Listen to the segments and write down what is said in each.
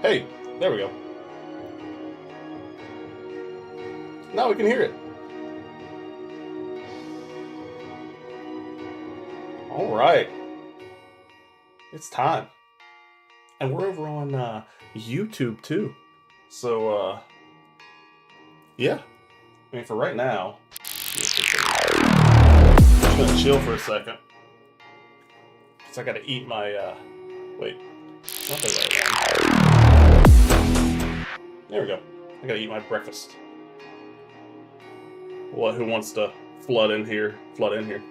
Hey, there we go. Now we can hear it. All right. It's time. And we're over on YouTube too. So, yeah. I mean, for right now, I'm just gonna chill for a second. Because I gotta eat my, wait. Not the right one. There we go. I gotta eat my breakfast. What? Who wants to flood in here? Flood in here.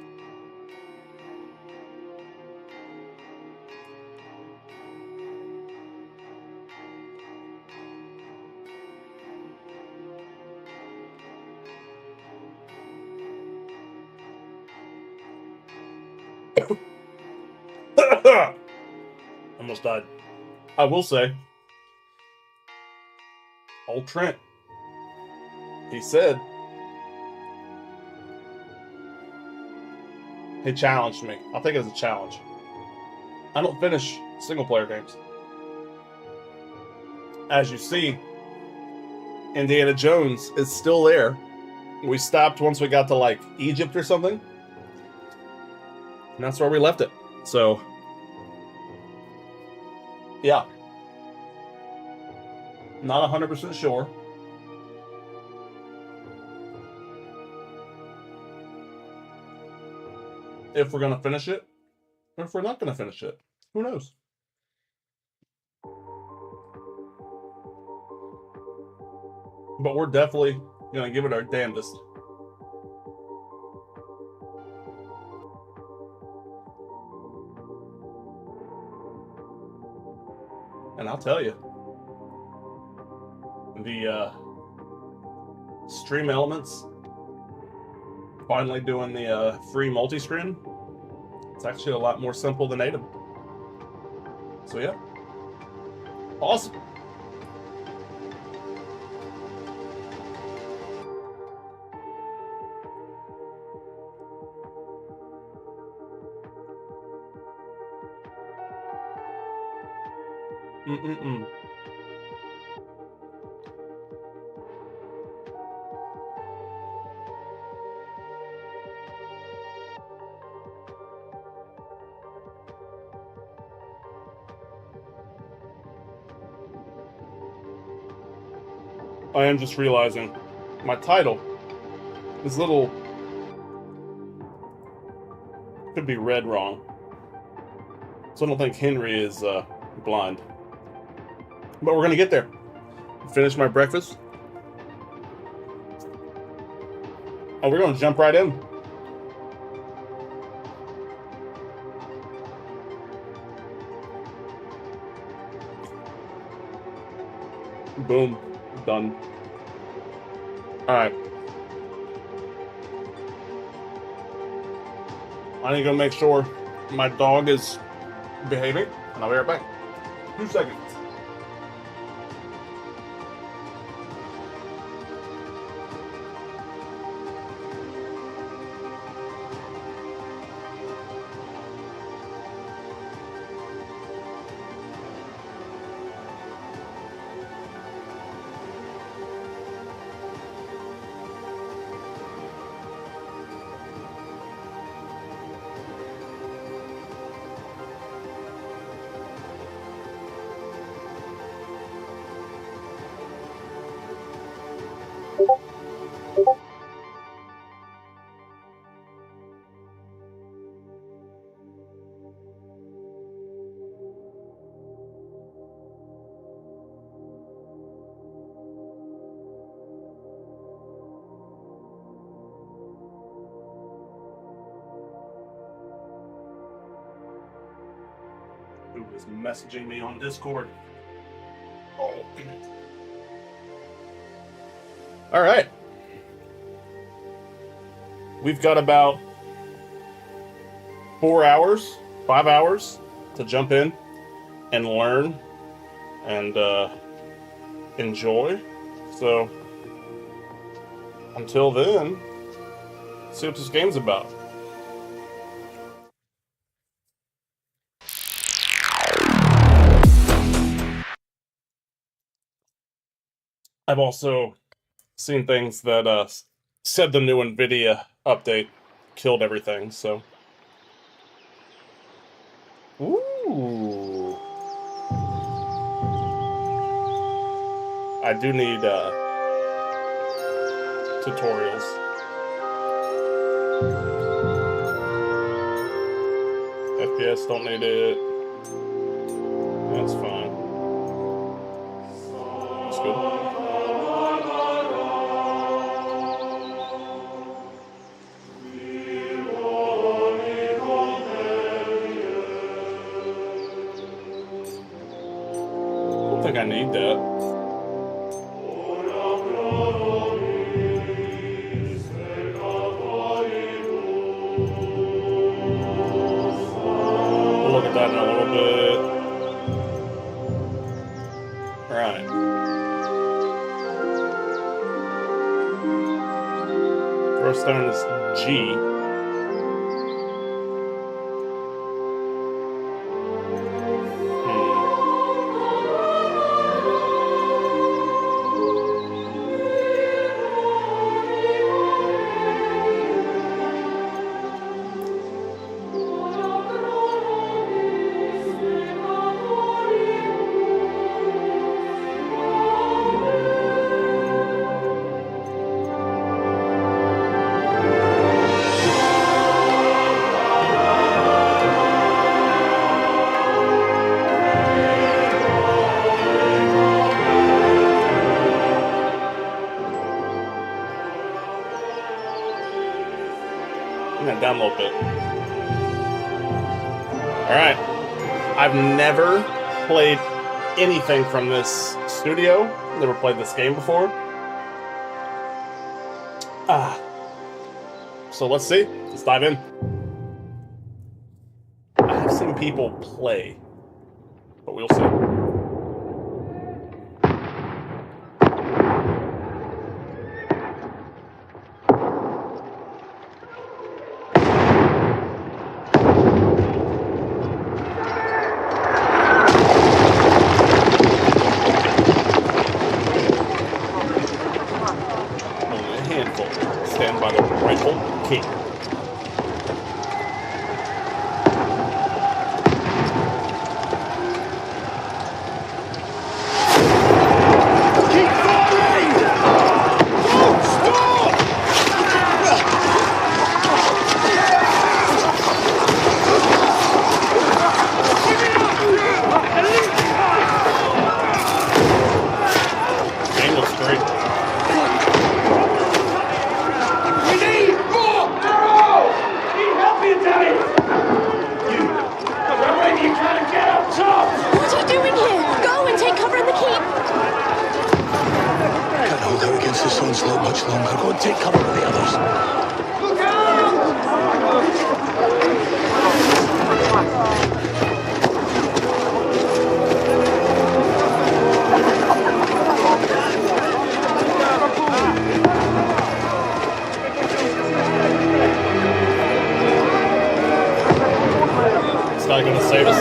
Almost died. I will say, old Trent, he said, he challenged me. I'll take it as a challenge. I don't finish single player games. As you see, Indiana Jones is still there. We stopped once we got to like Egypt or something. And that's where we left it. So, yeah. Not 100% sure. If we're going to finish it, or if we're not going to finish it. Who knows? But we're definitely going to give it our damnedest. And I'll tell you, the stream elements, finally doing the free multi-screen, it's actually a lot more simple than native. So yeah, awesome. I am just realizing my title is little, could be read wrong. So I don't think Henry is blind. But we're gonna get there. Finish my breakfast. And we're gonna jump right in. Boom. Done. Alright. I need to go make sure my dog is behaving, and I'll be right back. 2 seconds. Who is messaging me on Discord? Oh. All right. We've got about 4 hours, 5 hours to jump in and learn and enjoy. So until then, see what this game's about. I've also seen things that said the new NVIDIA update killed everything, so... Ooh. I do need tutorials. FPS don't need it. That's fine. That's good. I don't think I need that. We'll look at that in a little bit. Right. Throwstone is G. Down a little bit. Alright. I've never played anything from this studio. Never played this game before. So let's see. Let's dive in. I have seen people play, but we'll see. Stand by the rightful king. Keep firing! Don't stop! Game looks great. What are you doing here? Go and take cover in the keep. Can't hold out against this onslaught much longer. Go and take cover with the others. Look out! This guy gonna save us?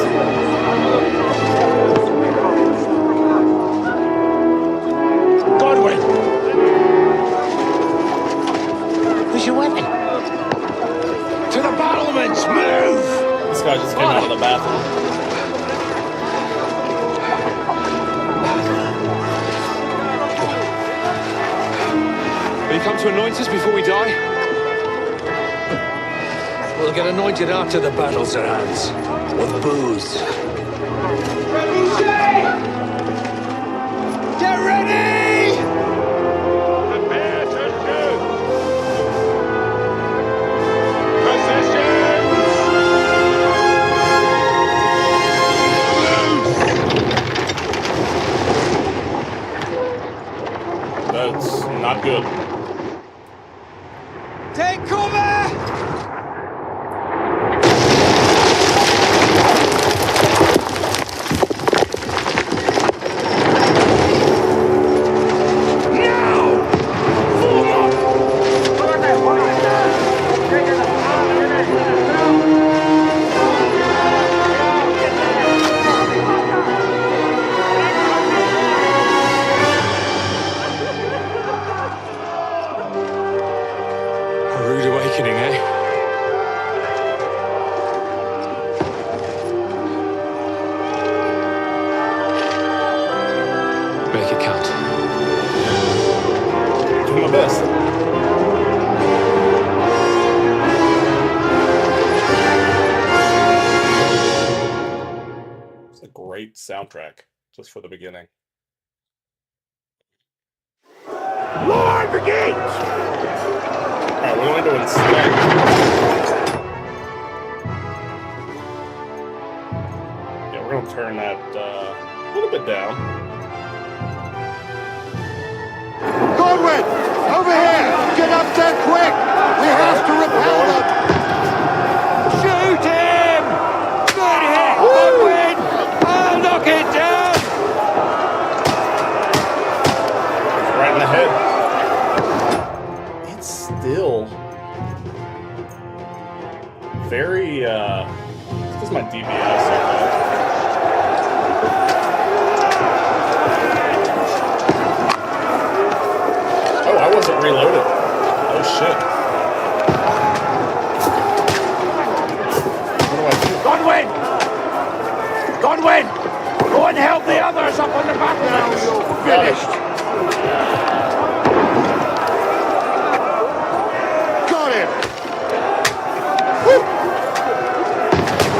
Godwin! Where's your weapon? To the battlements! Move! This guy just came out of the bathroom. Will you come to anoint us before we die? We'll get anointed after the battles are hands. With booze. Get ready! Prepare to shoot! That's not good. Take cover! soundtrack just for the beginning. Lord the gate! Alright, we're going to inspect. Yeah, we're going to turn that a little bit down. Godwin! Over here! Get up there quick! We have to repel them! Shoot him! Good hit, Godwin! I'll knock it down! Right in the head. It's still very, this is my DPS. Oh, I wasn't reloaded. Oh, shit. What do I do? Godwin! Godwin! Go and help the others up on the battlements! Now you're finished! Got him!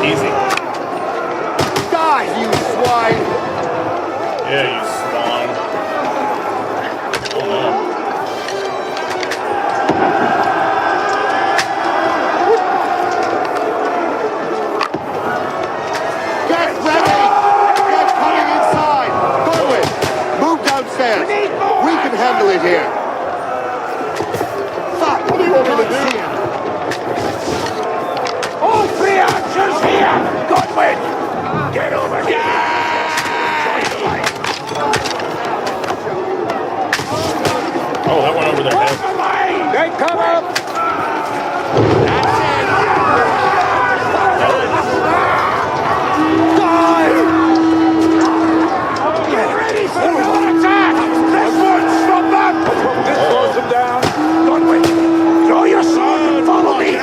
Easy. Die, you swine! Yeah, you swan. Oh, no. Get ready! They're coming inside! Godwin, move downstairs! We can handle it here! Fuck! What do you want me to do? All three archers here! Godwin! Get over here! Oh, that went over their head. They come up! Die! Get ready for your attack! This won't stop them! This slows them down! Godwin, draw your sword and follow me!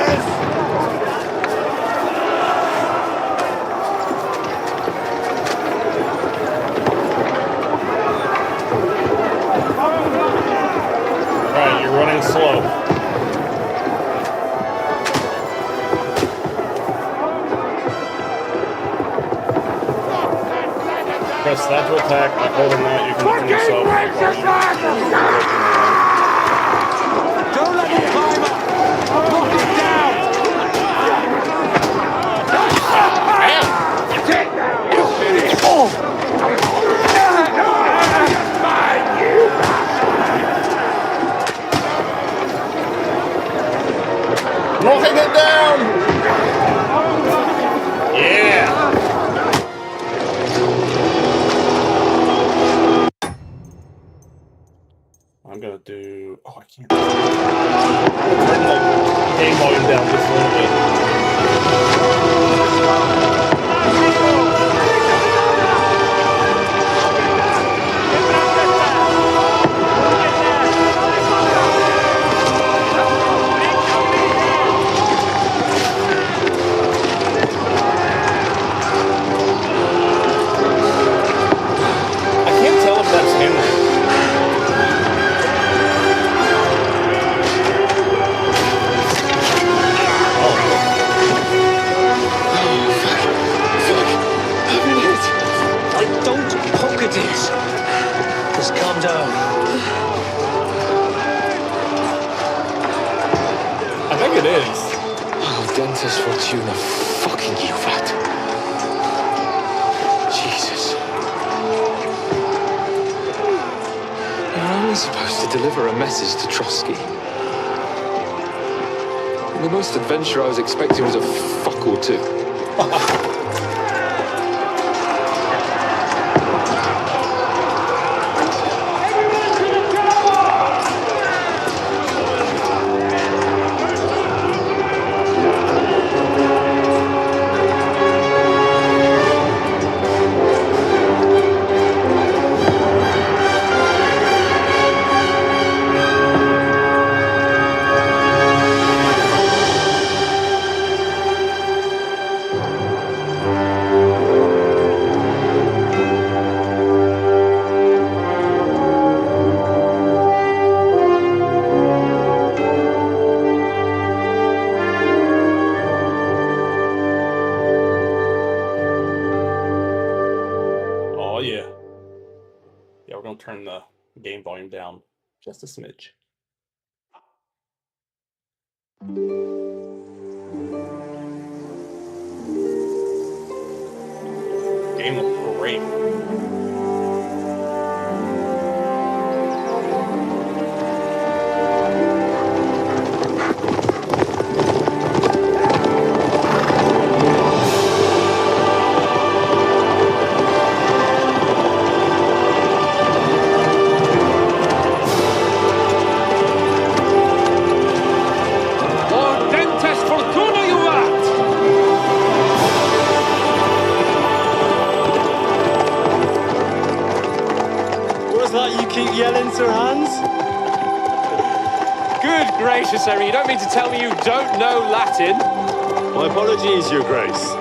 Right, you're running slow. Press that to attack. By holding that, you can defend yourself. Don't let him climb up! Knock him down! Knocking it down! Yeah! I'm gonna do... Oh, I can't. I'm gonna turn the game volume down just a little bit. I can't tell if that's Henry. Don't pocket it. Just calm down. I think it is. Oh, Dentist Fortuna, fucking you, vat. Jesus. You're only supposed to deliver a message to Trotsky. And the most adventure I was expecting was a fuck or two. Yeah, we're going to turn the game volume down just a smidge. Game looks great. Yelling, Sir Hans? Good gracious, Harry, you don't mean to tell me you don't know Latin? My apologies, Your Grace.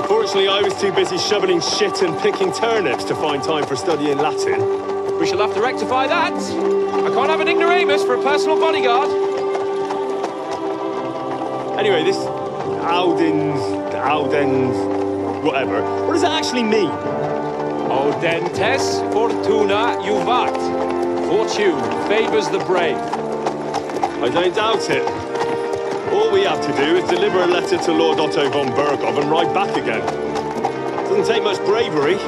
Unfortunately, I was too busy shoveling shit and picking turnips to find time for studying Latin. We shall have to rectify that. I can't have an ignoramus for a personal bodyguard. Anyway, this Audens, whatever. What does that actually mean? Audentes fortuna juvat. Fortune favors the brave. I don't doubt it. All we have to do is deliver a letter to Lord Otto von Berghoff and ride back again. Doesn't take much bravery.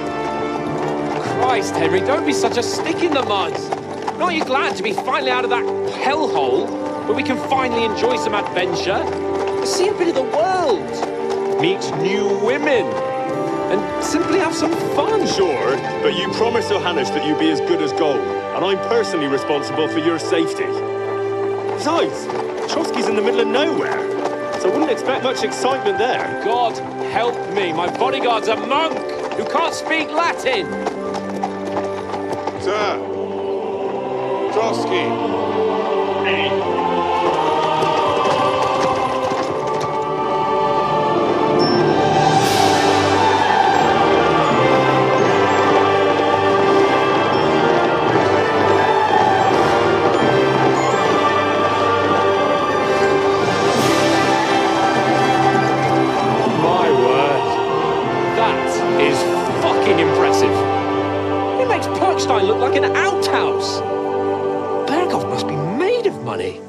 Christ, Henry, don't be such a stick in the mud. Aren't you glad to be finally out of that hellhole where we can finally enjoy some adventure? See a bit of the world. Meet new women. And simply have some fun. Sure, but you promised Johannes that you'd be as good as gold, and I'm personally responsible for your safety. Besides, Trotsky's in the middle of nowhere, so I wouldn't expect much excitement there. God help me, my bodyguard's a monk who can't speak Latin. Sir, Trotsky. Hey. Look like an outhouse. Berghoff must be made of money.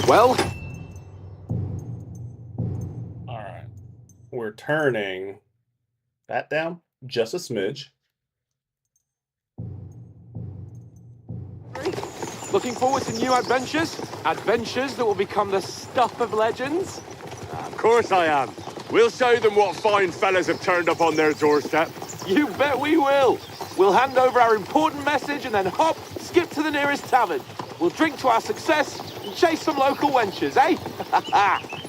Well, we're turning that down just a smidge. looking forward to new adventures? Adventures that will become the stuff of legends? Of course I am. We'll show them what fine fellas have turned up on their doorstep. You bet we will. We'll hand over our important message and then hop, skip to the nearest tavern. We'll drink to our success and chase some local wenches, eh?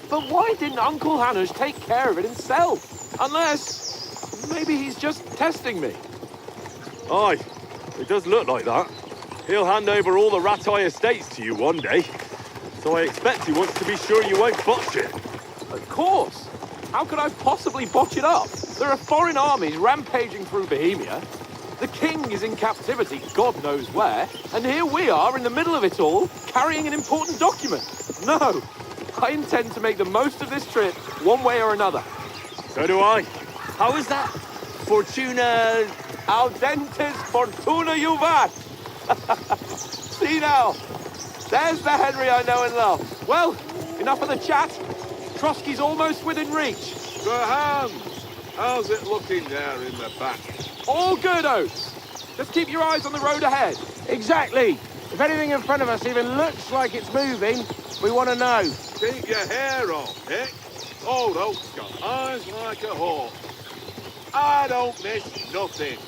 But why didn't Uncle Hanush take care of it himself? Unless, maybe he's just testing me. Aye, it does look like that. He'll hand over all the Ratai estates to you one day. So I expect he wants to be sure you won't botch it. Of course. How could I possibly botch it up? There are foreign armies rampaging through Bohemia. The king is in captivity, God knows where. And here we are in the middle of it all, carrying an important document. No, I intend to make the most of this trip one way or another. So do I. How is that? Fortuna... Audentes fortuna juvat. See now, there's the Henry I know and love. Well, enough of the chat. Trotsky's almost within reach. Sir Hans, how's it looking there in the back? All good, Oates. Just keep your eyes on the road ahead. Exactly. If anything in front of us even looks like it's moving, we want to know. Keep your hair on, Nick. Old Oak's got eyes like a hawk. I don't miss nothing.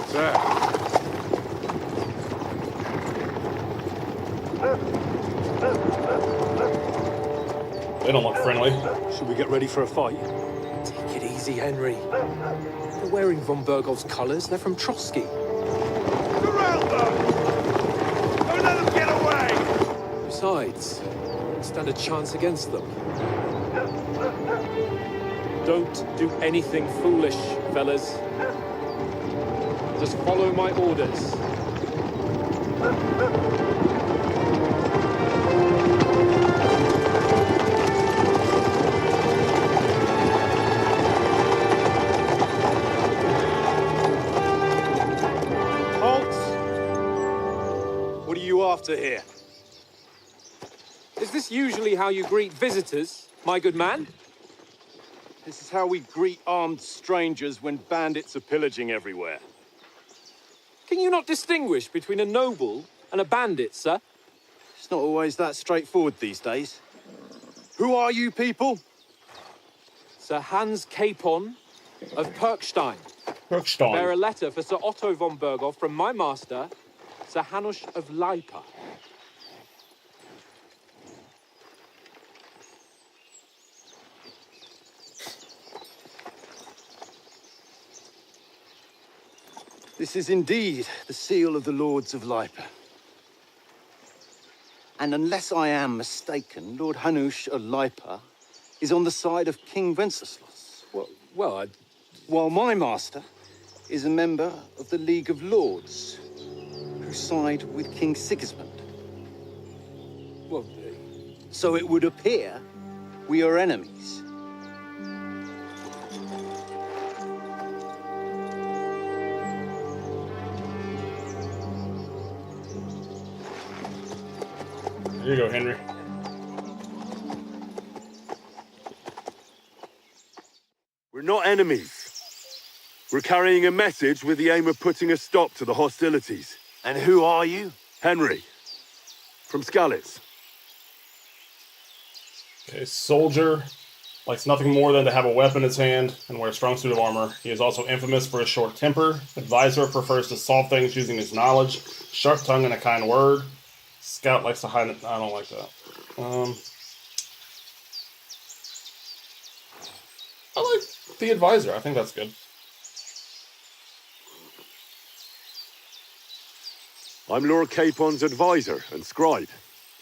Sir. They don't look friendly. Should we get ready for a fight? Take it Easy, Henry. They're wearing von Bergov's colours. They're from Trotsky. Surround them! Don't let them get away! Besides, we stand a chance against them. Don't do anything foolish, fellas. Just follow my orders. What are you after here? Is this usually how you greet visitors, my good man? This is how we greet armed strangers when bandits are pillaging everywhere. Can you not distinguish between a noble and a bandit, sir? It's not always that straightforward these days. Who are you people? Sir Hans Capon of Perkstein. Bear Brookstein. a letter for Sir Otto von Berghoff from my master, Sir Hanush of Leipa. This is indeed the seal of the Lords of Leipa. And unless I am mistaken, Lord Hanush of Leipa is on the side of King Wenceslas. Well, While my master is a member of the League of Lords, who side with King Sigismund. well, So it would appear we are enemies. Here you go, Henry. We're not enemies. We're carrying a message with the aim of putting a stop to the hostilities. And who are you? Henry, from Skalitz. Okay, soldier likes nothing more than to have a weapon in his hand and wear a strong suit of armor. He is also infamous for his short temper. Advisor prefers to solve things using his knowledge. Sharp tongue and a kind word. Scout likes to hide it. I don't like that. I like the advisor. I think that's good. I'm Lord Capon's advisor and scribe,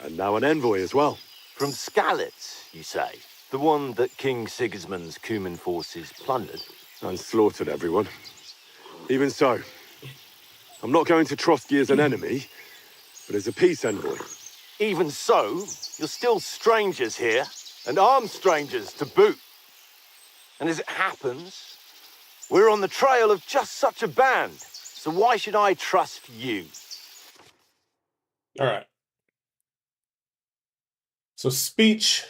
and now an envoy as well. From Skalitz, you say? The one that King Sigismund's Cuman forces plundered? And slaughtered everyone. Even so, I'm not going to Trotsky as an enemy, but as a peace envoy. Even so, you're still strangers here, and armed strangers to boot. And as it happens, we're on the trail of just such a band, so why should I trust you? All right. So speech,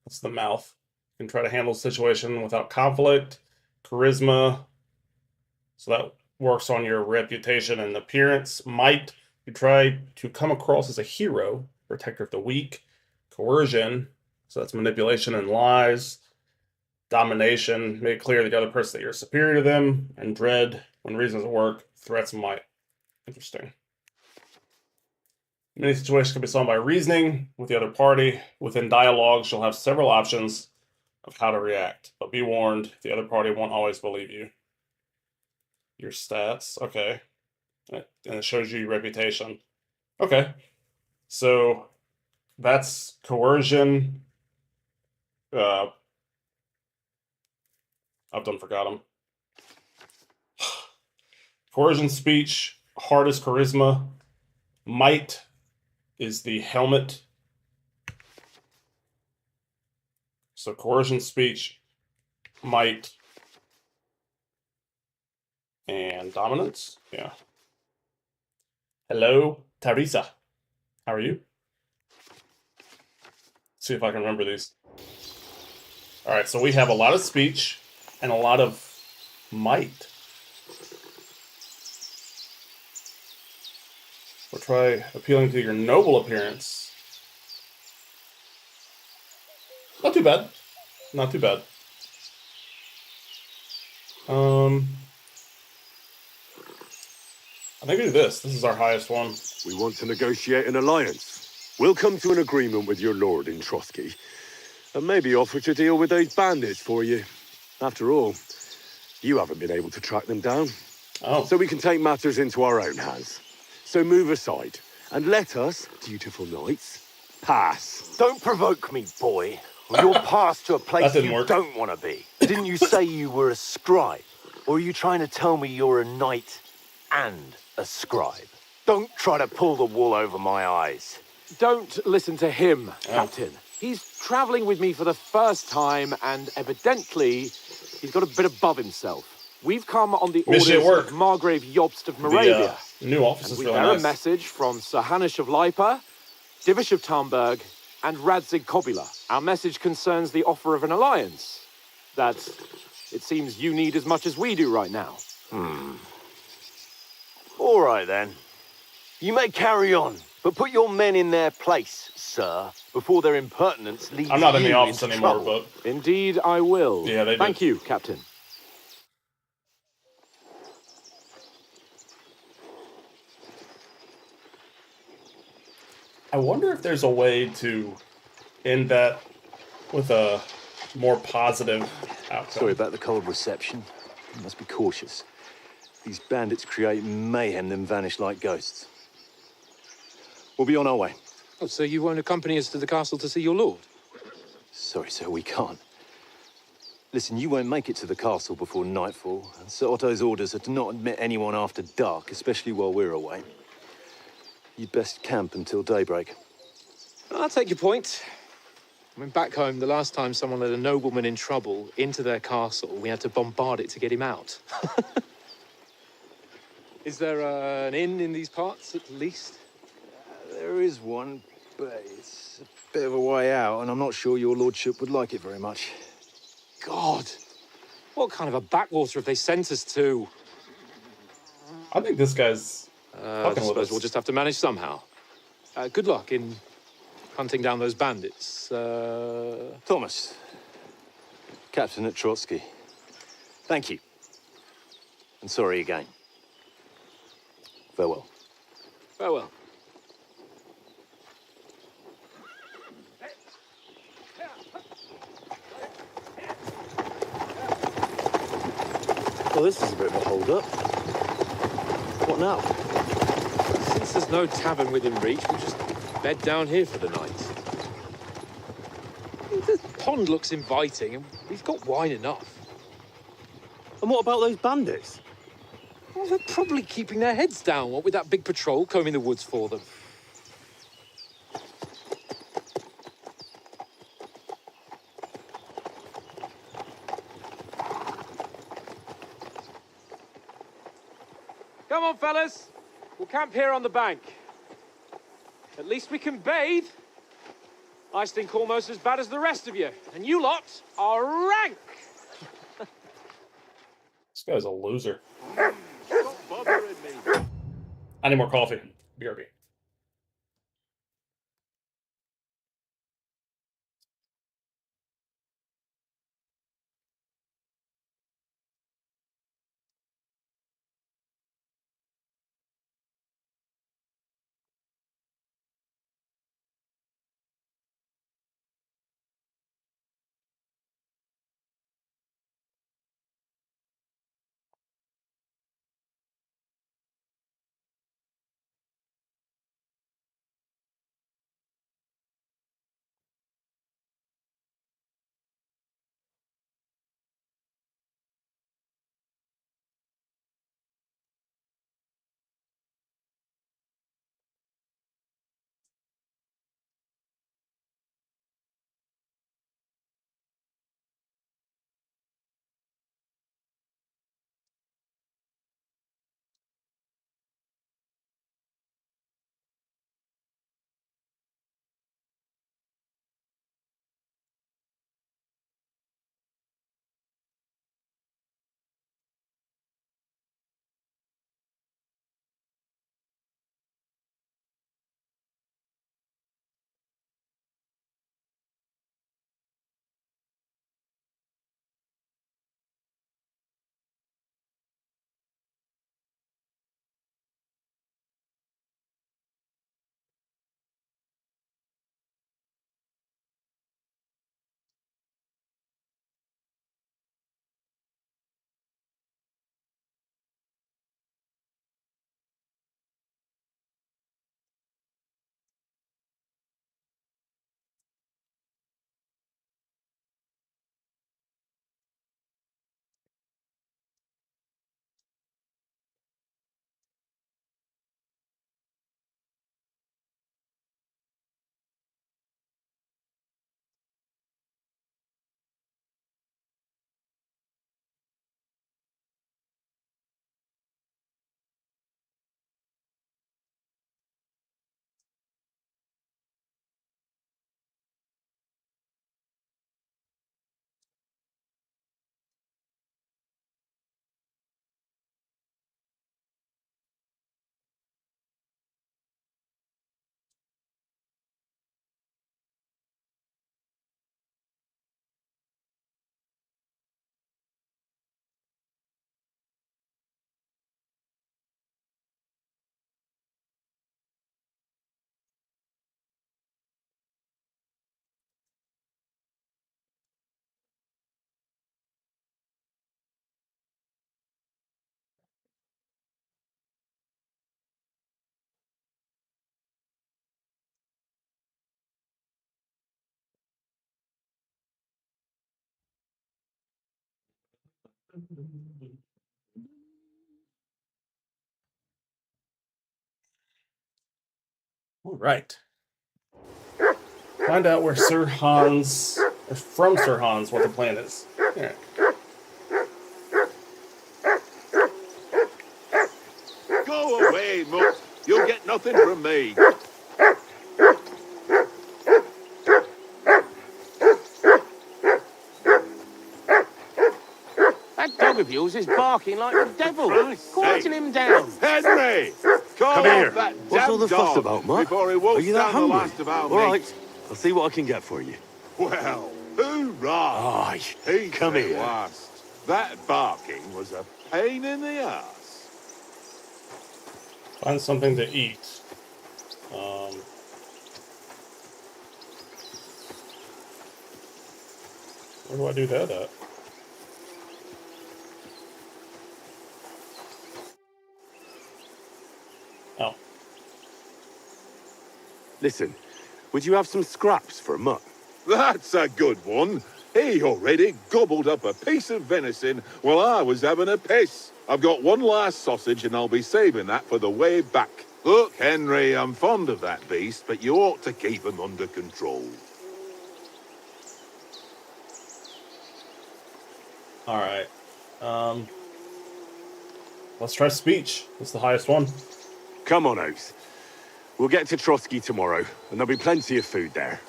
that's the mouth. You can try to handle the situation without conflict. Charisma, so that works on your reputation and appearance. Might, you try to come across as a hero, protector of the weak. Coercion, so that's manipulation and lies. Domination, make it clear to the other person that you're superior to them. And dread, when reason doesn't work. Threats and might. Interesting. Many situations can be solved by reasoning with the other party. Within dialogues, you'll have several options of how to react. But be warned, the other party won't always believe you. Your stats, okay. And it shows you your reputation. Okay. So, that's coercion. I've done forgot them. Coercion, speech, heart is charisma. Might is the helmet. So coercion, speech, might, and dominance. Yeah. Hello, Teresa. How are you? See if I can remember these. All right, so we have a lot of speech and a lot of might. We'll try appealing to your noble appearance. Not too bad. Not too bad. I think we do this. This is our highest one. We want to negotiate an alliance. We'll come to an agreement with your lord in Trotsky, and maybe offer to deal with those bandits for you. After all, you haven't been able to track them down. Oh, So we can take matters into our own hands. So move aside and let us, dutiful knights, pass. Don't provoke me, boy. Or you'll pass to a place didn't you work. don't want to be. Didn't you say you were a scribe? Or are you trying to tell me you're a knight and a scribe? Don't try to pull the wool over my eyes. Don't listen to him, Captain. He's travelling with me for the first time, and evidently, he's got a bit above himself. We've come on the Miss you at orders work. of Margrave Jobst of The Moravia. new office And is we really bear a nice. message from Sir Hanush of Lipa, Divish of Tarnberg, and Radzig Kobila. Our message concerns the offer of an alliance that it seems you need as much as we do right now. All right, then. You may carry on, but put your men in their place, sir, before their impertinence leads I'm not in the you office into anymore, trouble. but Indeed, I will. Yeah, they Thank did. you, Captain. I wonder if there's a way to end that with a more positive outcome. Sorry about the cold reception. You must be cautious. These bandits create mayhem, then vanish like ghosts. We'll be on our way. Oh, so you won't accompany us to the castle to see your lord? Sorry, sir, we can't. Listen, you won't make it to the castle before nightfall, and Sir Otto's orders are to not admit anyone after dark, especially while we're away. You'd best camp until daybreak. I'll take your point. I mean, back home, the last time someone let a nobleman in trouble into their castle, we had to bombard it to get him out. Is there an inn in these parts, at least? There is one, but it's a bit of a way out, and I'm not sure your lordship would like it very much. God! What kind of a backwater have they sent us to? I think this guy's I fucking with suppose us. we'll just have to manage somehow. Good luck in hunting down those bandits. Thomas, Captain at Trotsky, thank you. And sorry again. Farewell. Farewell. Well, this is a bit of a hold-up. What now? Since there's no tavern within reach, we'll just bed down here for the night. The pond looks inviting, and we've got wine enough. And what about those bandits? Well, they're probably keeping their heads down, what with that big patrol combing the woods for them. Come on, fellas. We'll camp here on the bank. At least we can bathe. I stink almost as bad as the rest of you. And you lot are rank. This guy's a loser. Stop bothering me. I need more coffee. BRB. All right. Find out where Sir Hans, or from Sir Hans, what the plan is. Yeah. Go away, Mutt. You'll get nothing from me. That dog of yours is barking like the devil. Christ's Quieten sake. him down. Henry! Come here. That What's all the damn fuss dog about, Mutt? before he Are wolfs you that down the hungry? last of our All meat. right, I'll see what I can get for you. Well, hoorah! Aye, He's come the here. worst. That barking was a pain in the ass. Find something to eat. Where do I do that at? Oh. Listen, would you have some scraps for Mutt? That's a good one. He already gobbled up a piece of venison while I was having a piss. I've got one last sausage and I'll be saving that for the way back. Look, Henry, I'm fond of that beast, but you ought to keep him under control. All right. Let's try speech. What's the highest one? Come on, Oates. We'll get to Trotsky tomorrow, and there'll be plenty of food there.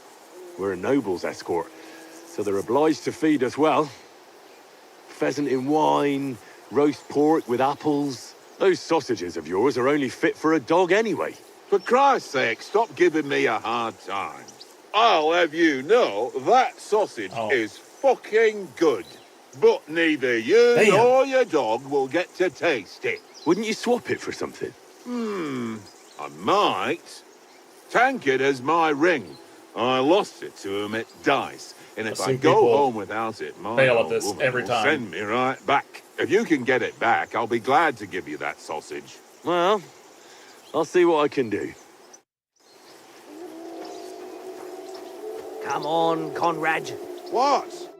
We're a noble's escort, so they're obliged to feed us well. Pheasant in wine, roast pork with apples. Those sausages of yours are only fit for a dog anyway. For Christ's sake, stop giving me a hard time. I'll have you know that sausage is fucking good. But neither you Damn. nor your dog will get to taste it. Wouldn't you swap it for something? I might. Tankard has my ring. I lost it to him at dice, and if I've I seen go people home without it, my fail at old this woman every will time. send me right back. If you can get it back, I'll be glad to give you that sausage. Well, I'll see what I can do. Come on, Conrad. What?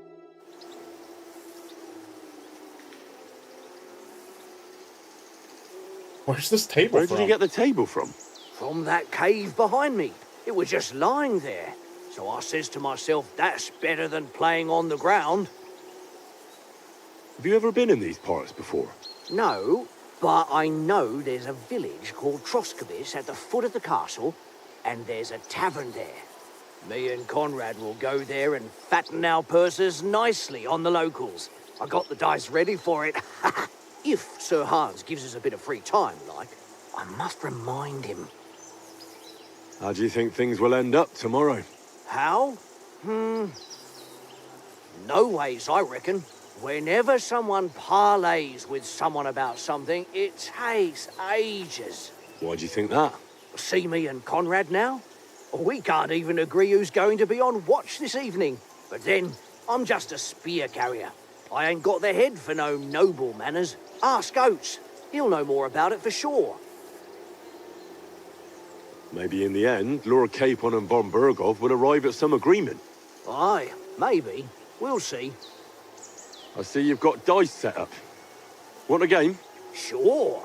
Where's this table Where from? did you get the table from? From that cave behind me. It was just lying there. So I says to myself, that's better than playing on the ground. Have you ever been in these parts before? No, but I know there's a village called Troskabis at the foot of the castle, and there's a tavern there. Me and Conrad will go there and fatten our purses nicely on the locals. I got the dice ready for it. If Sir Hans gives us a bit of free time, like, I must remind him. How do you think things will end up tomorrow? How? No ways, I reckon. Whenever someone parleys with someone about something, it takes ages. Why do you think that? See me and Conrad now? We can't even agree who's going to be on watch this evening. But then, I'm just a spear carrier. I ain't got the head for no noble manners. Ask Oates. He'll know more about it for sure. Maybe in the end, Lord Capon and von Berghoff will arrive at some agreement. Aye, maybe. We'll see. I see you've got dice set up. Want a game? Sure.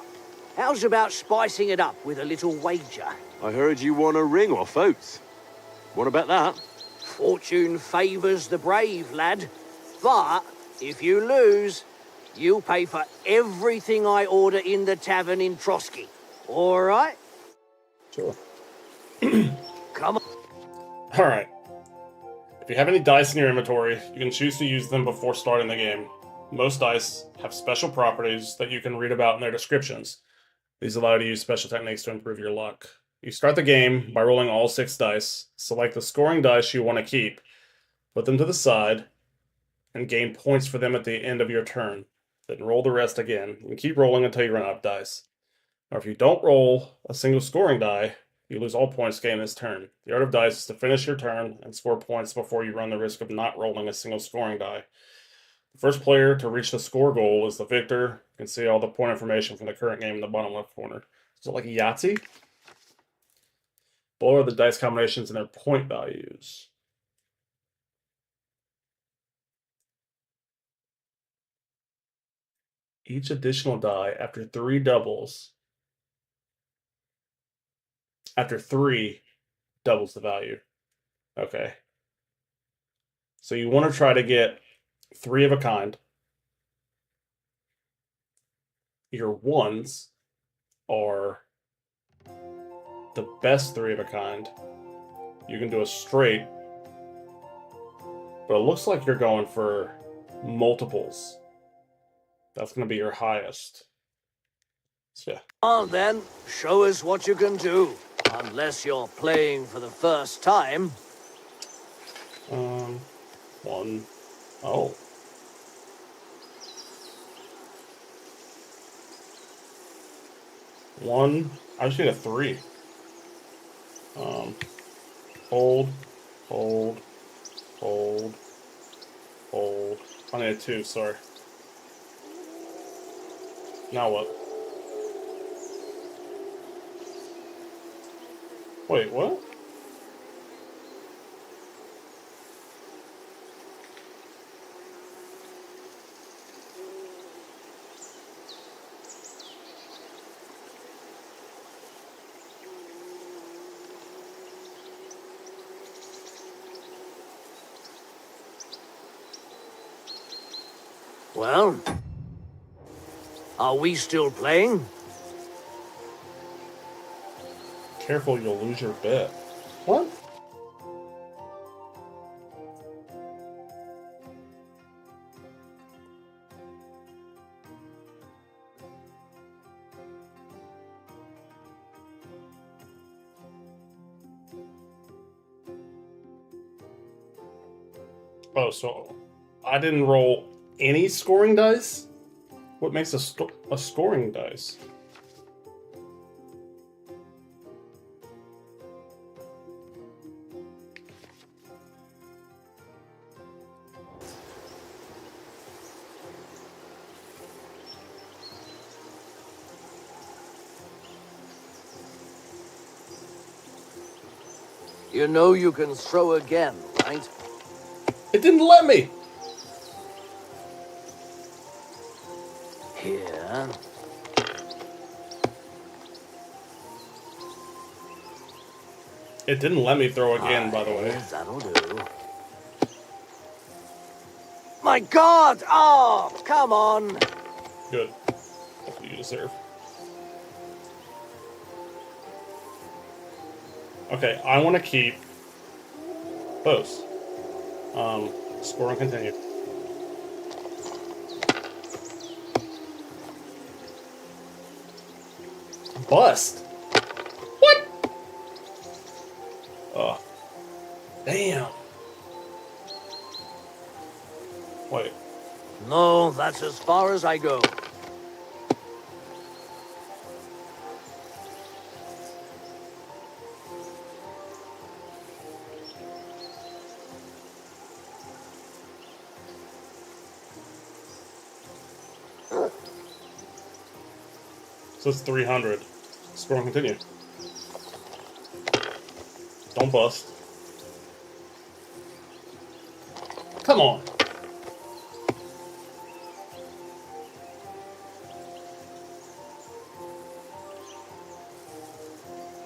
How's about spicing it up with a little wager? I heard you won a ring off Oates. What about that? Fortune favours the brave, lad. But if you lose, you'll pay for everything I order in the tavern in Trotsky. All right? Sure. Come on. All right. If you have any dice in your inventory, you can choose to use them before starting the game. Most dice have special properties that you can read about in their descriptions. These allow you to use special techniques to improve your luck. You start the game by rolling all 6 dice. Select the scoring dice you want to keep, put them to the side, and gain points for them at the end of your turn. Then roll the rest again, and keep rolling until you run out of dice. Or if you don't roll a single scoring die, you lose all points gained this turn. The art of dice is to finish your turn and score points before you run the risk of not rolling a single scoring die. The first player to reach the score goal is the victor. You can see all the point information from the current game in the bottom left corner. Is it like Yahtzee? Below are the dice combinations and their point values. Each additional die after 3 doubles. After 3 doubles the value. Okay. So you want to try to get 3 of a kind. Your ones are the best 3 of a kind. You can do a straight, but it looks like you're going for multiples. That's going to be your highest. So yeah. On then, show us what you can do. Unless you're playing for the first time. 1. Oh. One. I just need a 3. Hold, hold, hold, hold. I need a 2, sorry. Now what? Wait, what? Well, are we still playing? Careful, you'll lose your bet. What? Oh, so I didn't roll any scoring dice? What makes a scoring dice? You know you can throw again, right? It didn't let me! Here. It didn't let me throw again, by the way. That'll do. My God! Oh, come on! Good. That's what you deserve. Okay, I want to keep those. Score and continue. Bust. What? Oh. Damn. Wait. No, that's as far as I go. So it's 300. Score and continue. Don't bust. Come on.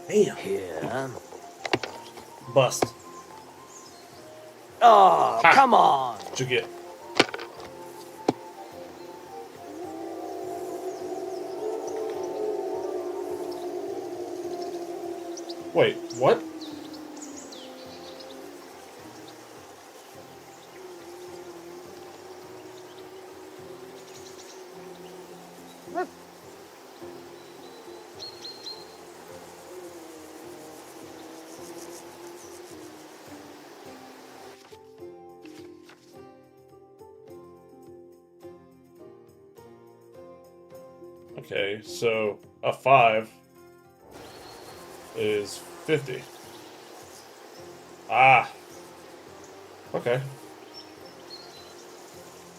Damn. Here. Bust. Oh, Ha. come on! What'd you get? Wait, what? Okay, so a 5 is 50. Ah. Okay.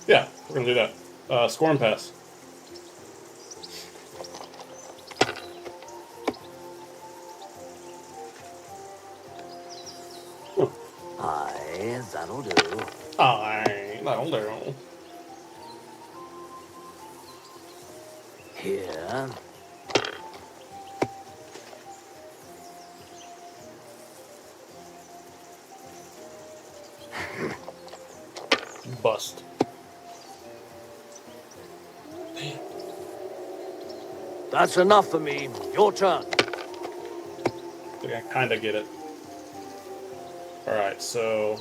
Yeah, we're gonna do that. Score and pass. Aye, that'll do. Aye, that'll do. Here. Bust. That's enough for me. Your turn. I think I kind of get it. All right, so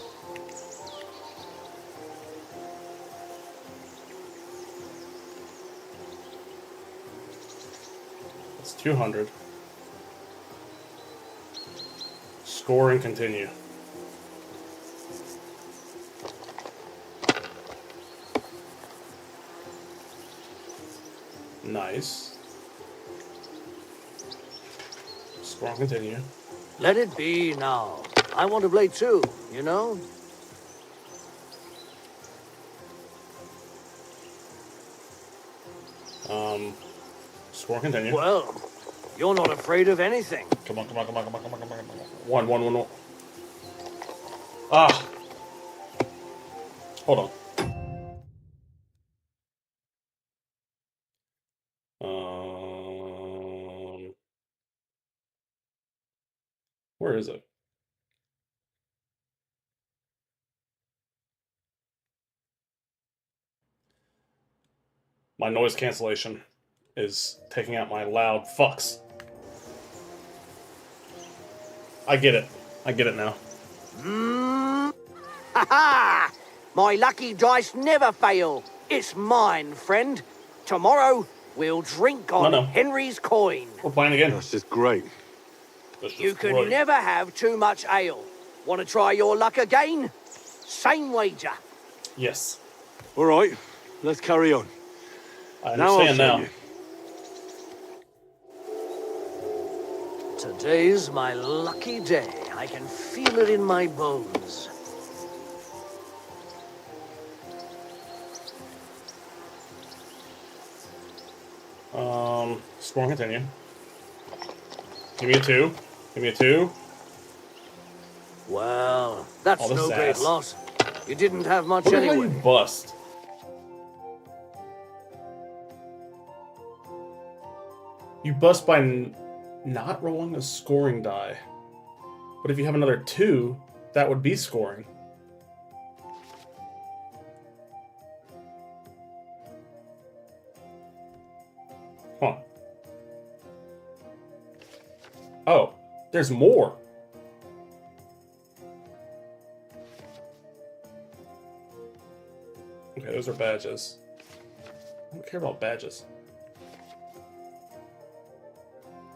it's 200. Score and continue. Nice. Score and continue. Let it be now. I want to play too, you know? Score and continue. Well, you're not afraid of anything. Come on, come on, come on, come on, come on, come on, come on. One. Ah. Hold on. Where is it? My noise cancellation is taking out my loud fucks. I get it. I get it now. Ha ha! My lucky dice never fail. It's mine, friend. Tomorrow, we'll drink on No. Henry's coin. We're playing again. That's just great. That's You just can great. never have too much ale. Want to try your luck again? Same wager. Yes. All right, let's carry on. I Now I'll understand show now. you. Today's my lucky day. I can feel it in my bones. Score and continue. Give me a 2. Give me a 2. Well, that's All the no great sass. loss. You didn't have much What the hell anyway. you bust? You bust by not rolling a scoring die. But if you have another 2, that would be scoring. Huh. Oh, there's more. Okay, those are badges. I don't care about badges.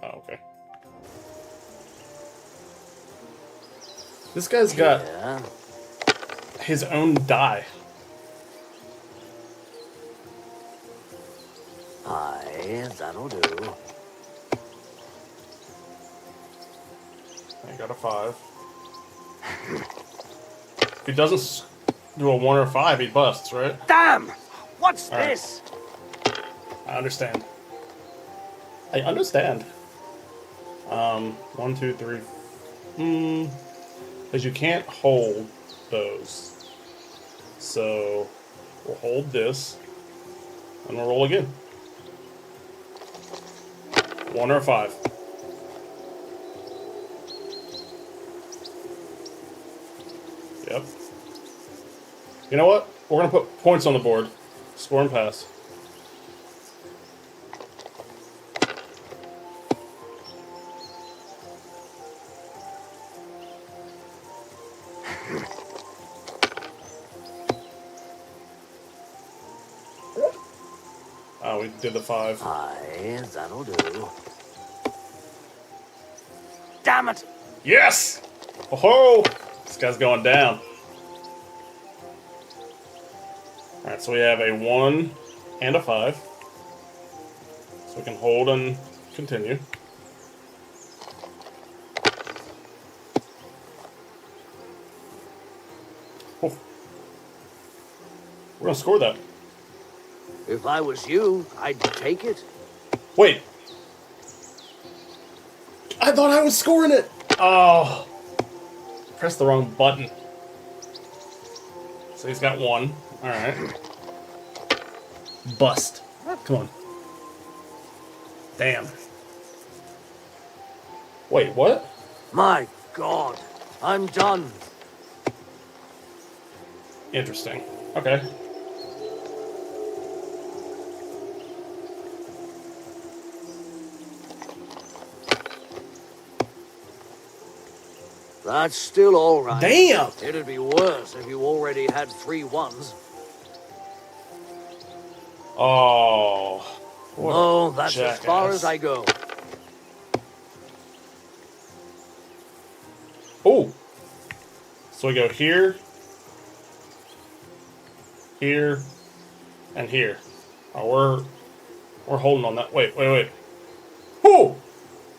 Oh, okay. This guy's got Yeah. his own die. Aye, that'll do. I got a 5. If he doesn't do a 1 or 5, he busts, right? Damn! What's All right. this? I understand. I understand. 1, 2, 3. Because you can't hold those. So we'll hold this, and we'll roll again. 1 or 5. Yep. You know what? We're gonna put points on the board. Score and pass. Oh, we did the 5. Aye, that'll do. Damn it! Yes! Oh, this guy's going down. Alright, so we have a 1 and a 5. So we can hold and continue. Oh. We're gonna score that. If I was you, I'd take it. Wait. I thought I was scoring it. Oh. Pressed the wrong button. So he's got 1. Alright. Bust. Come on. Damn. Wait, what? My God, I'm done. Interesting. Okay. That's still all right. Damn! It'd be worse if you already had 3 ones. Oh. What No, a that's as far jackass. as I go. Oh. So we go here, here, and here. Oh, we're holding on that. Wait. Oh!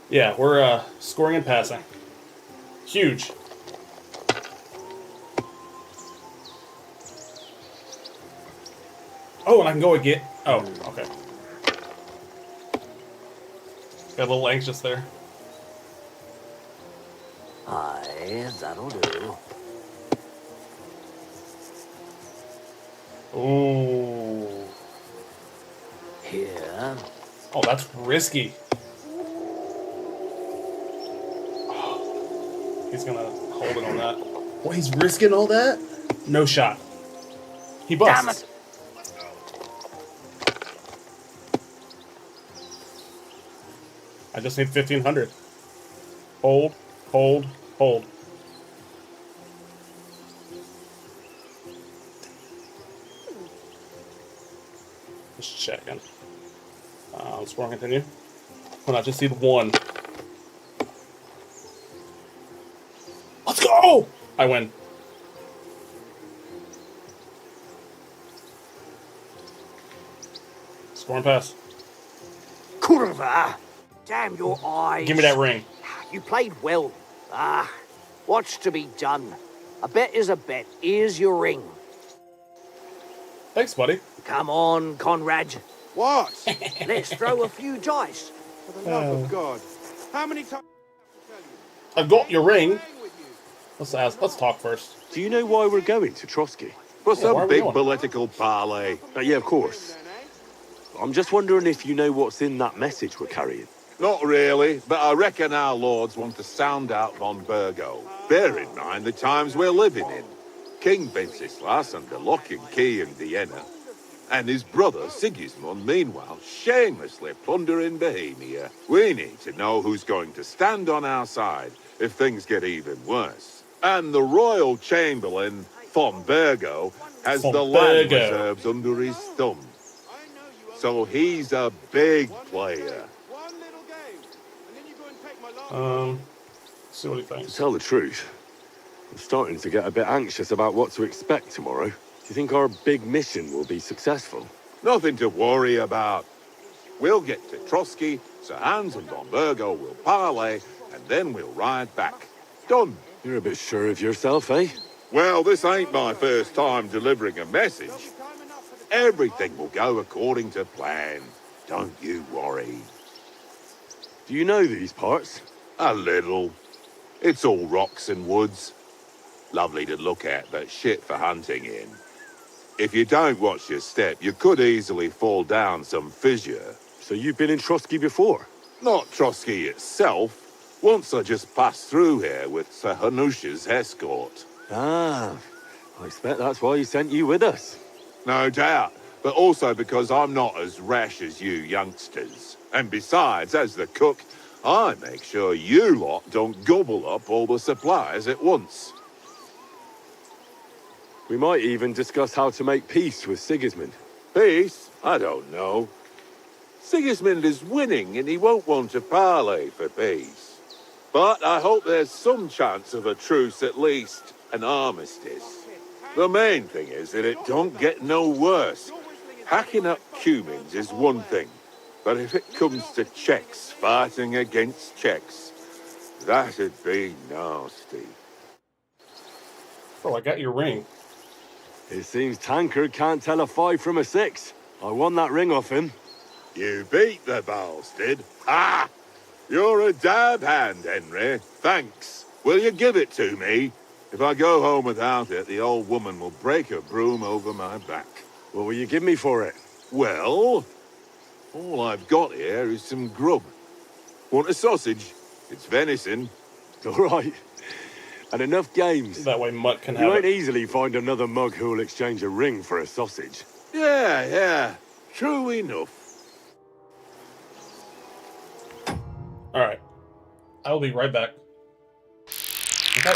Yeah, we're scoring and passing. Huge. Oh, and I can go again. Oh, okay. Got a little anxious there. Aye, that'll do. Ooh. Here. Oh, that's risky. Oh, he's gonna hold it on that. Well, he's risking all that? No shot. He busts. Damn it! I just need 1,500. Hold, hold, hold. Just checking. Score and continue. Well, I just need 1. Let's go! I win. Score and pass. Kurva! Damn your eyes. Give me that ring. You played well. What's to be done? A bet is a bet. Here's your ring. Thanks, buddy. Come on, Conrad. What? Let's throw a few dice. For the love of God. How many times? I've got your ring. Let's talk first. Do you know why we're going to Trotsky? why For are some we big going? political parley. Yeah, of course. I'm just wondering if you know what's in that message we're carrying. Not really, but I reckon our lords want to sound out von Burgo. Bear in mind the times we're living in. King Wenceslas under lock and key in Vienna, and his brother Sigismund, meanwhile, shamelessly plundering Bohemia. We need to know who's going to stand on our side if things get even worse. And the royal chamberlain, von Burgo, has Von the land Burgo. reserves under his thumb. So he's a big player. See what he To thinks. tell the truth, I'm starting to get a bit anxious about what to expect tomorrow. Do you think our big mission will be successful? Nothing to worry about. We'll get to Trotsky, Sir Hans and Don Burgo will parley, and then we'll ride back. Done. You're a bit sure of yourself, eh? Well, this ain't my first time delivering a message. Everything will go according to plan. Don't you worry. Do you know these parts? A little. It's all rocks and woods. Lovely to look at, but shit for hunting in. If you don't watch your step, you could easily fall down some fissure. So you've been in Trotsky before? Not Trotsky itself. Once I just passed through here with Sir Hanush's escort. Ah, I expect that's why he sent you with us. No doubt, but also because I'm not as rash as you youngsters. And besides, as the cook, I make sure you lot don't gobble up all the supplies at once. We might even discuss how to make peace with Sigismund. Peace? I don't know. Sigismund is winning and he won't want to parley for peace. But I hope there's some chance of a truce at least, an armistice. The main thing is that it don't get no worse. Hacking up Cumans is one thing, but if it comes to Czechs fighting against Czechs, that'd be nasty. Oh, I got your ring. It seems Tankard can't tell a 5 from a 6. I won that ring off him. You beat the bastard. Ah! You're a dab hand, Henry. Thanks. Will you give it to me? If I go home without it, the old woman will break her broom over my back. What will you give me for it? Well, All I've got here is some grub. Want a sausage? It's venison. All right. And enough games. That way Mutt can You have won't it. easally find another mug who'll exchange a ring for a sausage. Yeah. True enough. Alright. I will be right back. Okay.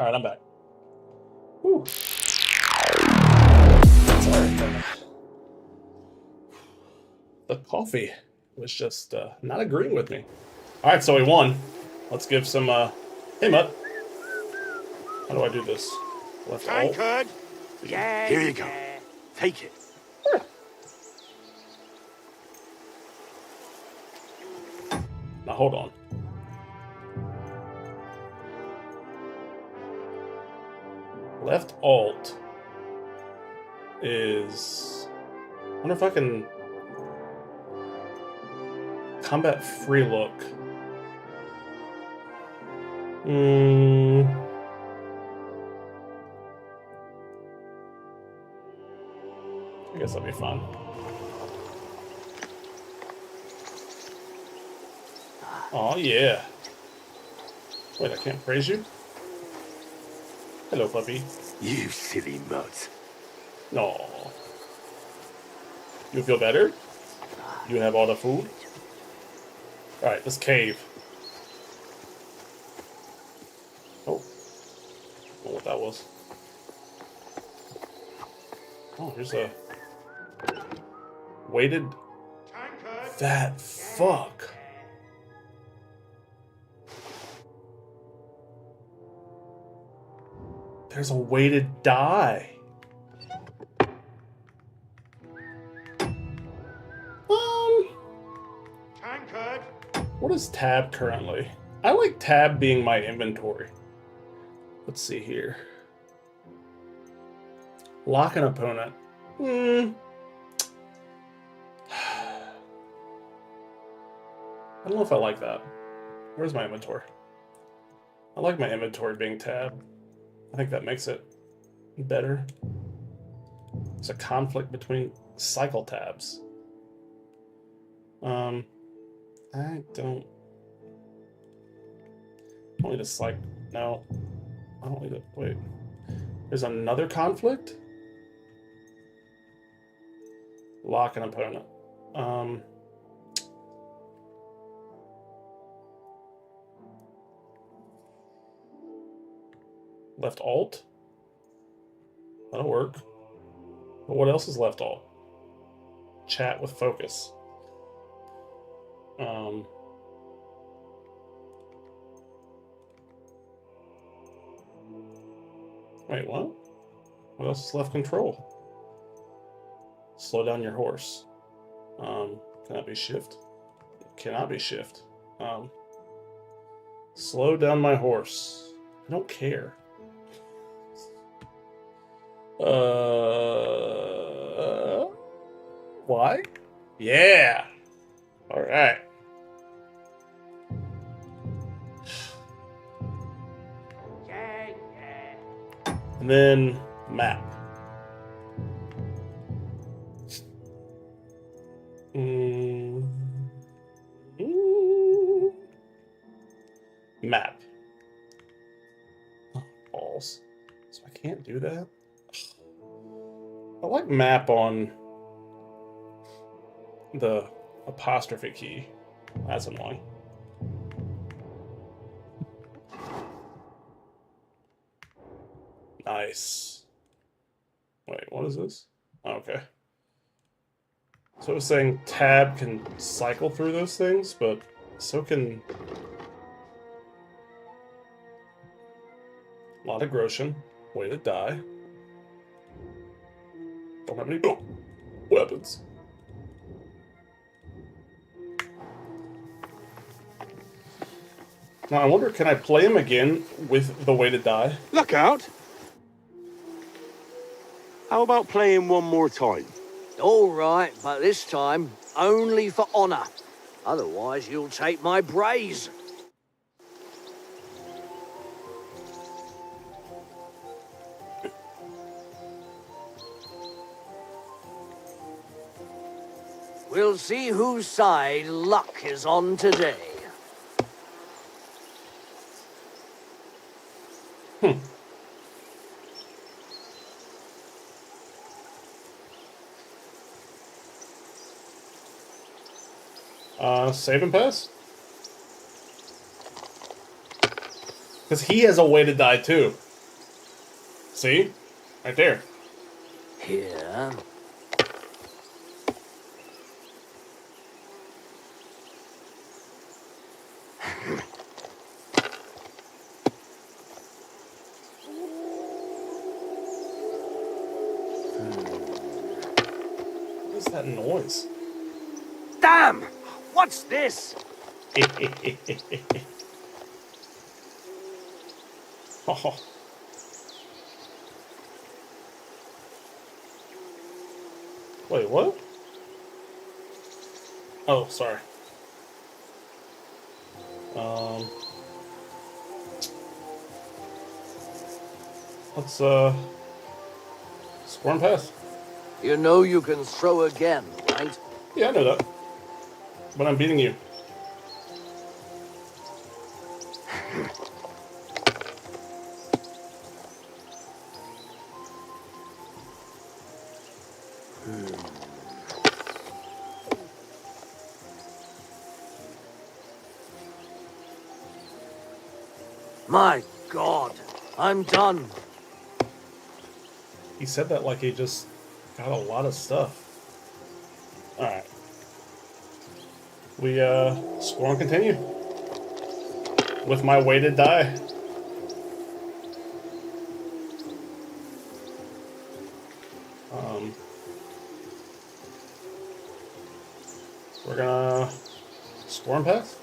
Alright, I'm back. Whew. Sorry. The coffee was just not agreeing with me. Alright, so we won. Let's give some, hey, Mutt. How do I do this? Left alt? Tankard! Yeah, Here you go. Take it. Now, hold on. Left alt is... I wonder if I can... Combat free look. I guess that'll be fun. Oh yeah. Wait, I can't praise you? Hello, puppy. You silly mutt. No. You feel better? You have all the food? Alright, this cave. Oh. I don't know what that was. Oh, here's a... weighted... That fuck. There's a weighted die. What is tab currently? I like tab being my inventory. Let's see here. Lock an opponent. I don't know if I like that. Where's my inventory? I like my inventory being tab. I think that makes it better. There's a conflict between cycle tabs. I don't need to cycle. No. I don't need to. Wait. There's another conflict? Lock an opponent. Left alt? That'll work. But what else is left alt? Chat with focus. Wait, what? What else is left control? Slow down your horse. Can that be shift? It cannot be shift. Slow down my horse. I don't care. Why? Yeah. All right. And then map. Map. Oh, balls. So I can't do that. I like map on the apostrophe key. That's annoying. Nice. Wait, what is this? Oh, okay. So it was saying tab can cycle through those things, but so can... A lot of Groshen. Way to die. Don't have any weapons. Now I wonder, can I play him again with the way to die? Look out! How about playing one more time? All right, but this time only for honor. Otherwise, you'll take my braze. We'll see whose side luck is on today. Save and pass? Because he has a way to die too. See? Right there. Here. What is that noise? Damn! What's this? Oh. Wait, what? Oh, sorry. Let's score and pass. You know you can throw again, right? Yeah, I know that. But I'm beating you. My God, I'm done. He said that like he just got a lot of stuff. Alright. We score and continue. With my weighted die. We're gonna score and pass.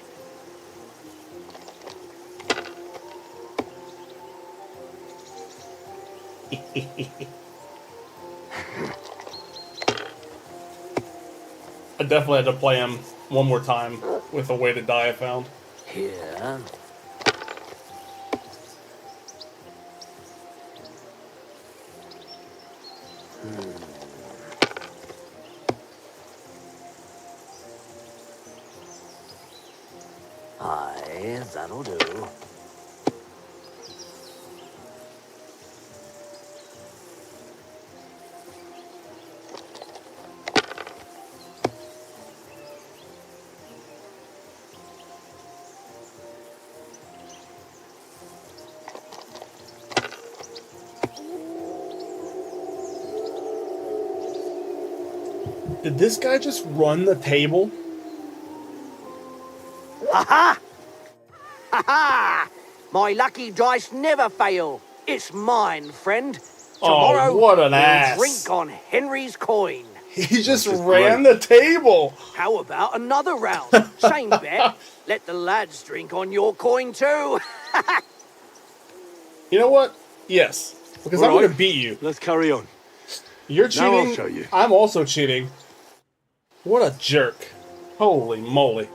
I definitely had to play him one more time with a weighted die I found. Here. Aye, that'll do. Did this guy just run the table? Ha-ha! Ha-ha! My lucky dice never fail. It's mine, friend. Tomorrow, Oh, what an we'll ass. drink on Henry's coin. He just ran the table. How about another round? Same bet. Let the lads drink on your coin too. You know what? Yes. Because I'm All right, going to beat you. Let's carry on. You're cheating. Now I'll show you. I'm also cheating. What a jerk. Holy moly.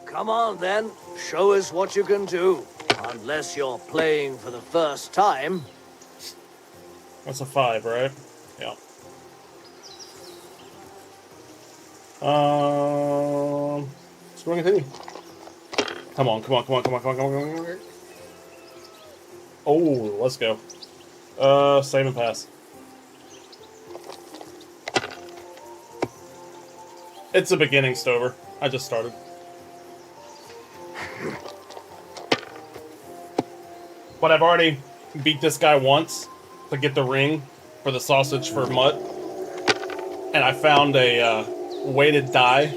Come on then, show us what you can do. Unless you're playing for the first time. That's a 5, right? Yeah. Let's go and continue. Come on, come on, come on, come on, come on, come on, come on. Oh, let's go. Save and pass. It's a beginning, Stover. I just started. But I've already beat this guy once to get the ring for the sausage for Mutt. And I found a weighted die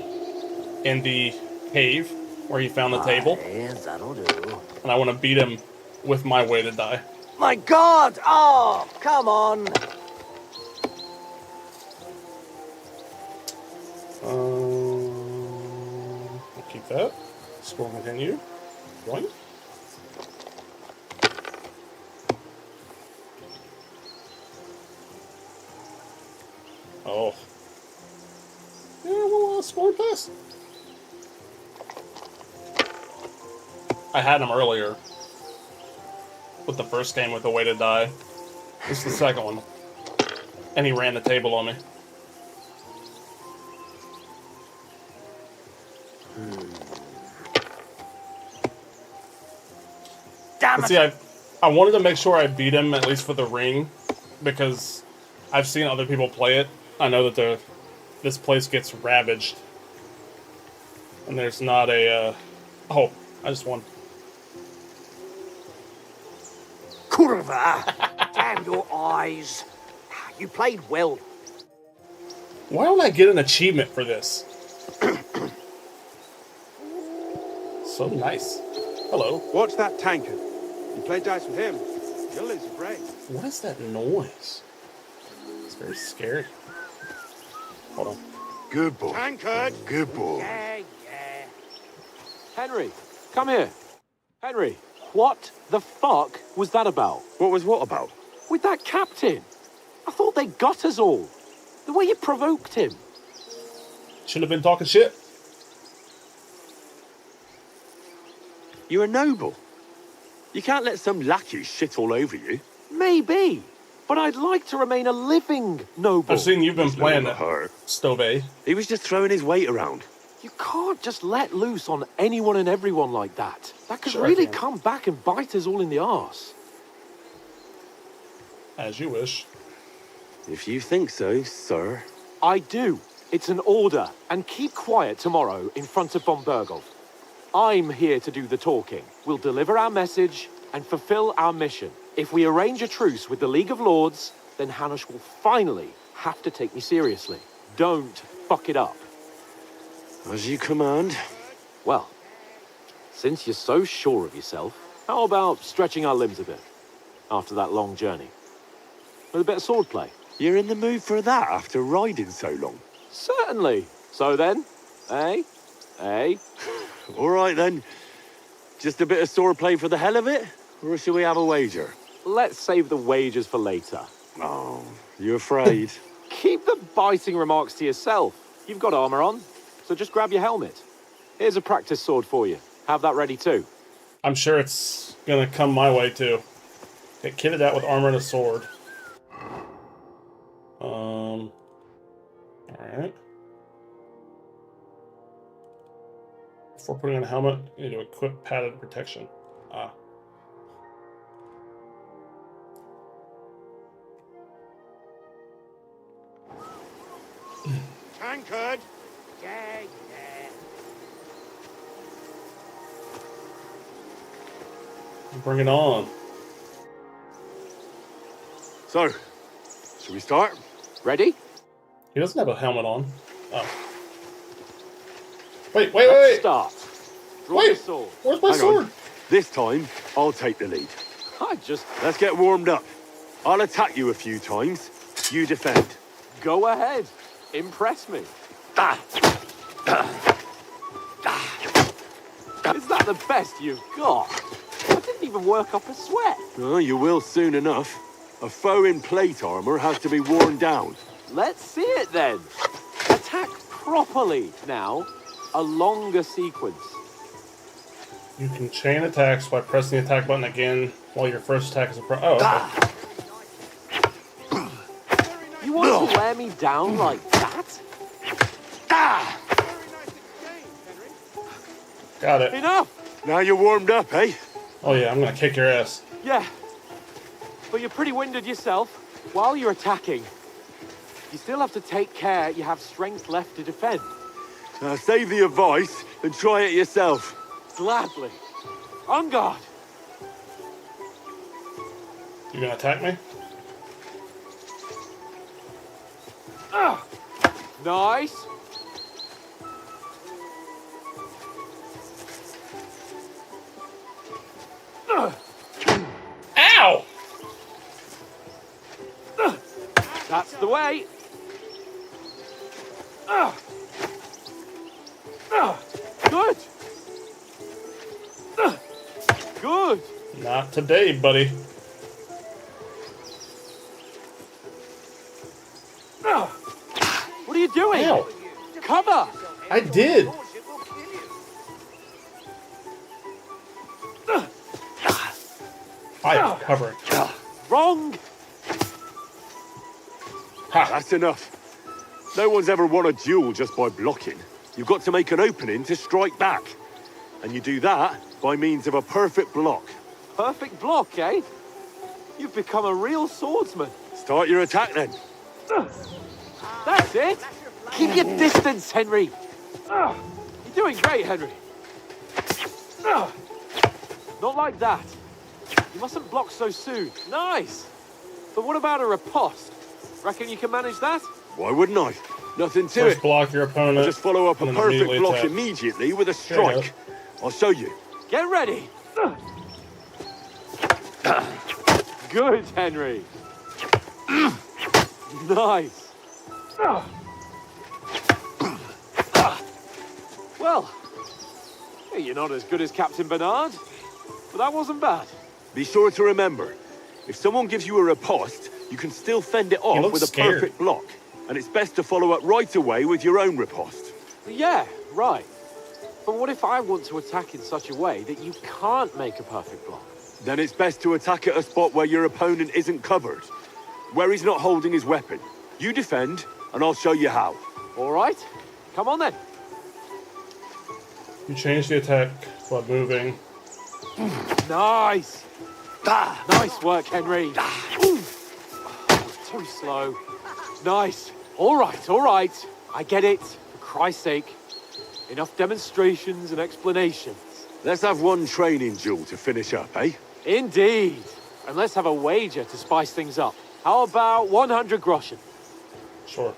in the cave where he found the table. That'll do. And I want to beat him with my weighted die. My God! Oh, come on. I'll keep that. Score continue. Join. Oh. Yeah, we'll score pass. I had him earlier with the first game with the weighted die. This is the second one. And he ran the table on me. Damn But it! see, I wanted to make sure I beat him, at least for the ring, because I've seen other people play it. I know that this place gets ravaged. And there's not a... oh, I just won. Kurva! Damn your eyes. You played well. Why don't I get an achievement for this? So nice. Hello. Watch that tankard. You play dice with him, you'll lose your brain. What is that noise? It's very scary. Hold on. Good boy. Tankard! Good boy. Yeah. Henry, come here. Henry, what the fuck was that about? What was what about? With that captain? I thought they got us all. The way you provoked him. Should have been talking shit. You're a noble. You can't let some lackey shit all over you. Maybe, but I'd like to remain a living noble. I've seen you've been playing never hurt. Stove. He was just throwing his weight around. You can't just let loose on anyone and everyone like that. That could Sure I really can. come back and bite us all in the arse. As you wish. If you think so, sir. I do. It's an order. And keep quiet tomorrow in front of von Berghoff. I'm here to do the talking. We'll deliver our message and fulfill our mission. If we arrange a truce with the League of Lords, then Hanush will finally have to take me seriously. Don't fuck it up. As you command. Well, since you're so sure of yourself, how about stretching our limbs a bit after that long journey? With a bit of swordplay. You're in the mood for that after riding so long? Certainly. So then, eh? All right then. Just a bit of swordplay for the hell of it? Or shall we have a wager? Let's save the wagers for later. Oh, you afraid? Keep the biting remarks to yourself. You've got armor on, so just grab your helmet. Here's a practice sword for you. Have that ready too. I'm sure it's gonna come my way too. Get kitted out with armor and a sword. Alright. Before putting on a helmet, you need to equip padded protection. Ah. Tankard! Yeah. Bring it on. So, shall we start? Ready? He doesn't have a helmet on. Oh. Wait. Let's start. Draw Wait. your sword. Where's my Hang sword? on. This time, I'll take the lead. Let's get warmed up. I'll attack you a few times. You defend. Go ahead. Impress me. Is that the best you've got? I didn't even work up a sweat. Oh, you will soon enough. A foe in plate armor has to be worn down. Let's see it then. Attack properly now. A longer sequence. You can chain attacks by pressing the attack button again while your first attack is approach. Oh, okay. You want to wear me down like that? Got it. Enough! Now you're warmed up, eh? Oh yeah, I'm gonna kick your ass. Yeah. But you're pretty winded yourself. While you're attacking, you still have to take care you have strength left to defend. Now save the advice and try it yourself. Gladly. On guard. You gonna attack me? Nice. Ow! That's the way. Good. Good. Not today, buddy. What are you doing? Ow. Cover. I did. I am covering. Wrong. Ha! That's enough. No one's ever won a duel just by blocking. You've got to make an opening to strike back. And you do that by means of a perfect block. Perfect block, eh? You've become a real swordsman. Start your attack then. That's it. Keep your distance, Henry. You're doing great, Henry. Not like that. You mustn't block so soon. Nice. But what about a riposte? Reckon you can manage that? Why wouldn't I? Nothing to First it. block your opponent. Just follow up a and then perfect immediately block attack. immediately with a strike. I'll show you. Get ready. Good, Henry. Nice. Well, you're not as good as Captain Bernard, but that wasn't bad. Be sure to remember, if someone gives you a riposte, you can still fend it off looks with a scared. perfect block. And it's best to follow up right away with your own riposte. Yeah, right. But what if I want to attack in such a way that you can't make a perfect block? Then it's best to attack at a spot where your opponent isn't covered, where he's not holding his weapon. You defend, and I'll show you how. All right, come on then. You change the attack by moving. Nice. Nice work, Henry. Ooh. Too slow. Nice. All right. I get it. For Christ's sake. Enough demonstrations and explanations. Let's have one training duel to finish up, eh? Indeed. And let's have a wager to spice things up. How about 100 groschen? Sure.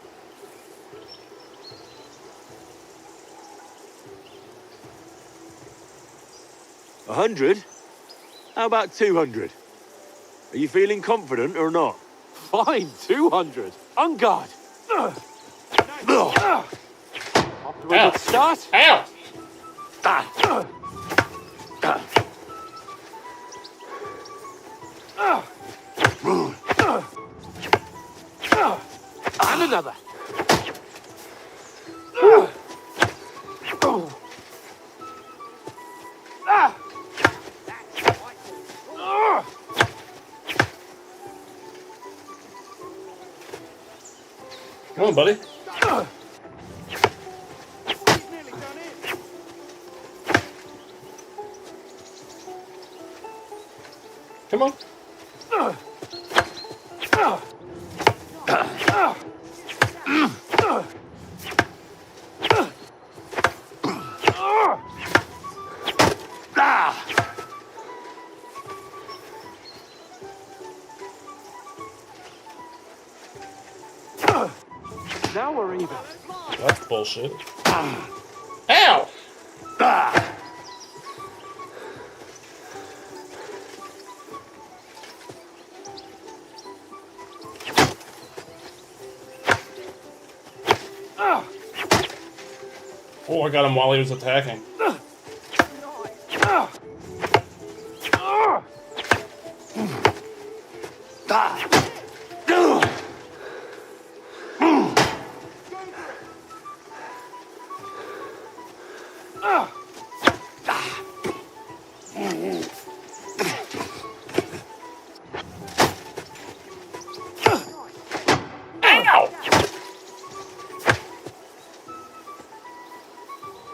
A 100? How about 200? Are you feeling confident or not? Fine, 200. On guard. Off to a good start. Ow! And another. Come on, buddy. Come on. Now we're even. That's bullshit. Ow! Oh, I got him while he was attacking.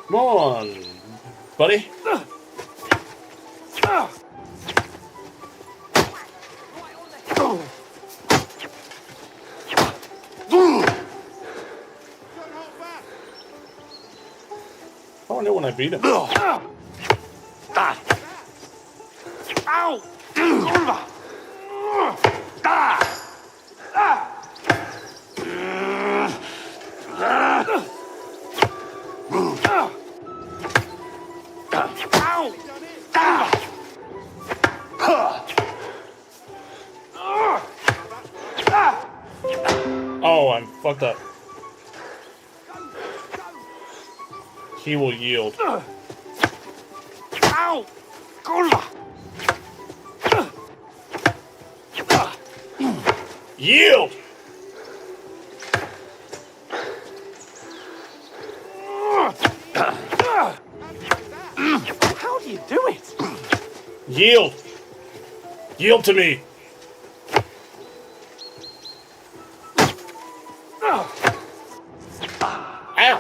Come on, buddy. Oh, I know when I beat him. Ow! Oh, I'm fucked up. He will yield. Ow! Kurwa! Yield! How do you do it? Yield! Yield to me! Ow! Ow!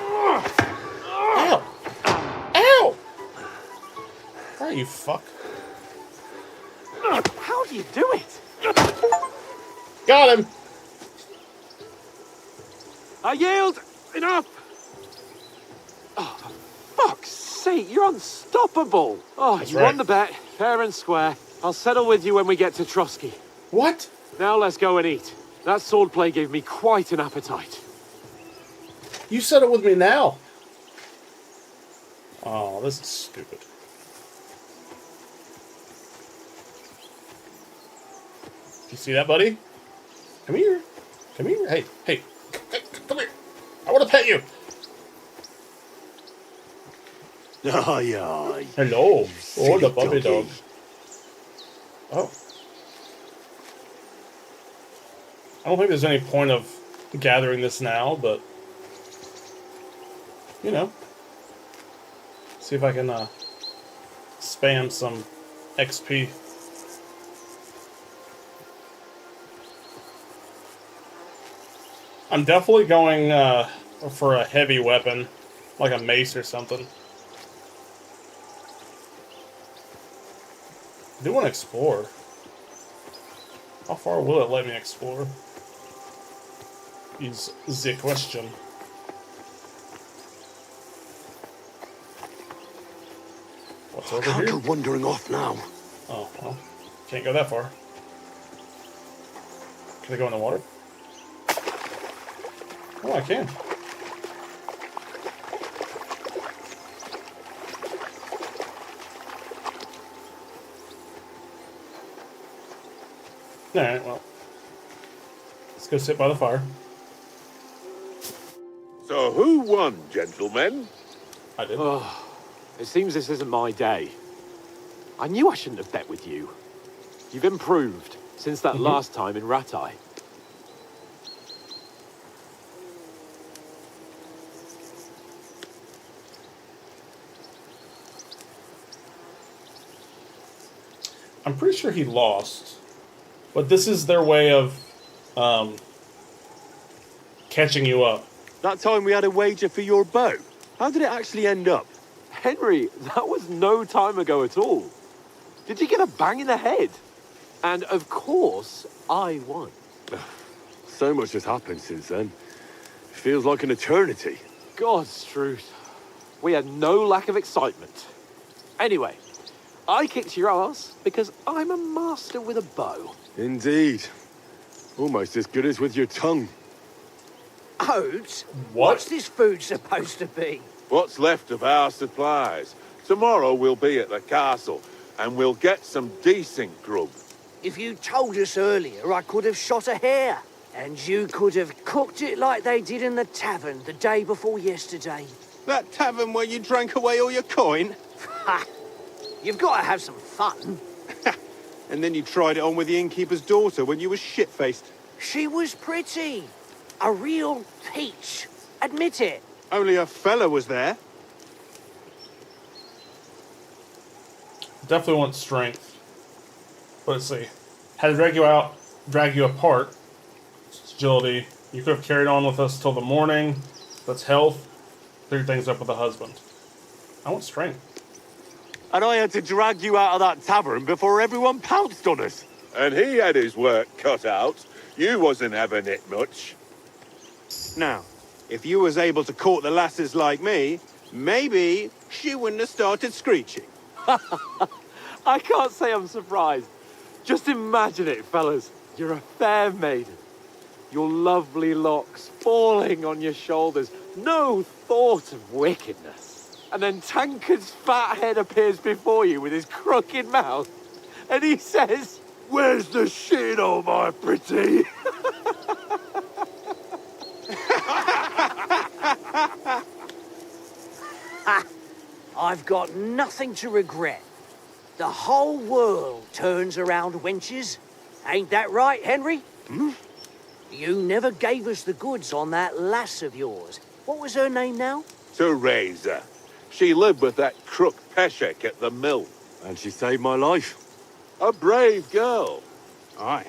Ow! Where are you, fuck? How do you do it? Got him! I yield! Enough! Oh, for fuck's sake, you're unstoppable! Oh, That's you right. won the bet, fair and square. I'll settle with you when we get to Trotsky. What? Now let's go and eat. That swordplay gave me quite an appetite. You settle with me now. Oh, this is stupid. You see that, buddy? Come here. Come here. Hey, hey. Come here. I want to pet you. Aye, aye. Hello. Oh, the silly puppy dog. doggy. Oh. I don't think there's any point of gathering this now, but... You know. See if I can, spam some XP. I'm definitely going, for a heavy weapon. Like a mace or something. I do want to explore. How far will it let me explore? Is the question. What's over Can't here? go wandering off now. Oh, well. Can't go that far. Can I go in the water? Oh, I can. Alright, well. Let's go sit by the fire. So who won, gentlemen? I did. Oh, it seems this isn't my day. I knew I shouldn't have bet with you. You've improved since that last time in Ratai. I'm pretty sure he lost. But this is their way of catching you up. That time we had a wager for your bow. How did it actually end up? Henry, that was no time ago at all. Did you get a bang in the head? And of course, I won. So much has happened since then. Feels like an eternity. God's truth. We had no lack of excitement. Anyway, I kicked your ass because I'm a master with a bow. Indeed. Almost as good as with your tongue. Oats? What? What's this food supposed to be? What's left of our supplies? Tomorrow we'll be at the castle, and we'll get some decent grub. If you told us earlier, I could have shot a hare. And you could have cooked it like they did in the tavern the day before yesterday. That tavern where you drank away all your coin? Ha! You've got to have some fun. And then you tried it on with the innkeeper's daughter when you were shit-faced. She was pretty. A real peach. Admit it. Only a fella was there. Definitely want strength. But let's see. Had to drag you apart. It's agility. You could have carried on with us till the morning. That's health. Clear things up with a husband. I want strength. And I had to drag you out of that tavern before everyone pounced on us. And he had his work cut out. You wasn't having it much. Now, if you was able to court the lasses like me, maybe she wouldn't have started screeching. I can't say I'm surprised. Just imagine it, fellas. You're a fair maiden. Your lovely locks falling on your shoulders. No thought of wickedness. And then Tankard's fat head appears before you with his crooked mouth. And he says, Where's the shit, oh my pretty? I've got nothing to regret. The whole world turns around wenches. Ain't that right, Henry? Hmm? You never gave us the goods on that lass of yours. What was her name now? Teresa. She lived with that crook Peshek at the mill. And she saved my life. A brave girl. Aye.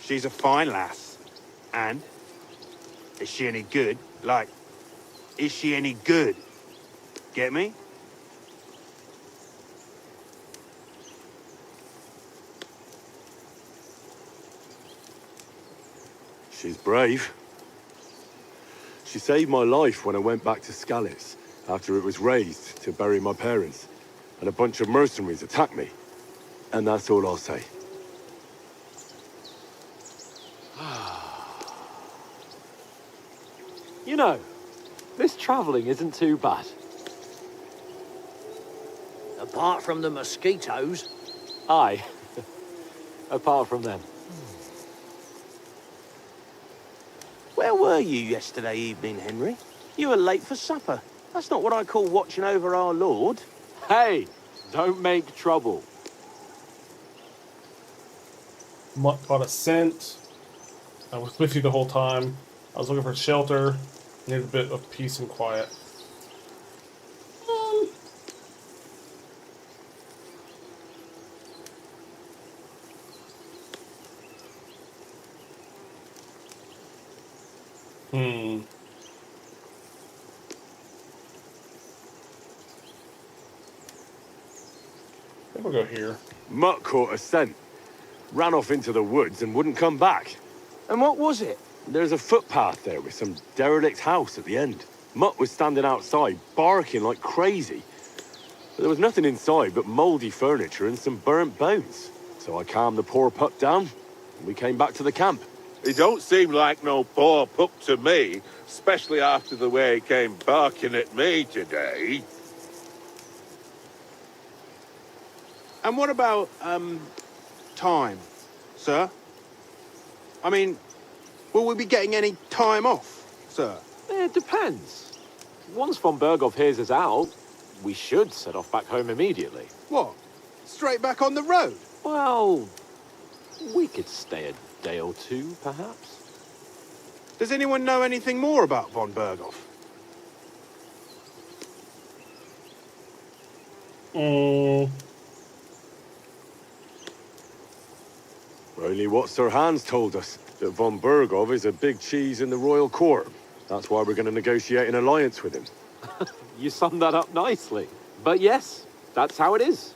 She's a fine lass. And? Is she any good? Like, is she any good? Get me? She's brave. She saved my life when I went back to Skalitz after it was razed to bury my parents, and a bunch of mercenaries attacked me. And that's all I'll say. You know, this travelling isn't too bad. Apart from the mosquitoes. Aye. Apart from them. Where were you yesterday evening, Henry? You were late for supper. That's not what I call watching over our Lord. Hey, don't make trouble. Mutt caught a scent. I was with you the whole time. I was looking for shelter. Needed a bit of peace and quiet. I think we'll go here. Mutt caught a scent. Ran off into the woods and wouldn't come back. And what was it? There's a footpath there with some derelict house at the end. Mutt was standing outside, barking like crazy. But there was nothing inside but mouldy furniture and some burnt bones. So I calmed the poor pup down, and we came back to the camp. He don't seem like no poor pup to me, especially after the way he came barking at me today. And what about, time, sir? I mean, will we be getting any time off, sir? It depends. Once von Berghoff hears us out, we should set off back home immediately. What? Straight back on the road? Well, we could stay a day or two, perhaps. Does anyone know anything more about von Berghoff? Only what Sir Hans told us, that von Berghoff is a big cheese in the royal court. That's why we're going to negotiate an alliance with him. You summed that up nicely. But yes, that's how it is.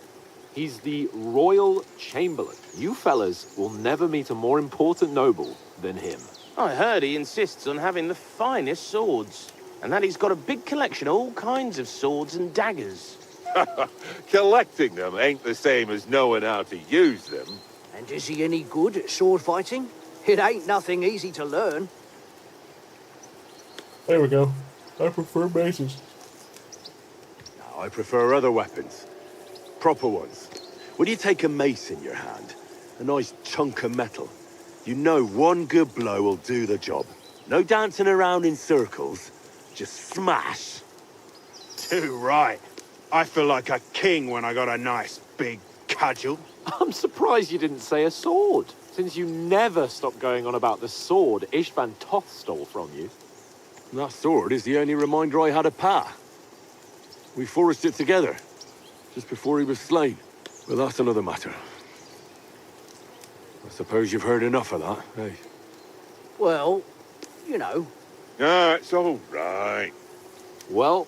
He's the royal chamberlain. You fellas will never meet a more important noble than him. I heard he insists on having the finest swords. And that he's got a big collection of all kinds of swords and daggers. Collecting them ain't the same as knowing how to use them. And is he any good at sword fighting? It ain't nothing easy to learn. There we go. I prefer maces. Now, I prefer other weapons. Proper ones. When you take a mace in your hand, a nice chunk of metal, you know one good blow will do the job. No dancing around in circles, just smash. Too right. I feel like a king when I got a nice big cudgel. I'm surprised you didn't say a sword, since you never stop going on about the sword Ishvan Toth stole from you. That sword is the only reminder I had of Pa. We forged it together, just before he was slain. But that's another matter. I suppose you've heard enough of that, eh? Well, you know. Ah, it's all right. Well,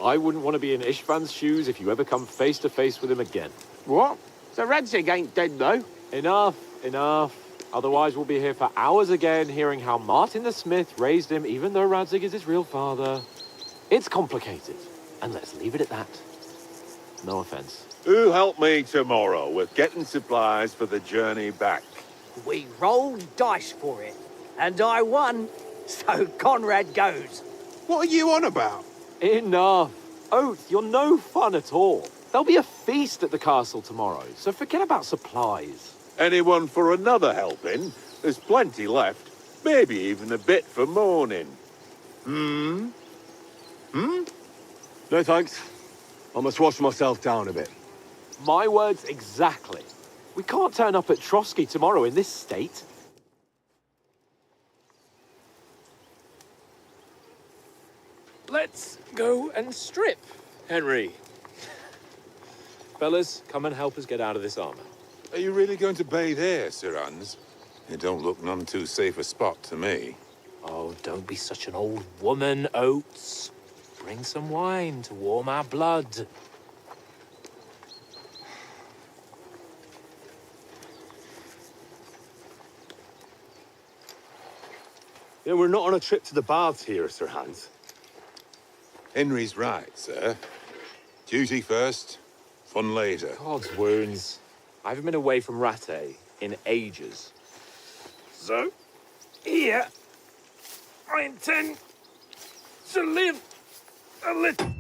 I wouldn't want to be in Ishvan's shoes if you ever come face to face with him again. What? So Radzig ain't dead, though? Enough, enough. Otherwise we'll be here for hours again hearing how Martin the Smith raised him even though Radzig is his real father. It's complicated, and let's leave it at that. No offense. Who'll help me tomorrow with getting supplies for the journey back? We rolled dice for it, and I won, so Conrad goes. What are you on about? Enough. Oath, you're no fun at all. There'll be a feast at the castle tomorrow, so forget about supplies. Anyone for another helping? There's plenty left. Maybe even a bit for morning. No thanks. I must wash myself down a bit. My words exactly. We can't turn up at Trotsky tomorrow in this state. Let's go and strip, Henry. Fellas, come and help us get out of this armor. Are you really going to bathe here, Sir Hans? It don't look none too safe a spot to me. Oh, don't be such an old woman, Oates. Bring some wine to warm our blood. Yeah, we're not on a trip to the baths here, Sir Hans. Henry's right, sir. Duty first, fun later. God's wounds. I haven't been away from Rattay in ages. So, here, I intend to live a little.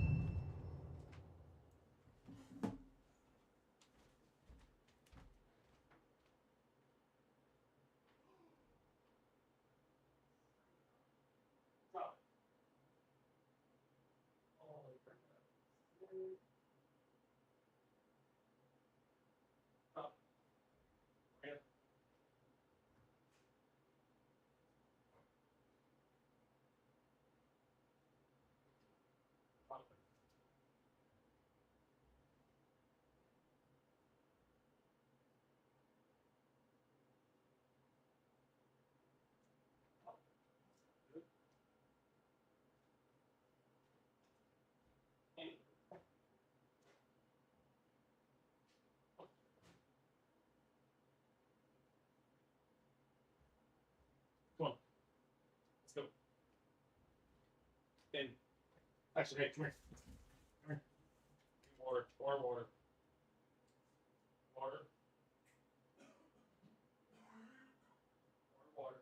Come on. Let's go. In. Actually, hey, come here. Come here. Water. Water. Water. Water. Water.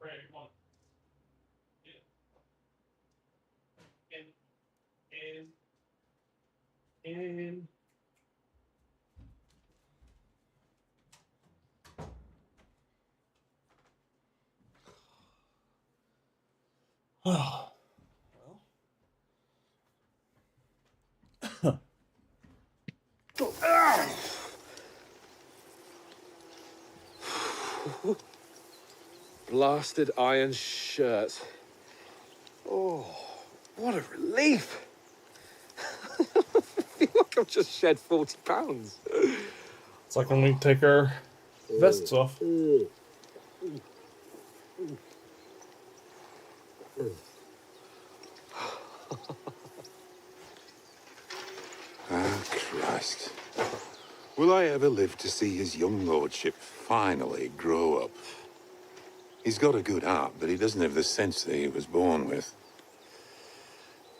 Right, come on. In. Oh. Blasted iron shirt. Oh, what a relief. I feel like I've just shed 40 pounds. It's like when we take our vests off. Ah, Christ. Will I ever live to see his young lordship finally grow up? He's got a good heart, but he doesn't have the sense that he was born with.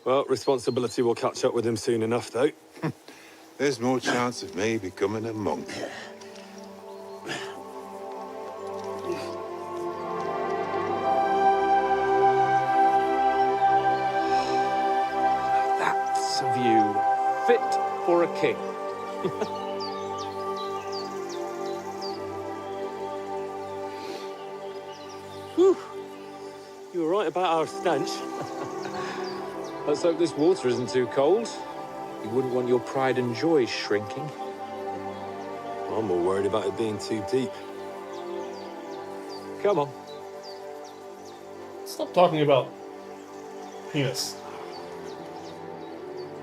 Well, responsibility will catch up with him soon enough, though. There's more chance of me becoming a monk. That's a view fit for a king. Whew. You were right about our stench. Let's hope this water isn't too cold. You wouldn't want your pride and joy shrinking. I'm more worried about it being too deep. Come on. Stop talking about penis.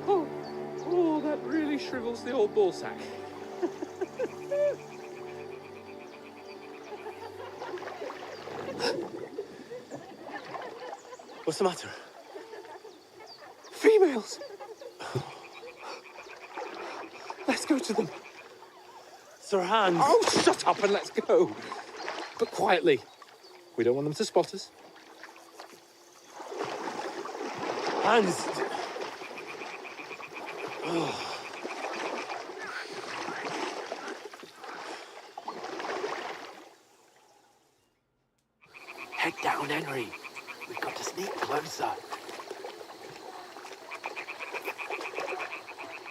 Oh, that really shrivels the old ball sack. What's the matter? Females! Let's go to them. Sir Hans. Oh, shut up and let's go. But quietly. We don't want them to spot us. Hans. Head down, Henry. We've got to sneak closer.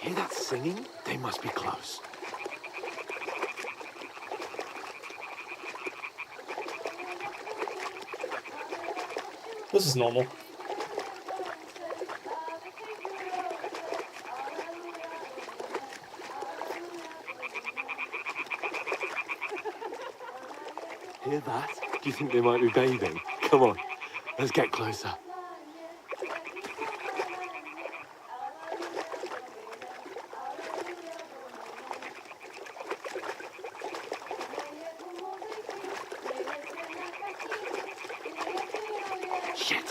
Hear that singing? They must be close. This is normal. Hear that? Do you think they might be bathing? Come on, Let's get closer. Shit!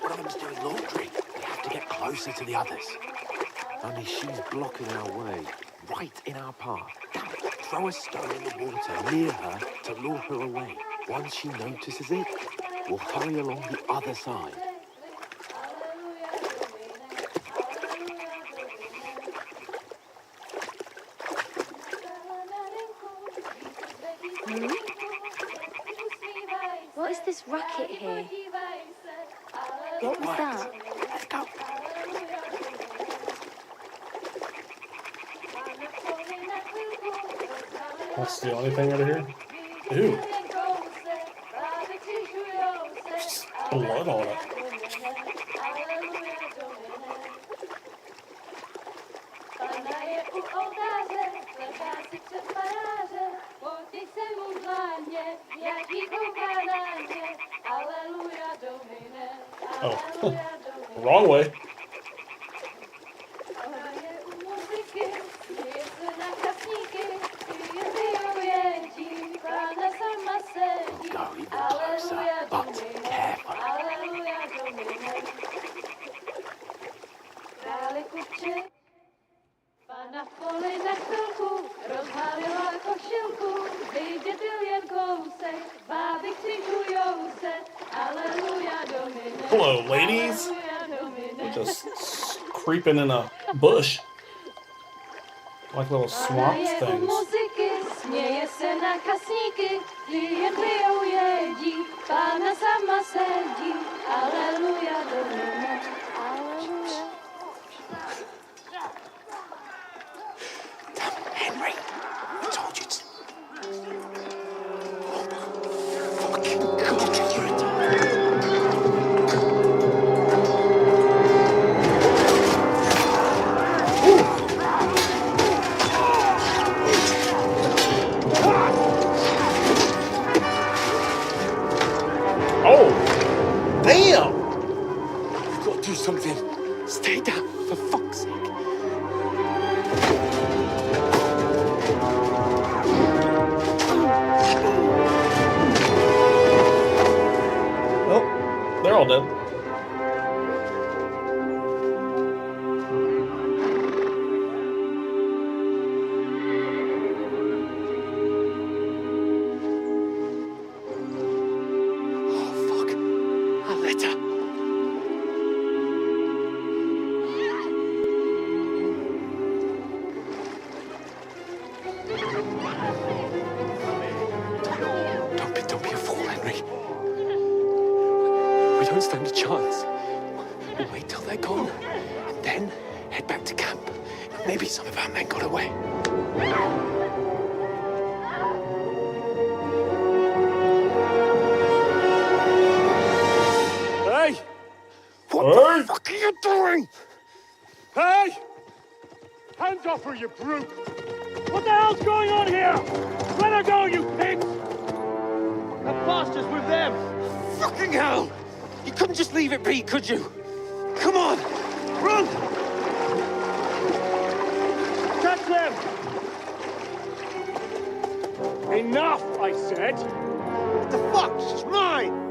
One of them's doing laundry. We have to get closer to the others. Only she's blocking our way, right in our path. Damn it. Throw a stone in the water near her to lure her away. Once she notices it, we'll hurry along the other side. What is this racket here? What was that? Let's go. That's the only thing over here. Ew. Just blood on it. Oh, wrong way. Go even closer, but careful. Hello, ladies. We're just creeping in a bush. Like little swamp things. Henry, I told you to. Fucking God, you're a Oh, damn! You've got to do something. Stay down, for fuck's sake. Oh, they're all dead. Don't be a fool, Henry. We don't stand a chance. We'll wait till they're gone, and then head back to camp. Maybe some of our men got away. Hey! What the fuck are you doing? Hey! Hands off her, you brute! What the hell's going on here? Let her go, you pigs! The bastards with them! Fucking hell! You couldn't just leave it be, could you? Come on! Run! Catch them! Enough, I said! What the fuck? She's mine!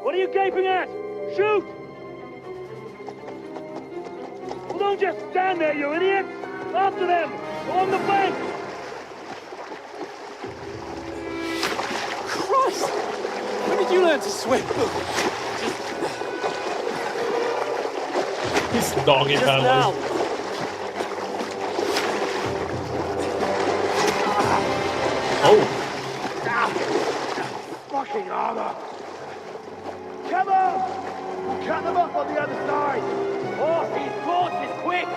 What are you gaping at? Shoot! Well, don't just stand there, you idiot! After them! On the bank! Christ! When did you learn to swim? He's doggy Just paddling. now! Oh, Fucking armor! Come on! Cut them up on the other side! Oh, these horses, quick!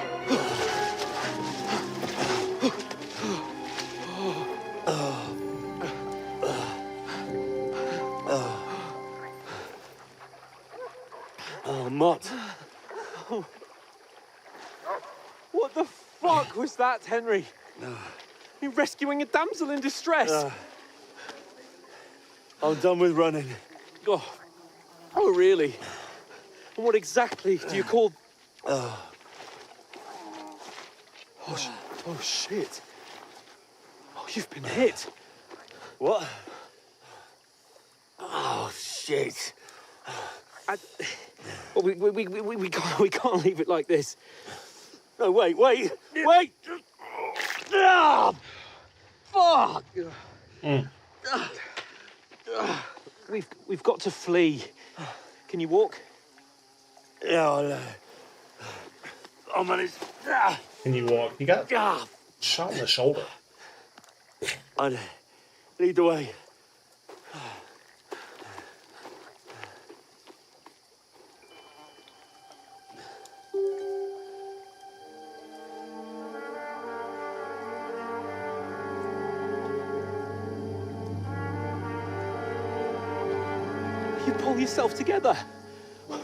that, Henry? You're rescuing a damsel in distress. I'm done with running. Oh, really? And what exactly do you call... Oh, shit. Oh, you've been hit. What? Oh, shit. Well, we can't leave it like this. No, wait! Ah, fuck! We've got to flee. Can you walk? Yeah, I'll manage. Can you walk? You got shot in the shoulder. I'd lead the way. You pull yourself together.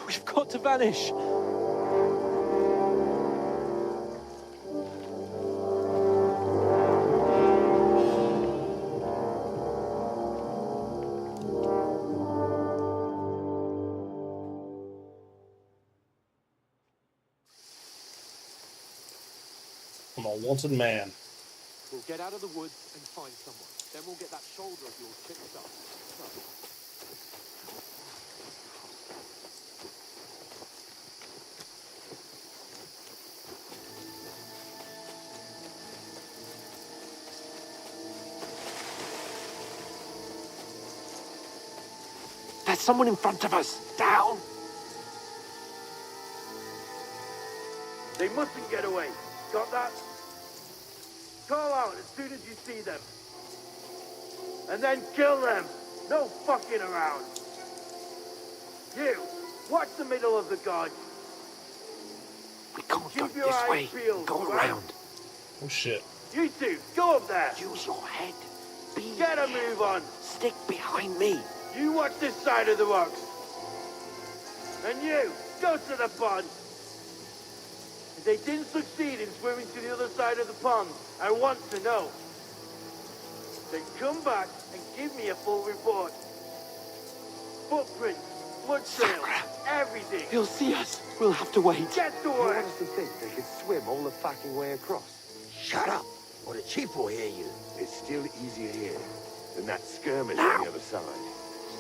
We've got to vanish. I'm a wanted man. We'll get out of the woods and find someone. Then we'll get that shoulder of yours fixed up. There's someone in front of us. Down. They mustn't get away. Got that? Call out as soon as you see them. And then kill them. No fucking around. You, watch the middle of the gorge. We can't go Keep your this eyes way. peeled, Go right? around. Oh shit. You two, go up there. Use your head. Get a move on. Stick behind me. You watch this side of the rocks. And you, go to the pond. If they didn't succeed in swimming to the other side of the pond, I want to know. Then come back and give me a full report. Footprints, blood trails, everything. He'll see us. We'll have to wait. Get to work. honestly think they could swim all the fucking way across? Shut up, or the chief will hear you. It's still easier here than that skirmish Now. on the other side.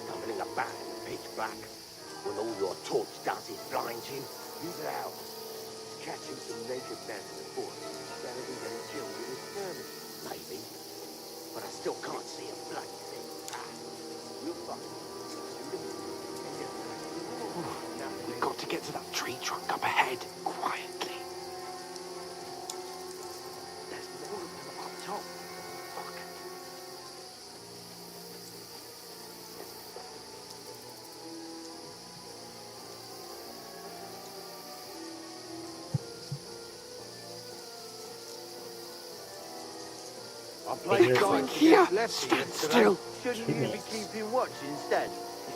Stumbling about in the pitch black. When all your torch does is blind you, use it out. Catching some naked men in the bush better than getting killed in a skirmish. Maybe. But I still can't see a bloody thing. We'll find it. We've got to get to that tree trunk up ahead, quietly. There's more of them up top. Fuck. I But played here's going the- here. Stand still. Shouldn't you be keeping watch instead?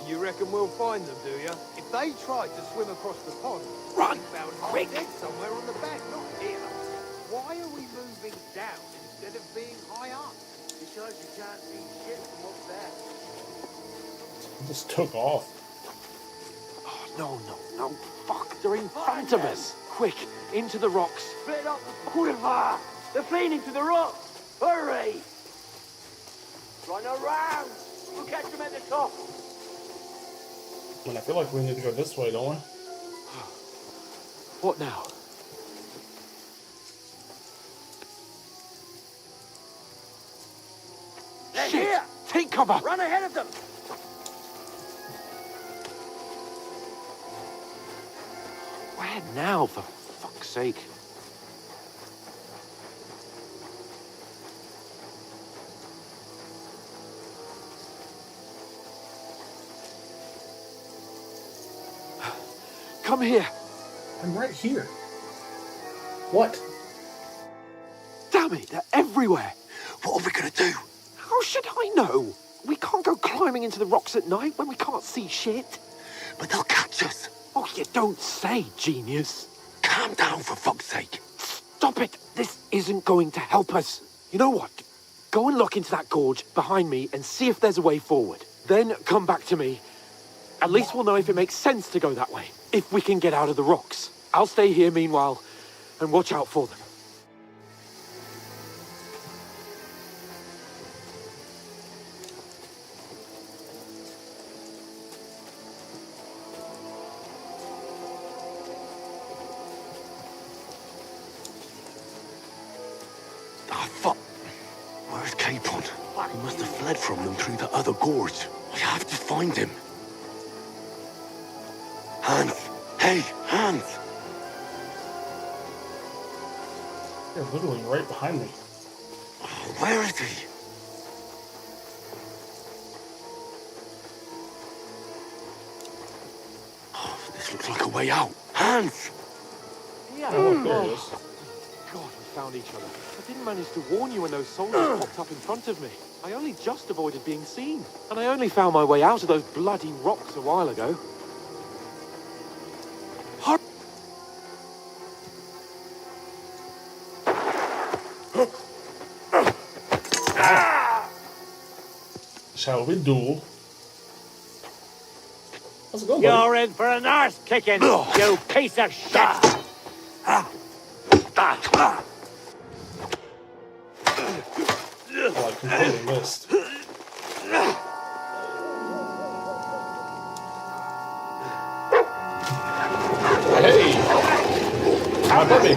You reckon we'll find them, do you? If they tried to swim across the pond, Run, we found quick. dead somewhere on the bank, not here. Why are we moving down instead of being high up? Because you can't see shit from up there. Just took off. Oh, no. Fuck, they're in front of us. Quick, into the rocks. Split up the curva! They're fleeing into the rocks! Hurry! Run around! We'll catch them at the top! And I feel like we need to go this way, don't we? What now? They're Shit! here! Take cover! Run ahead of them! Where now, for fuck's sake? Come here. I'm right here. What? Damn it, they're everywhere. What are we gonna do? How should I know? We can't go climbing into the rocks at night when we can't see shit. But they'll catch us. Oh, you don't say, genius. Calm down, for fuck's sake. Stop Stop it! This isn't going to help us. You know what? Go and look into that gorge behind me and see if there's a way forward. Then come back to me. At least we'll know if it makes sense to go that way. If we can get out of the rocks. I'll stay here meanwhile and watch out for them. Ah, fuck. Where's Capon? He must have fled from them through the other gorge. I have to find him. Hans! Hey, Hans! They're literally right behind me. Where is he? Oh, this looks like a way out. Hans! Yeah. Oh, there it is. God, we found each other. I didn't manage to warn you when those soldiers popped up in front of me. I only just avoided being seen. And I only found my way out of those bloody rocks a while ago. Shall we duel? How's it going, buddy? You're in for an arse kicking, you piece of shit! Oh, I completely missed. Hey! My puppy!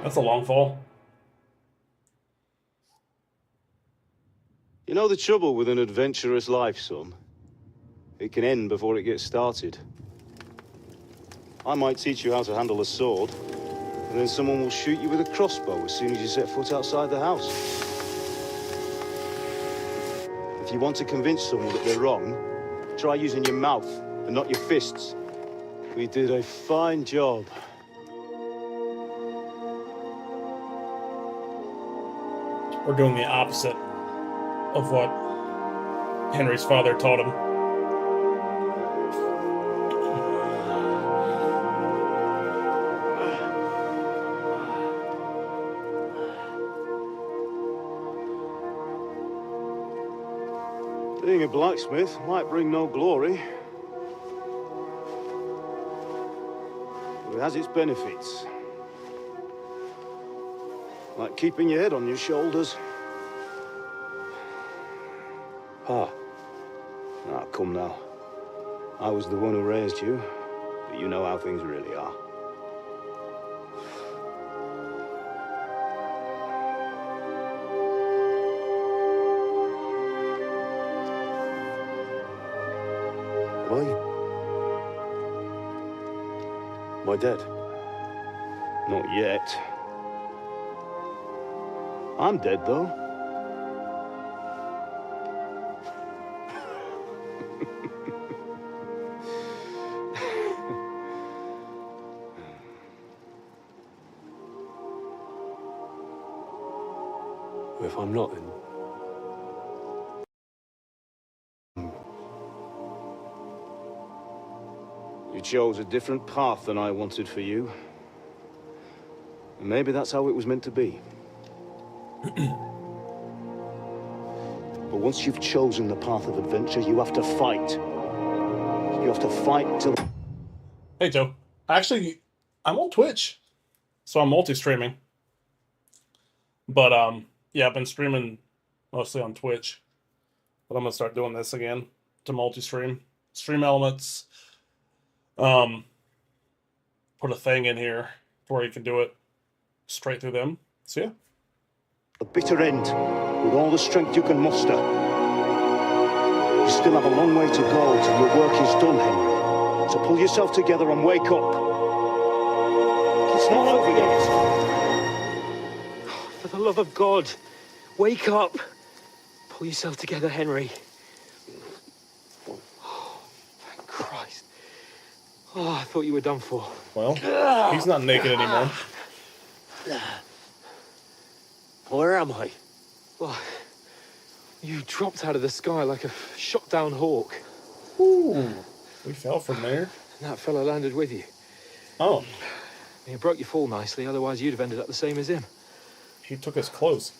That's a long fall. You know the trouble with an adventurous life, son? It can end before it gets started. I might teach you how to handle a sword, and then someone will shoot you with a crossbow as soon as you set foot outside the house. If you want to convince someone that they're wrong, try using your mouth and not your fists. We did a fine job. We're doing the opposite of what Henry's father taught him. Being a blacksmith might bring no glory, but it has its benefits. Like keeping your head on your shoulders. Pa. Ah, come now. I was the one who raised you, but you know how things really are. Why? Am I dead? Not yet. I'm dead, though. If I'm not, then... You chose a different path than I wanted for you. And maybe that's how it was meant to be. But once you've chosen the path of adventure, you have to fight. You have to fight till... Hey, Joe. Actually, I'm on Twitch, so I'm multi-streaming. But, yeah, I've been streaming mostly on Twitch. But I'm going to start doing this again to multi-stream. Stream elements. Put a thing in here to where you can do it straight through them. So, yeah. A bitter end, with all the strength you can muster. You still have a long way to go till your work is done, Henry. So pull yourself together and wake up. It's not over yet. For the love of God, wake up. Pull yourself together, Henry. Oh, thank Christ. Oh, I thought you were done for. Well, he's not naked anymore. Where am I? Well, you dropped out of the sky like a shot-down hawk. Ooh, we fell from there. And that fella landed with you. Oh, You broke your fall nicely, otherwise you'd have ended up the same as him. he took his clothes.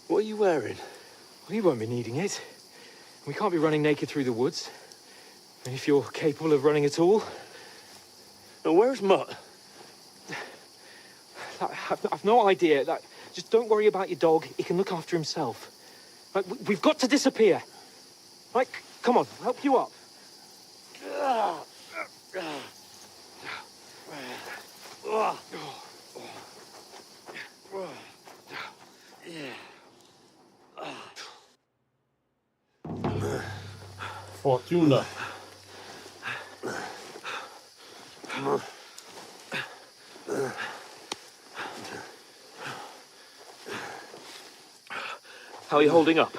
What are you wearing? Well, you won't be needing it. We can't be running naked through the woods. And if you're capable of running at all... And where's Mutt? I've no idea. Just don't worry about your dog. He can look after himself. Like, we've got to disappear. Right, come on, I'll help you up. Fortuna. How are you holding up?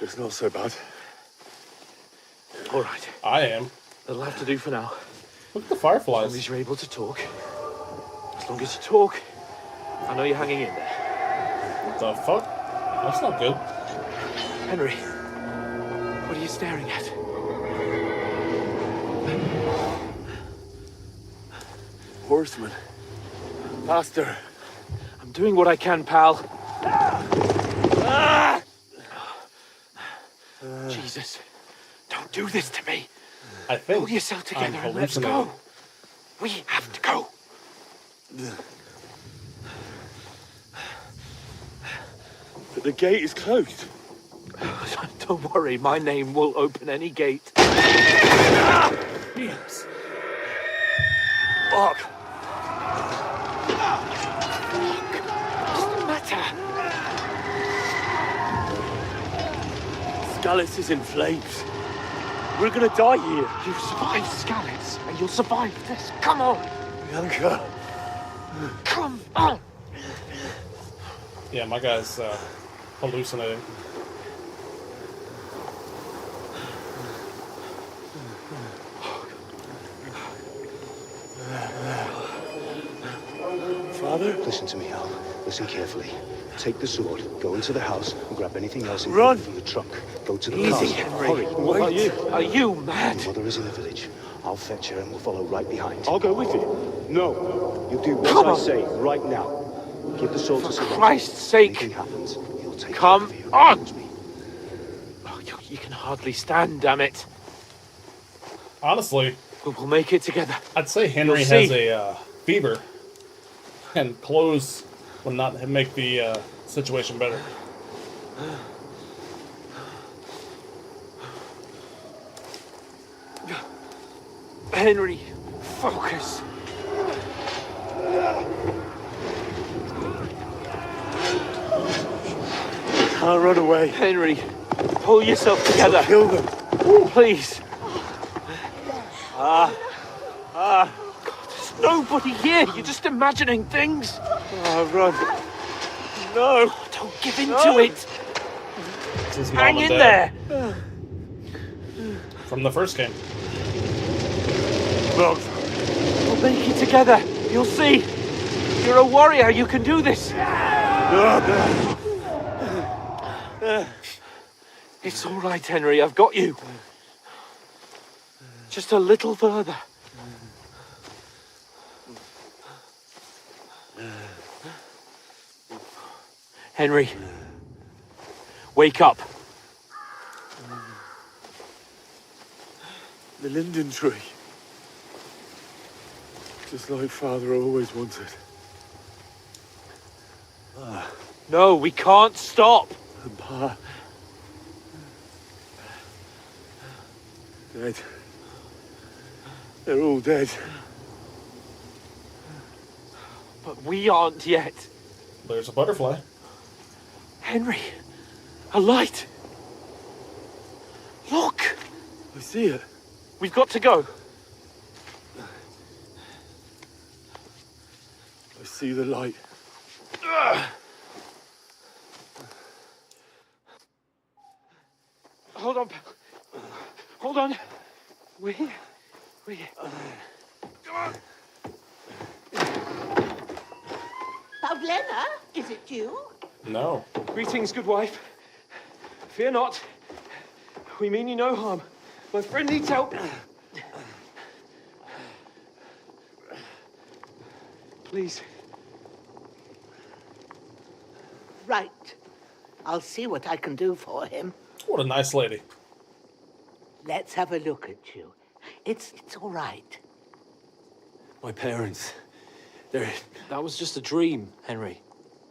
It's not so bad. All right. I am. That'll have to do for now. Look at the As long fireflies. as you're able to talk. As long as you talk, I know you're hanging in there. What the fuck? That's not good. Henry, what are you staring at? Horseman. Faster. I'm doing what I can, pal. Jesus, don't do this to me. I think Pull yourself together I'm and let's hallucinating. go. We have to go. But the gate is closed. Don't worry, my name will open any gate. Yes. Fuck. What's the matter? Scallis is in flames. We're gonna die here. You survived Scalets, and you'll survive this. Come on! Bianca. Come on! Yeah, my guy's hallucinating. Father? Listen to me, Al. Listen carefully. Take the sword, go into the house, and grab anything else Run! from the trunk. Go to the Easy, castle. Henry. Hurry. What about you? Are you mad? Your mother is in the village. I'll fetch her and we'll follow right behind. I'll go with you. No. You do what Come I on. say right now. Give the sword For to someone. Christ's sake. Anything happens, he'll take Come care of you. on. Promise me. Oh, you can hardly stand, damn it. Honestly, We'll make it together. I'd say Henry You'll has see. a fever, and clothes would not make the situation better. Henry, focus. Can't run away. Henry, pull yourself together. Kill them. Please. There's nobody here. You're just imagining things. Oh, run. No. Don't give in to it. This is Mom Hang and in Dad there. from the first game. Look. We'll make it together. You'll see. You're a warrior. You can do this. It's all right, Henry. I've got you. Just a little further. Henry, wake up. The linden tree. Just like Father always wanted. No, we can't stop. And Pa. Dead. They're all dead. But we aren't yet. There's a butterfly. Henry, a light. Look, I see it. we've got to go. I see the light. Hold on. Hold on. We're here. We're here. Come on. Lena, is it you? No. Greetings, good wife. Fear not. We mean you no harm. My friend needs help. Please. Right. I'll see what I can do for him. What a nice lady. Let's have a look at you. It's all right. My parents. That was just a dream, Henry.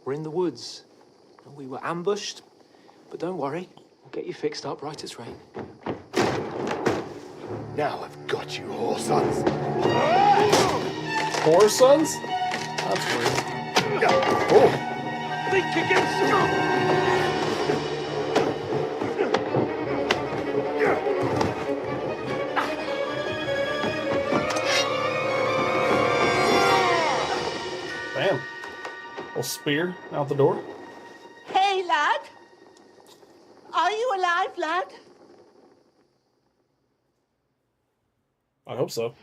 We're in the woods. We were ambushed. But don't worry. We'll get you fixed up right as rain. Now I've got you, whore sons. Whore sons? That's weird. Oh. Think against Bam. Little spear out the door. Hey, lad. Are you alive, lad? I hope so.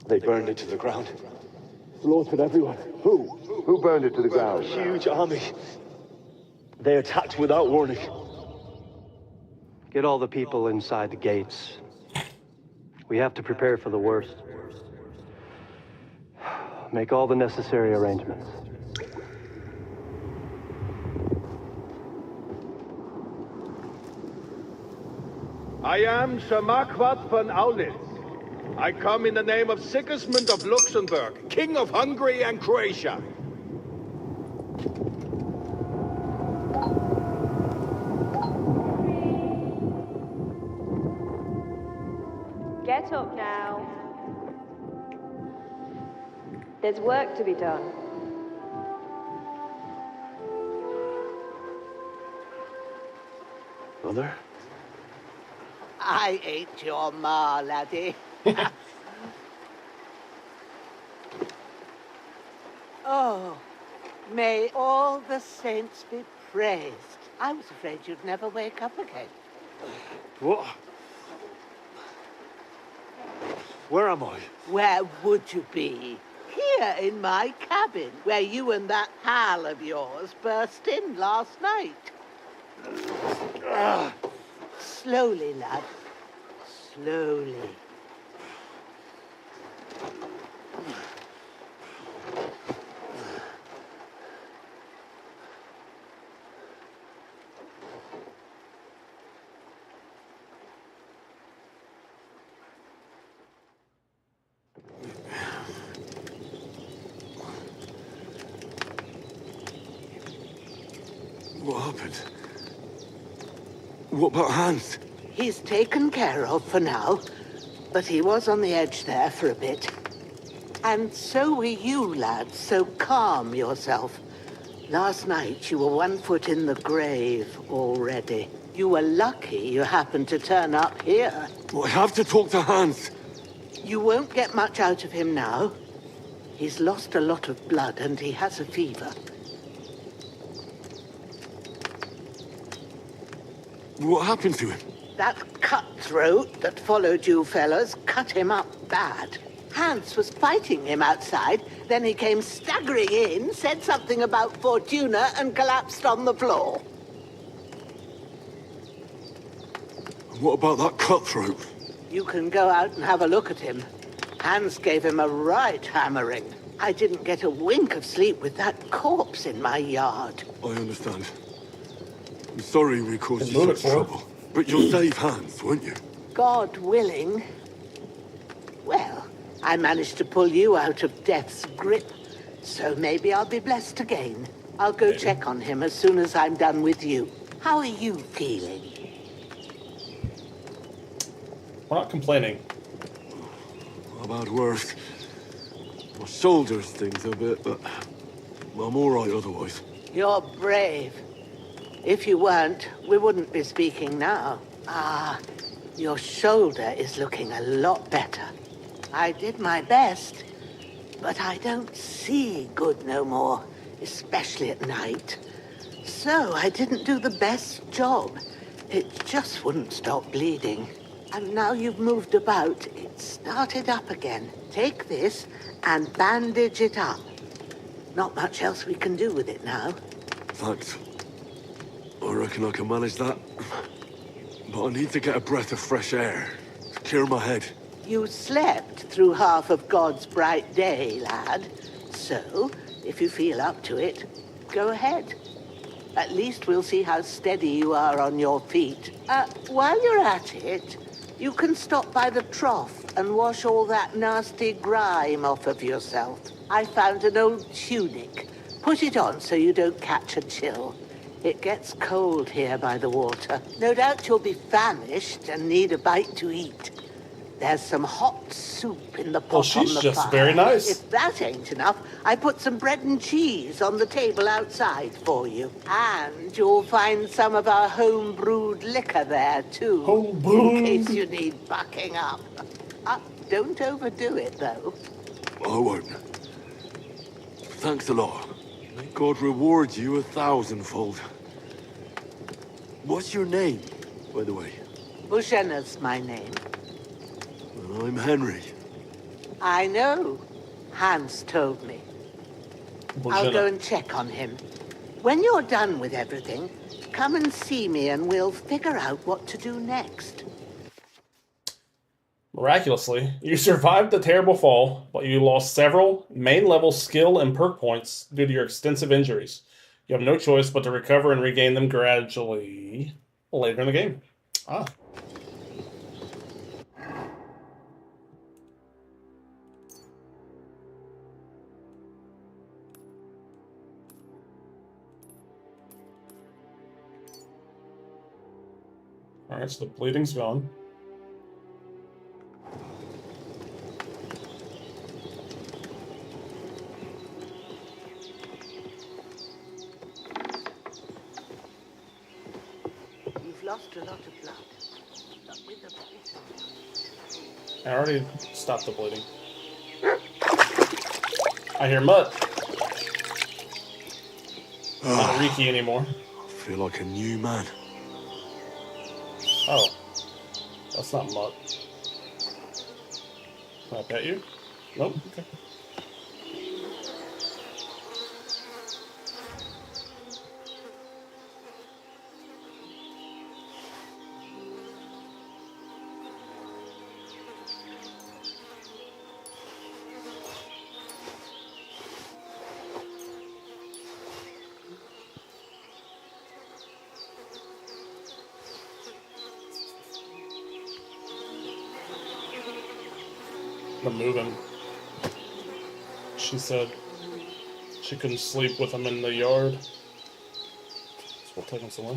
They burned it to the ground. Slaughtered everyone. Who? Who burned it to the ground? A huge army. They attacked without warning. Get all the people inside the gates. We have to prepare for the worst. Make all the necessary arrangements. I am Sir Marquardt von Aulitz. I come in the name of Sigismund of Luxembourg, King of Hungary and Croatia. Get up now. There's work to be done. Mother? I ain't your ma, laddie. Oh, may all the saints be praised. I was afraid you'd never wake up again. What? Where am I? Where would you be? Here in my cabin, where you and that pal of yours burst in last night. Slowly, lad. Slowly. What happened? What about Hans? He's taken care of for now, but he was on the edge there for a bit. And so were you, lad, so calm yourself. Last night you were 1 foot in the grave already. You were lucky you happened to turn up here. Well, I have to talk to Hans. You won't get much out of him now. He's lost a lot of blood and he has a fever. What happened to him? That cutthroat that followed you fellas cut him up bad. Hans was fighting him outside, then he came staggering in, said something about Fortuna, and collapsed on the floor. What about that cutthroat? You can go out and have a look at him. Hans gave him a right hammering. I didn't get a wink of sleep with that corpse in my yard. I understand. I'm sorry we caused Move you it such trouble. But you'll save Hans, won't you? God willing. Well, I managed to pull you out of death's grip, so maybe I'll be blessed again. I'll go check on him as soon as I'm done with you. How are you feeling? We're not complaining. About worse. My shoulder stings a bit, but I'm all right otherwise. You're brave. If you weren't, we wouldn't be speaking now. Ah, your shoulder is looking a lot better. I did my best, but I don't see good no more, especially at night. So I didn't do the best job. It just wouldn't stop bleeding. And now you've moved about, it started up again. Take this and bandage it up. Not much else we can do with it now. Thanks. I reckon I can manage that. But I need to get a breath of fresh air to clear my head. You slept through half of God's bright day, lad. So, if you feel up to it, go ahead. At least we'll see how steady you are on your feet. While you're at it, you can stop by the trough and wash all that nasty grime off of yourself. I found an old tunic. Put it on so you don't catch a chill. It gets cold here by the water. No doubt you'll be famished and need a bite to eat. There's some hot soup in the pot on the fire. She's just very nice. If that ain't enough, I put some bread and cheese on the table outside for you. And you'll find some of our home-brewed liquor there, too. Home-brewed. In case you need bucking up. Don't overdo it, though. I won't. Thanks a lot. May God reward you 1,000-fold. What's your name, by the way? Bushenna's my name. Well, I'm Henry. I know. Hans told me. I'll go and check on him. When you're done with everything, come and see me and we'll figure out what to do next. Miraculously, you survived the terrible fall, but you lost several main-level skill and perk points due to your extensive injuries. You have no choice but to recover and regain them gradually later in the game. Alright, so the bleeding's gone. You've lost a lot of blood, but with a bit. I already stopped the bleeding. I hear Mutt. Not Riki anymore. I feel like a new man. Oh. That's not Mutt. Can I pet you? Nope. Okay. I'm moving. She said she couldn't sleep with him in the yard. So we'll take him somewhere.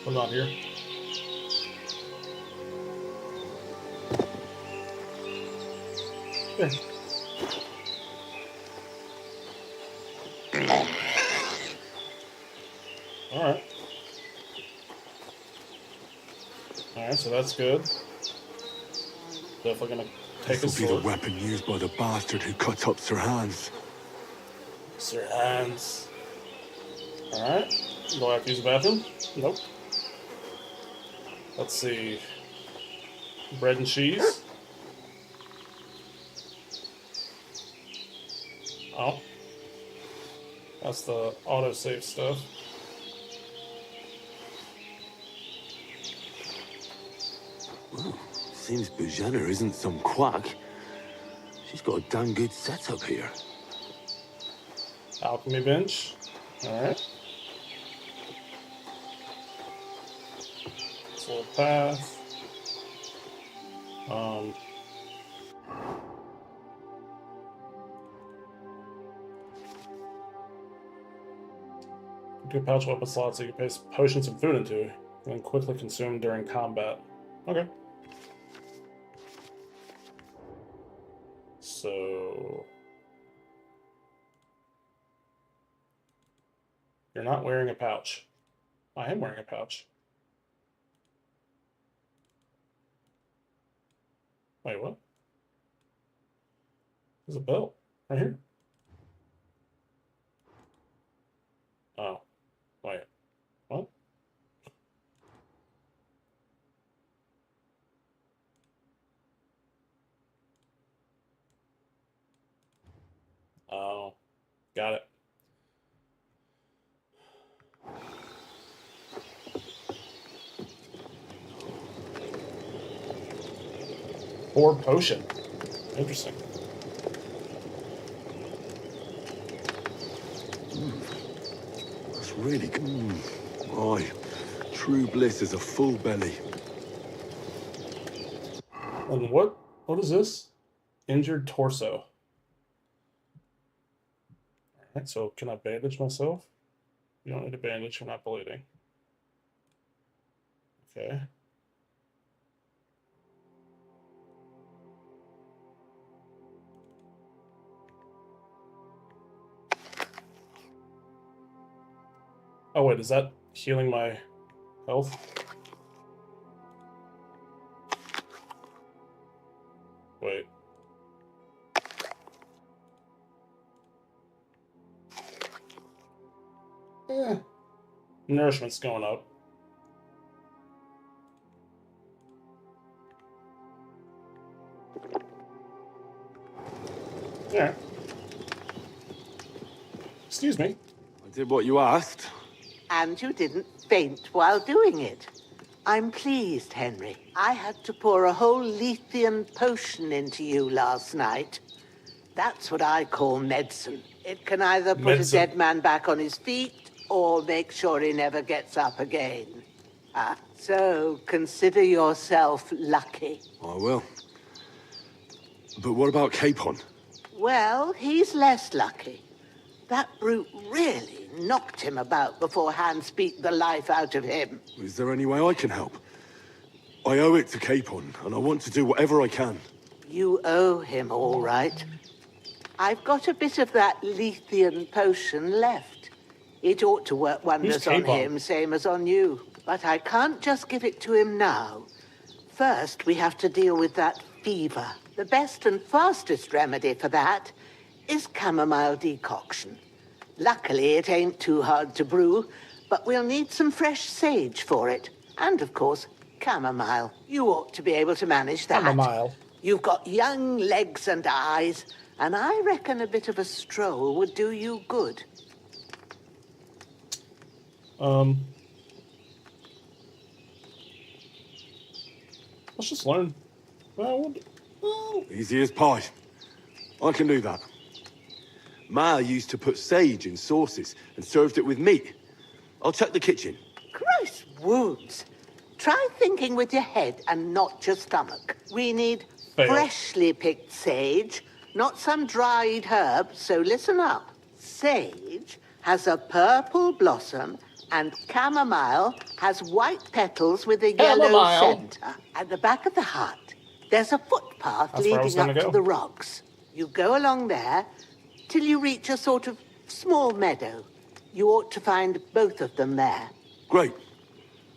I'm not here. Here. Alright. Alright, so that's good. Definitely gonna take This his will be sword. the weapon used by the bastard who cut up Sir Hans. Sir Hans. Alright. Do I have to use the bathroom? Nope. Let's see. Bread and cheese. Oh. That's the autosave stuff. Seems Bujana isn't some quack. She's got a damn good setup here. Alchemy bench. Alright. Full path. Two pouch weapon slots that you place potions and food into, and then quickly consume during combat. Okay. So you're not wearing a pouch. I am wearing a pouch. Wait, what? There's a belt right here. Oh, wait, what? Oh, got it. Or potion. Interesting. That's really good. Aye, true bliss is a full belly. And what is this? Injured torso. Alright, so can I bandage myself? You don't need a bandage, you're not bleeding. Okay. Oh wait, is that healing my health? Wait. Yeah. Nourishment's going up. Yeah. Excuse me. I did what you asked. And you didn't faint while doing it. I'm pleased, Henry. I had to pour a whole Lethean potion into you last night. That's what I call medicine. It can either put a dead man back on his feet or make sure he never gets up again. So consider yourself lucky. I will. But what about Capon? Well, he's less lucky. That brute really knocked him about before Hans beat the life out of him. Is there any way I can help? I owe it to Capon, and I want to do whatever I can. You owe him, all right. I've got a bit of that Lethean potion left. It ought to work wonders on him, same as on you. But I can't just give it to him now. First, we have to deal with that fever. The best and fastest remedy for that is chamomile decoction. Luckily, it ain't too hard to brew, but we'll need some fresh sage for it. And, of course, chamomile. You ought to be able to manage that. Chamomile. You've got young legs and eyes, and I reckon a bit of a stroll would do you good. Let's just learn. Easy as pie. I can do that. Ma used to put sage in sauces and served it with meat. I'll check the kitchen. Christ wounds. Try thinking with your head and not your stomach. We need freshly picked sage, not some dried herb, so listen up. Sage has a purple blossom and chamomile has white petals with a yellow center. At the back of the hut, there's a footpath leading up to the rocks. You go along there till you reach a sort of small meadow. You ought to find both of them there. Great.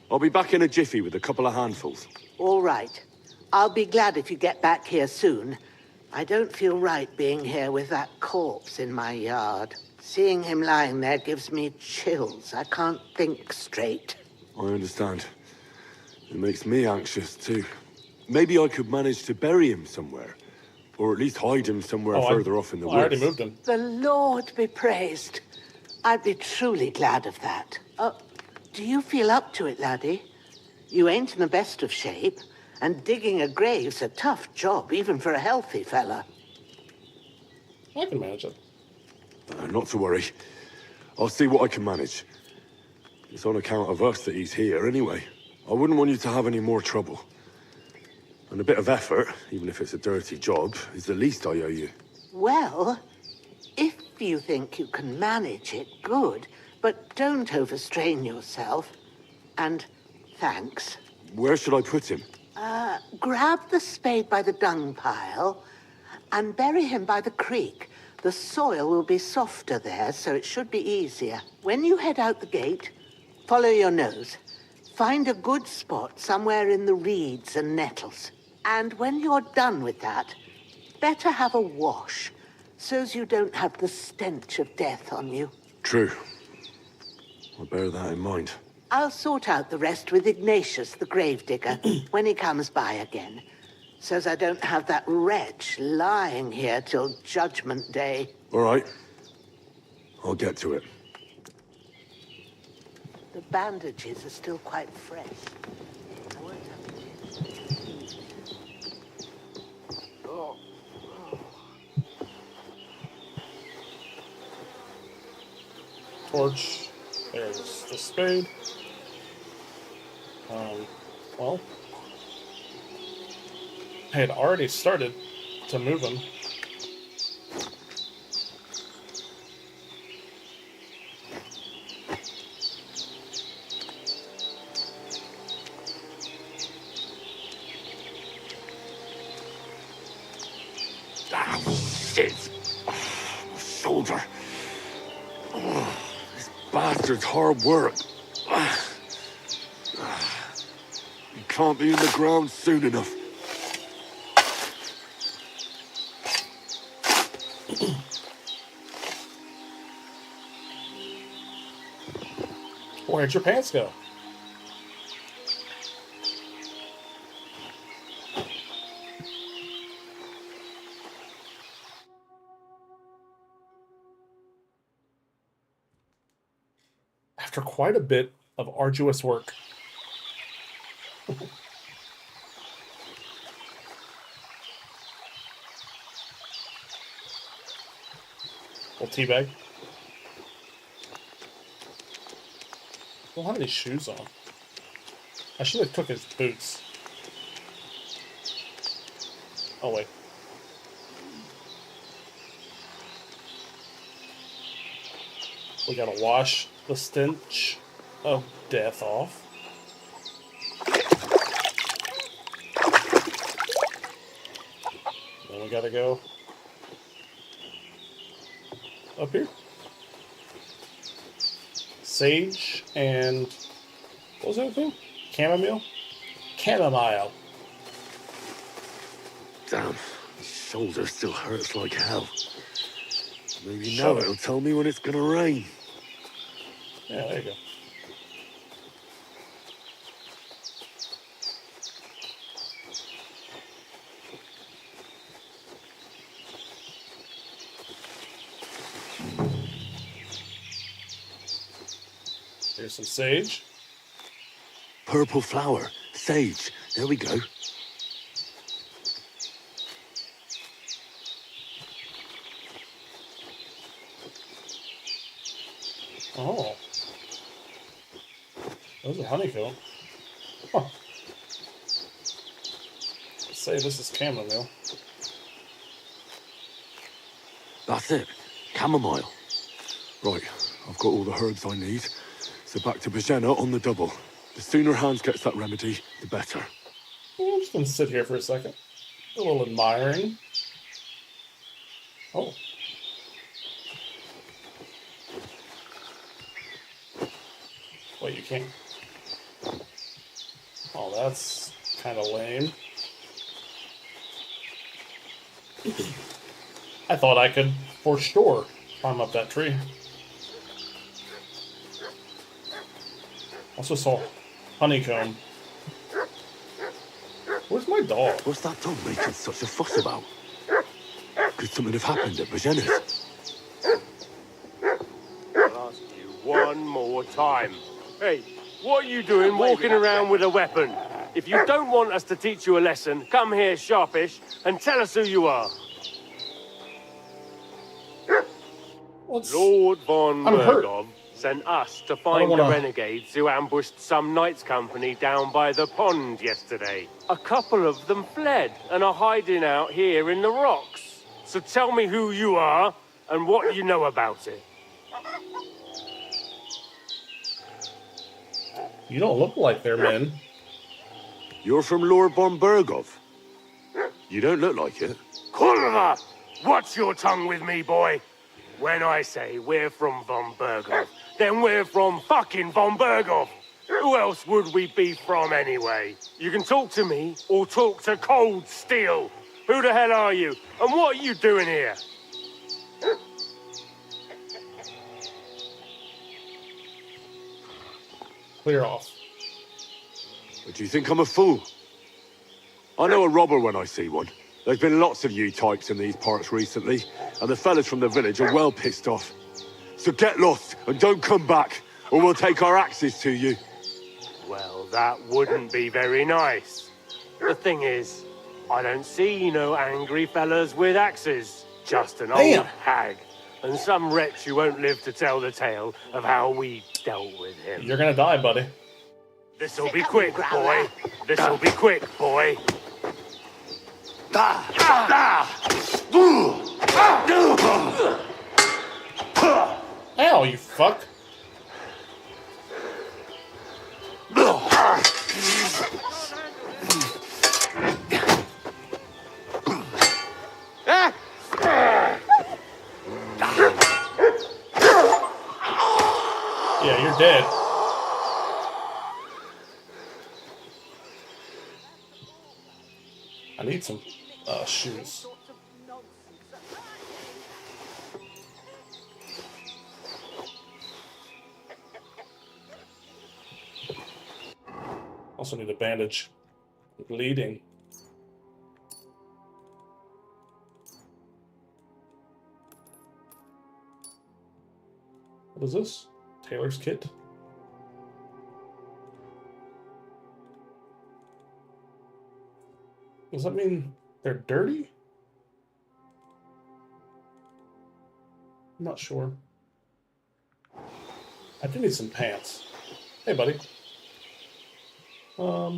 I'll be back in a jiffy with a couple of handfuls. All right. I'll be glad if you get back here soon. I don't feel right being here with that corpse in my yard. Seeing him lying there gives me chills. I can't think straight. I understand. It makes me anxious, too. Maybe I could manage to bury him somewhere. Or at least hide him somewhere further off in the woods. I already moved him. The Lord be praised. I'd be truly glad of that. Do you feel up to it, laddie? You ain't in the best of shape, And digging a grave's a tough job, even for a healthy fella. I can manage it. Not to worry. I'll see what I can manage. It's on account of us that he's here anyway. I wouldn't want you to have any more trouble. And a bit of effort, even if it's a dirty job, is the least I owe you. Well, if you think you can manage it, good. But don't overstrain yourself. And thanks. Where should I put him? Grab the spade by the dung pile and bury him by the creek. The soil will be softer there, so it should be easier. When you head out the gate, follow your nose. Find a good spot somewhere in the reeds and nettles. And when you're done with that, better have a wash, so's you don't have the stench of death on you. True. I'll bear that in mind. I'll sort out the rest with Ignatius, the gravedigger, when he comes by again, so's I don't have that wretch lying here till Judgment Day. All right. I'll get to it. The bandages are still quite fresh. I won't have Torch. There's the spade. Well, I had already started to move him. Ah, shit! My shoulder. This bastard's hard work. He can't be in the ground soon enough. Where'd your pants go? After quite a bit of arduous work. Little teabag. Don't have any shoes on. I should have took his boots. Oh wait. We gotta wash the stench of death off. Then we gotta go up here. Sage and what was the other thing? Chamomile? Chamomile. Damn, my shoulder still hurts like hell. Maybe Shut now it. it'll tell me when it's gonna rain. Yeah, there you go. Here's some sage. Purple flower, sage. There we go. Oh. Those are honeycomb. Huh. Say this is chamomile. That's it. Chamomile. Right, I've got all the herbs I need. So back to Bajena on the double. The sooner Hans gets that remedy, the better. I'm just gonna sit here for a second. A little admiring. Oh. Wait, you can't. Oh, that's kind of lame. I thought I could, for sure, climb up that tree. Also saw honeycomb. Where's my dog? What's that dog making such a fuss about? Could something have happened at Bajena's? I'll ask you one more time. Hey, what are you doing walking around with a weapon? If you don't want us to teach you a lesson, come here, sharpish, and tell us who you are. Lord von Bergov sent us to find the renegades who ambushed some knights' company down by the pond yesterday. A couple of them fled and are hiding out here in the rocks. So tell me who you are and what you know about it. You don't look like they're men. You're from Lord von Bergov. You don't look like it. Kurva! Watch your tongue with me, boy. When I say we're from von Bergov, then we're from fucking von Bergov. Who else would we be from anyway? You can talk to me or talk to Cold Steel. Who the hell are you? And what are you doing here? Clear off. But do you think I'm a fool? I know a robber when I see one. There's been lots of you types in these parts recently, and the fellas from the village are well pissed off. So get lost and don't come back, or we'll take our axes to you. Well, that wouldn't be very nice. The thing is, I don't see no angry fellas with axes. Just an old hag. And some wretch who won't live to tell the tale of how we dealt with him. You're gonna die, buddy. This'll be quick, boy. This'll be quick, boy. Ow, you fuck. Yeah, you're dead. I need some shoes. Also need a bandage. Bleeding. What is this? Tailor's kit? Does that mean they're dirty? I'm not sure. I do need some pants. Hey, buddy. There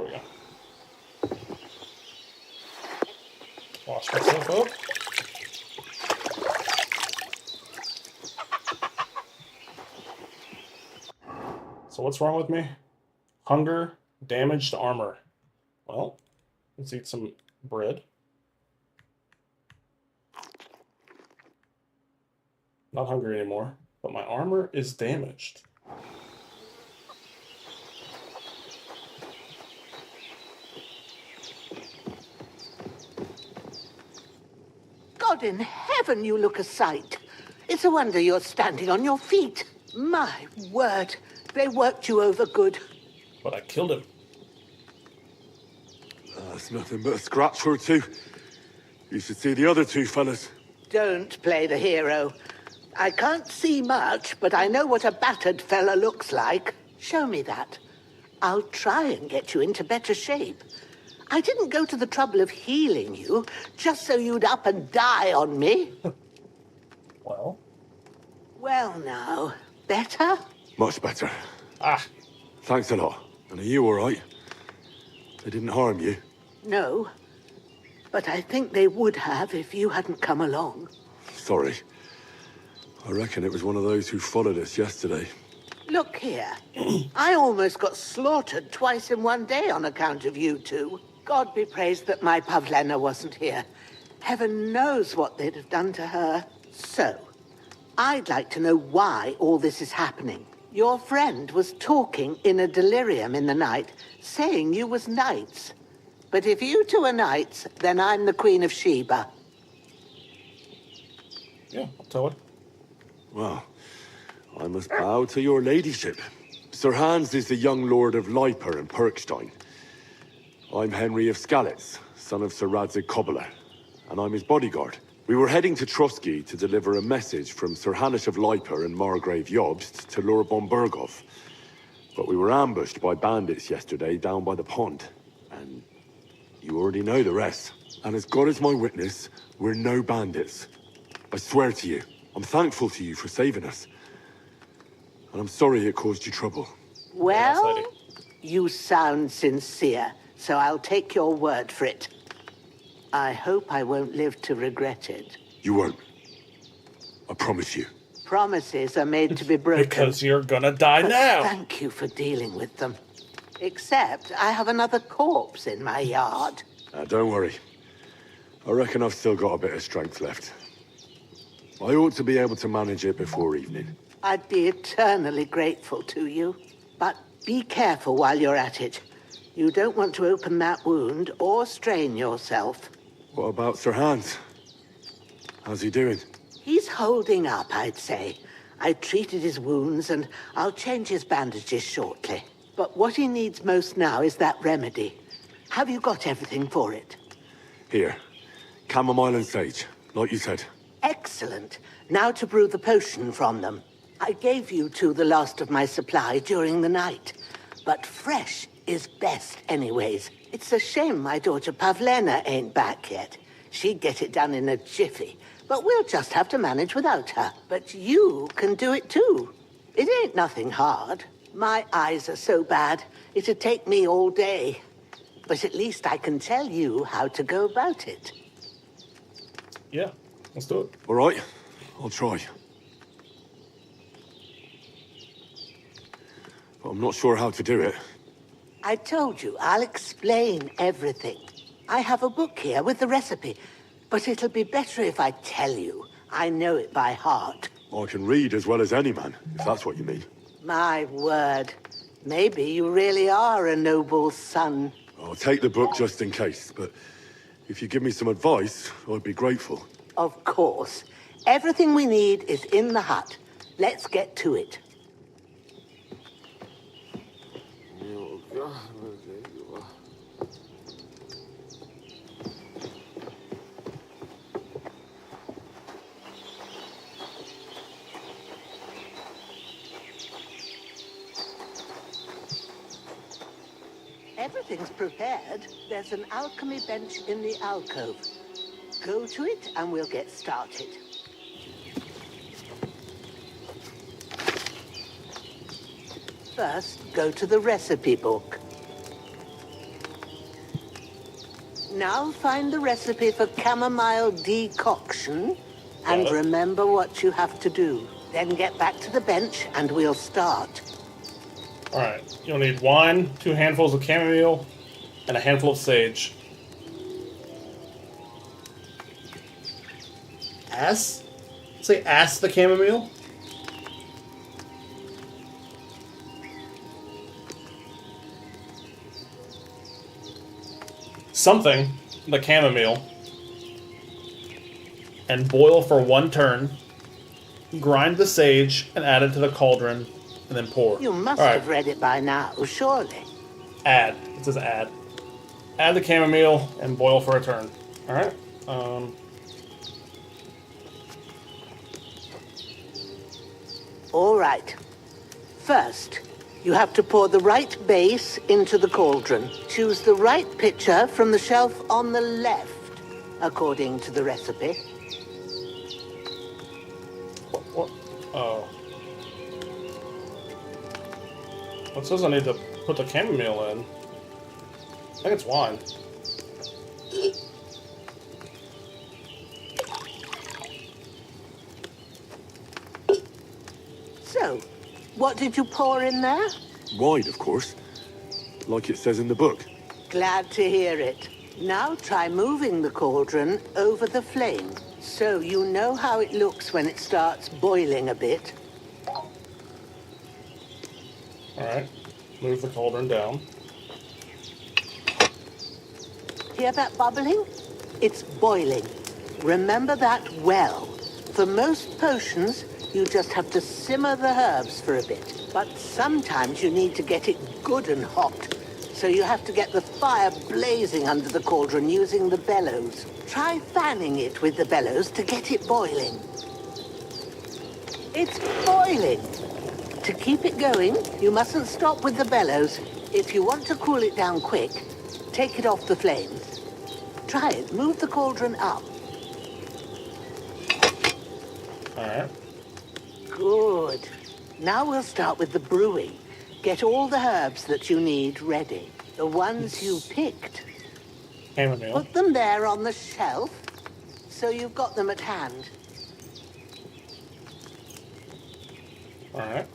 we go. Wash myself up. So what's wrong with me? Hunger, damaged armor. Well, let's eat some bread. Not hungry anymore, but my armor is damaged. God in heaven, you look a sight. It's a wonder you're standing on your feet. My word, they worked you over good. But I killed him. That's nothing but a scratch or two. You should see the other two fellas. Don't play the hero. I can't see much, but I know what a battered fella looks like. Show me that. I'll try and get you into better shape. I didn't go to the trouble of healing you just so you'd up and die on me. Well? Well now, better? Much better. Ah. Thanks a lot. And are you all right? They didn't harm you? No, but I think they would have if you hadn't come along. Sorry. I reckon it was one of those who followed us yesterday. Look here. I almost got slaughtered twice in one day on account of you two. God be praised that my Pavlena wasn't here. Heaven knows what they'd have done to her. So, I'd like to know why all this is happening. Your friend was talking in a delirium in the night, saying you was knights. But if you two are knights, then I'm the Queen of Sheba. Yeah, I'll tell her. Well, I must bow to your ladyship. Sir Hans is the young lord of Leiper and Perkstein. I'm Henry of Skalitz, son of Sir Radzig Kobyla, and I'm his bodyguard. We were heading to Trotsky to deliver a message from Sir Hanish of Leiper and Margrave Jobst to Lord von Burgov. But we were ambushed by bandits yesterday down by the pond. And you already know the rest. And as God is my witness, we're no bandits. I swear to you, I'm thankful to you for saving us. And I'm sorry it caused you trouble. Well, you sound sincere, so I'll take your word for it. I hope I won't live to regret it. You won't. I promise you. Promises are made to be broken. Because you're gonna die now. Thank you for dealing with them. Except I have another corpse in my yard. Don't worry. I reckon I've still got a bit of strength left. I ought to be able to manage it before evening. I'd be eternally grateful to you. But be careful while you're at it. You don't want to open that wound or strain yourself. What about Sir Hans? How's he doing? He's holding up, I'd say. I treated his wounds and I'll change his bandages shortly. But what he needs most now is that remedy. Have you got everything for it? Here. Chamomile and sage, like you said. Excellent. Now to brew the potion from them. I gave you two the last of my supply during the night. But fresh is best anyways. It's a shame my daughter Pavlena ain't back yet. She'd get it done in a jiffy. But we'll just have to manage without her. But you can do it too. It ain't nothing hard. My eyes are so bad, it'd take me all day. But at least I can tell you how to go about it. Yeah, let's do it. All right, I'll try. But I'm not sure how to do it. I told you, I'll explain everything. I have a book here with the recipe, but it'll be better if I tell you. I know it by heart. I can read as well as any man, if that's what you mean. My word. Maybe you really are a noble's son. I'll take the book just in case, but if you give me some advice, I'd be grateful. Of course. Everything we need is in the hut. Let's get to it. Everything's prepared. There's an alchemy bench in the alcove. Go to it and we'll get started. First, go to the recipe book. Now find the recipe for chamomile decoction and remember what you have to do. Then get back to the bench and we'll start. Alright, you'll need wine, 2 handfuls of chamomile, and a handful of sage. Ass? Say ass the chamomile? Something, the chamomile, and boil for 1 turn. Grind the sage and add it to the cauldron, and then pour. You must have read it by now, surely. Add. It says add. Add the chamomile and boil for a turn. Alright. All right. First, you have to pour the right base into the cauldron. Choose the right pitcher from the shelf on the left, according to the recipe. What? Oh. It says I need to put the chamomile in. I think it's wine. So, what did you pour in there? Wine, of course. Like it says in the book. Glad to hear it. Now try moving the cauldron over the flame, so you know how it looks when it starts boiling a bit. Alright. Move the cauldron down. Hear that bubbling? It's boiling. Remember that well. For most potions, you just have to simmer the herbs for a bit. But sometimes you need to get it good and hot. so you have to get the fire blazing under the cauldron using the bellows. Try fanning it with the bellows to get it boiling. It's boiling! To keep it going, you mustn't stop with the bellows. If you want to cool it down quick, take it off the flames. Try it. Move the cauldron up. All right. Good. Now we'll start with the brewing. Get all the herbs that you need ready. The ones you picked. Chamomile. Put them there on the shelf, so you've got them at hand. All right.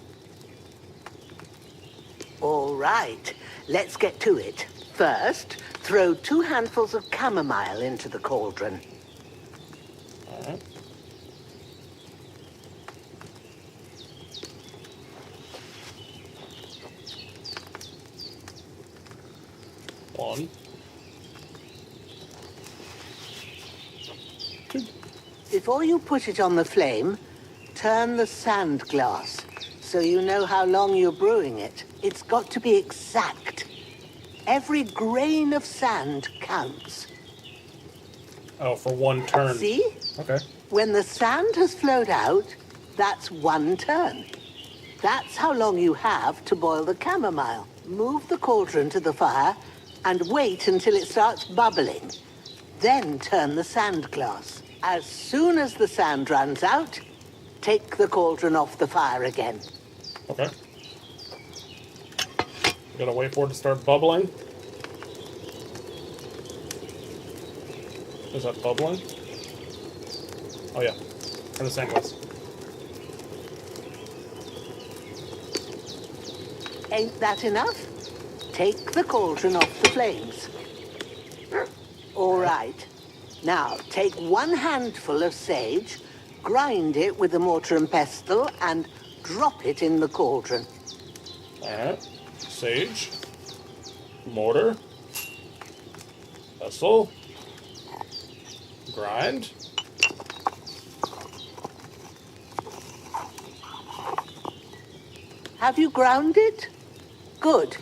All right. Let's get to it. First, throw 2 handfuls of chamomile into the cauldron. All right. One. 2. Before you put it on the flame, turn the sand glass so you know how long you're brewing it. It's got to be exact. Every grain of sand counts. Oh, for 1 turn. See? Okay. When the sand has flowed out, that's 1 turn. That's how long you have to boil the chamomile. Move the cauldron to the fire and wait until it starts bubbling. Then turn the sand glass. As soon as the sand runs out, take the cauldron off the fire again. Okay. We gotta wait for it to start bubbling. Is that bubbling? Oh yeah. Turn the sand glass. Ain't that enough? Take the cauldron off the flames. All right. Now, take 1 handful of sage, grind it with a mortar and pestle, and drop it in the cauldron. Alright. Sage. Mortar. Pestle. Grind. Have you ground it? Good.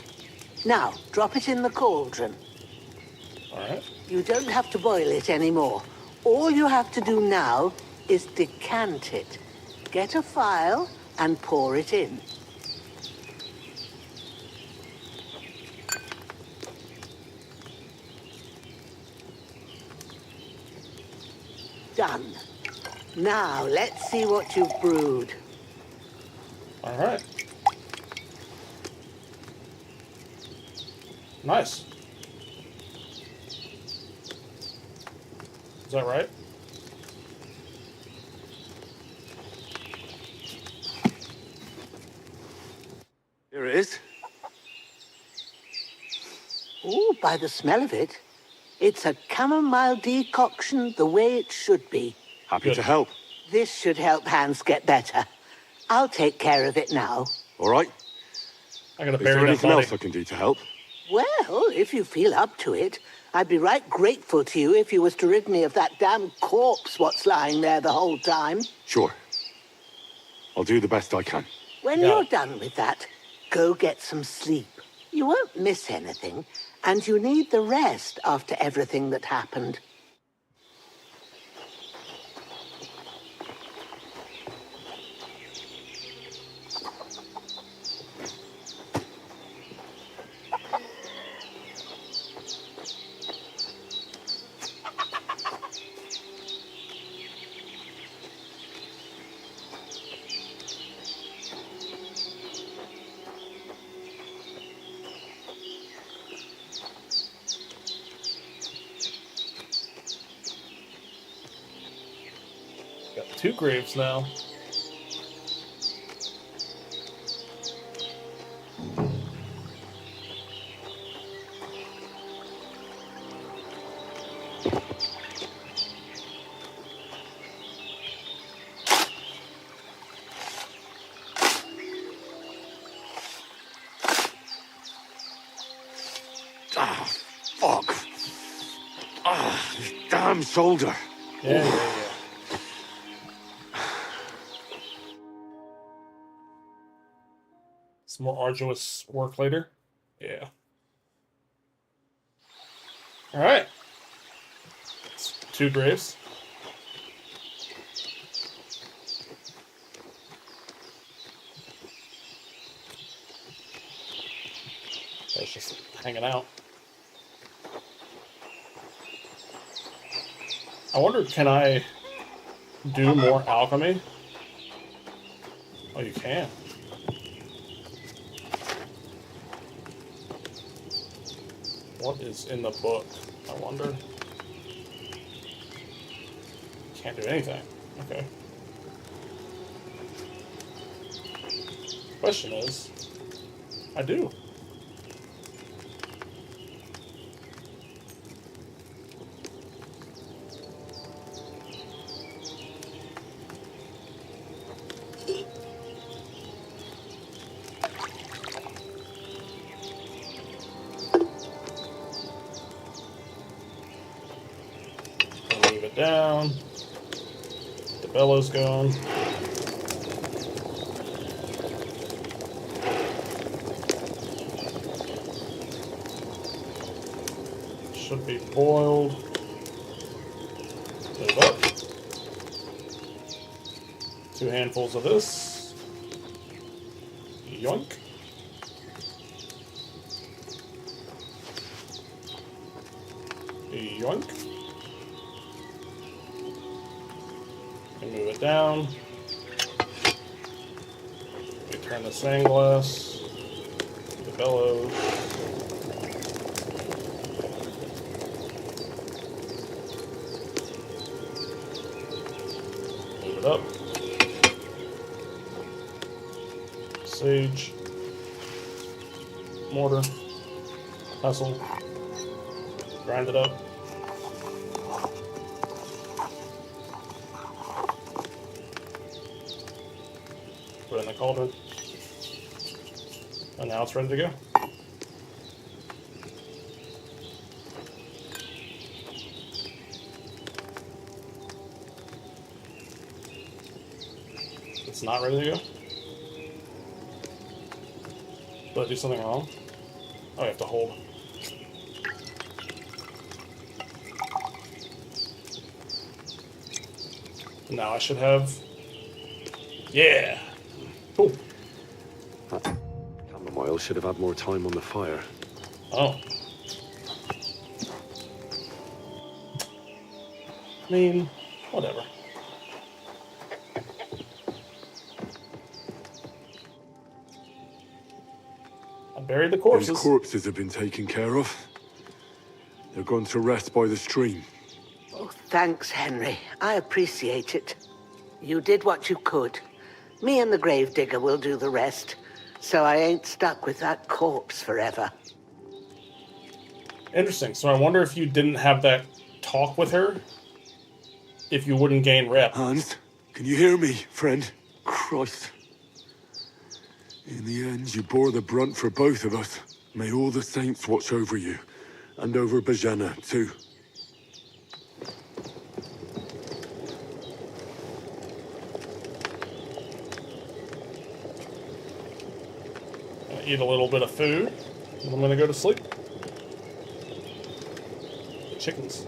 Now, drop it in the cauldron. Alright. You don't have to boil it anymore. All you have to do now is decant it. Get a phial and pour it in. Done. Now, let's see what you've brewed. Alright. Nice. Is that right? Here it is. Ooh, by the smell of it, it's a chamomile decoction the way it should be. Happy to help. This should help Hans get better. I'll take care of it now. All right. I gotta Is bury there that anything body. else I can do to help? Well, if you feel up to it, I'd be right grateful to you if you was to rid me of that damn corpse what's lying there the whole time. Sure. I'll do the best I can. When you're done with that, go get some sleep. You won't miss anything, and you need the rest after everything that happened. Got 2 graves now. Ah, fuck. Ah, this damn shoulder. Yeah. Some more arduous work later. Yeah. Alright. 2 graves. It's just hanging out. I wonder, can I do more alchemy? Oh, you can. What is in the book? I wonder. Can't do anything. Okay. Question is, I do. Move it down. The bellows going. Should be boiled. Move up. 2 handfuls of this. Yoink. Yoink. And move it down. We turn the sand glass. The bellows. Move it up. Sage. Mortar. Pestle. Grind it up. Put it in the cauldron. And now it's ready to go. It's not ready to go? Did I do something wrong? Oh, I have to hold. Now I should have... Yeah! Cool. That chamomile should have had more time on the fire. Oh. I mean, whatever. I buried the corpses. Those corpses have been taken care of. They're gone to rest by the stream. Oh, thanks, Henry. I appreciate it. You did what you could. Me and the gravedigger will do the rest, so I ain't stuck with that corpse forever. Interesting. So I wonder if you didn't have that talk with her, if you wouldn't gain rep. Hans, can you hear me, friend? Christ. In the end, you bore the brunt for both of us. May all the saints watch over you, and over Bajana, too. Eat a little bit of food, and I'm gonna go to sleep. The chickens.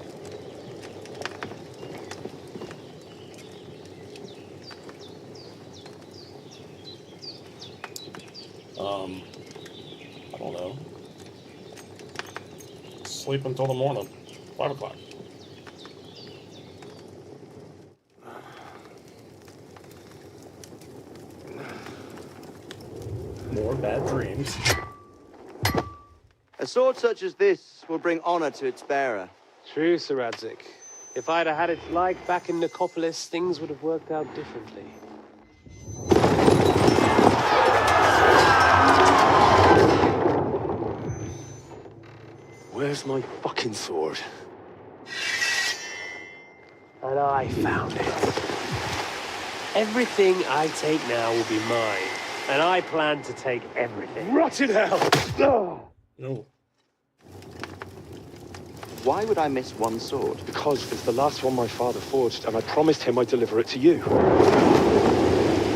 I don't know. Sleep until the morning. 5 o'clock. More bad dreams. A sword such as this will bring honor to its bearer. True, Sir Radzik. If I'd have had it like back in Nicopolis, things would have worked out differently. Where's my fucking sword? And I found it. Everything I take now will be mine. And I plan to take everything. Rotted hell! Oh. No. Why would I miss one sword? Because it's the last one my father forged, and I promised him I'd deliver it to you.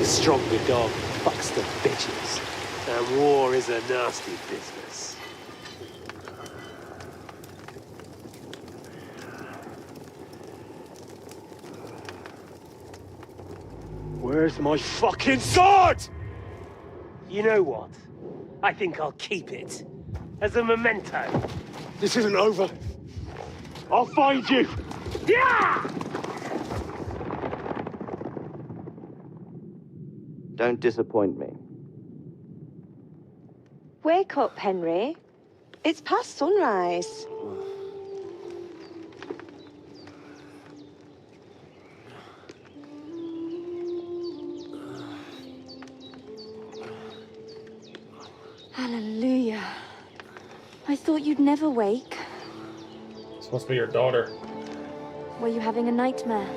Stronger dog fucks the bitches. And war is a nasty business. Where's my fucking sword? You know what? I think I'll keep it. As a memento. This isn't over. I'll find you! Yeah! Don't disappoint me. Wake up, Henry. It's past sunrise. Hallelujah. I thought you'd never wake. This must be your daughter. Were you having a nightmare?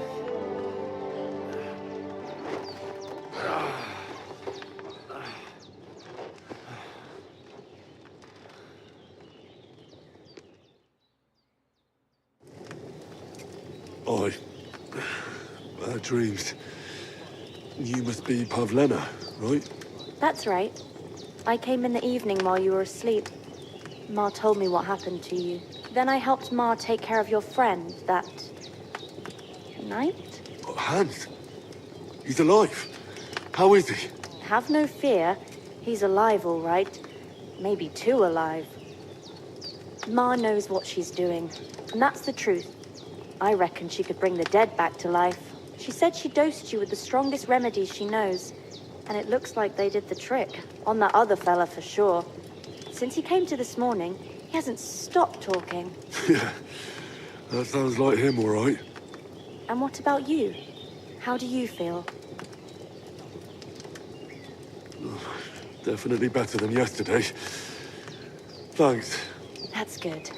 Bad dreams. You must be Pavlena, right? That's right. I came in the evening while you were asleep. Ma told me what happened to you. Then I helped Ma take care of your friend that night? Hans? He's alive. How is he? Have no fear. He's alive, all right. Maybe too alive. Ma knows what she's doing, and that's the truth. I reckon she could bring the dead back to life. She said she dosed you with the strongest remedies she knows, and it looks like they did the trick. On that other fella for sure. Since he came to this morning, he hasn't stopped talking. Yeah, that sounds like him, all right. And what about you? How do you feel? Definitely better than yesterday. Thanks. That's good.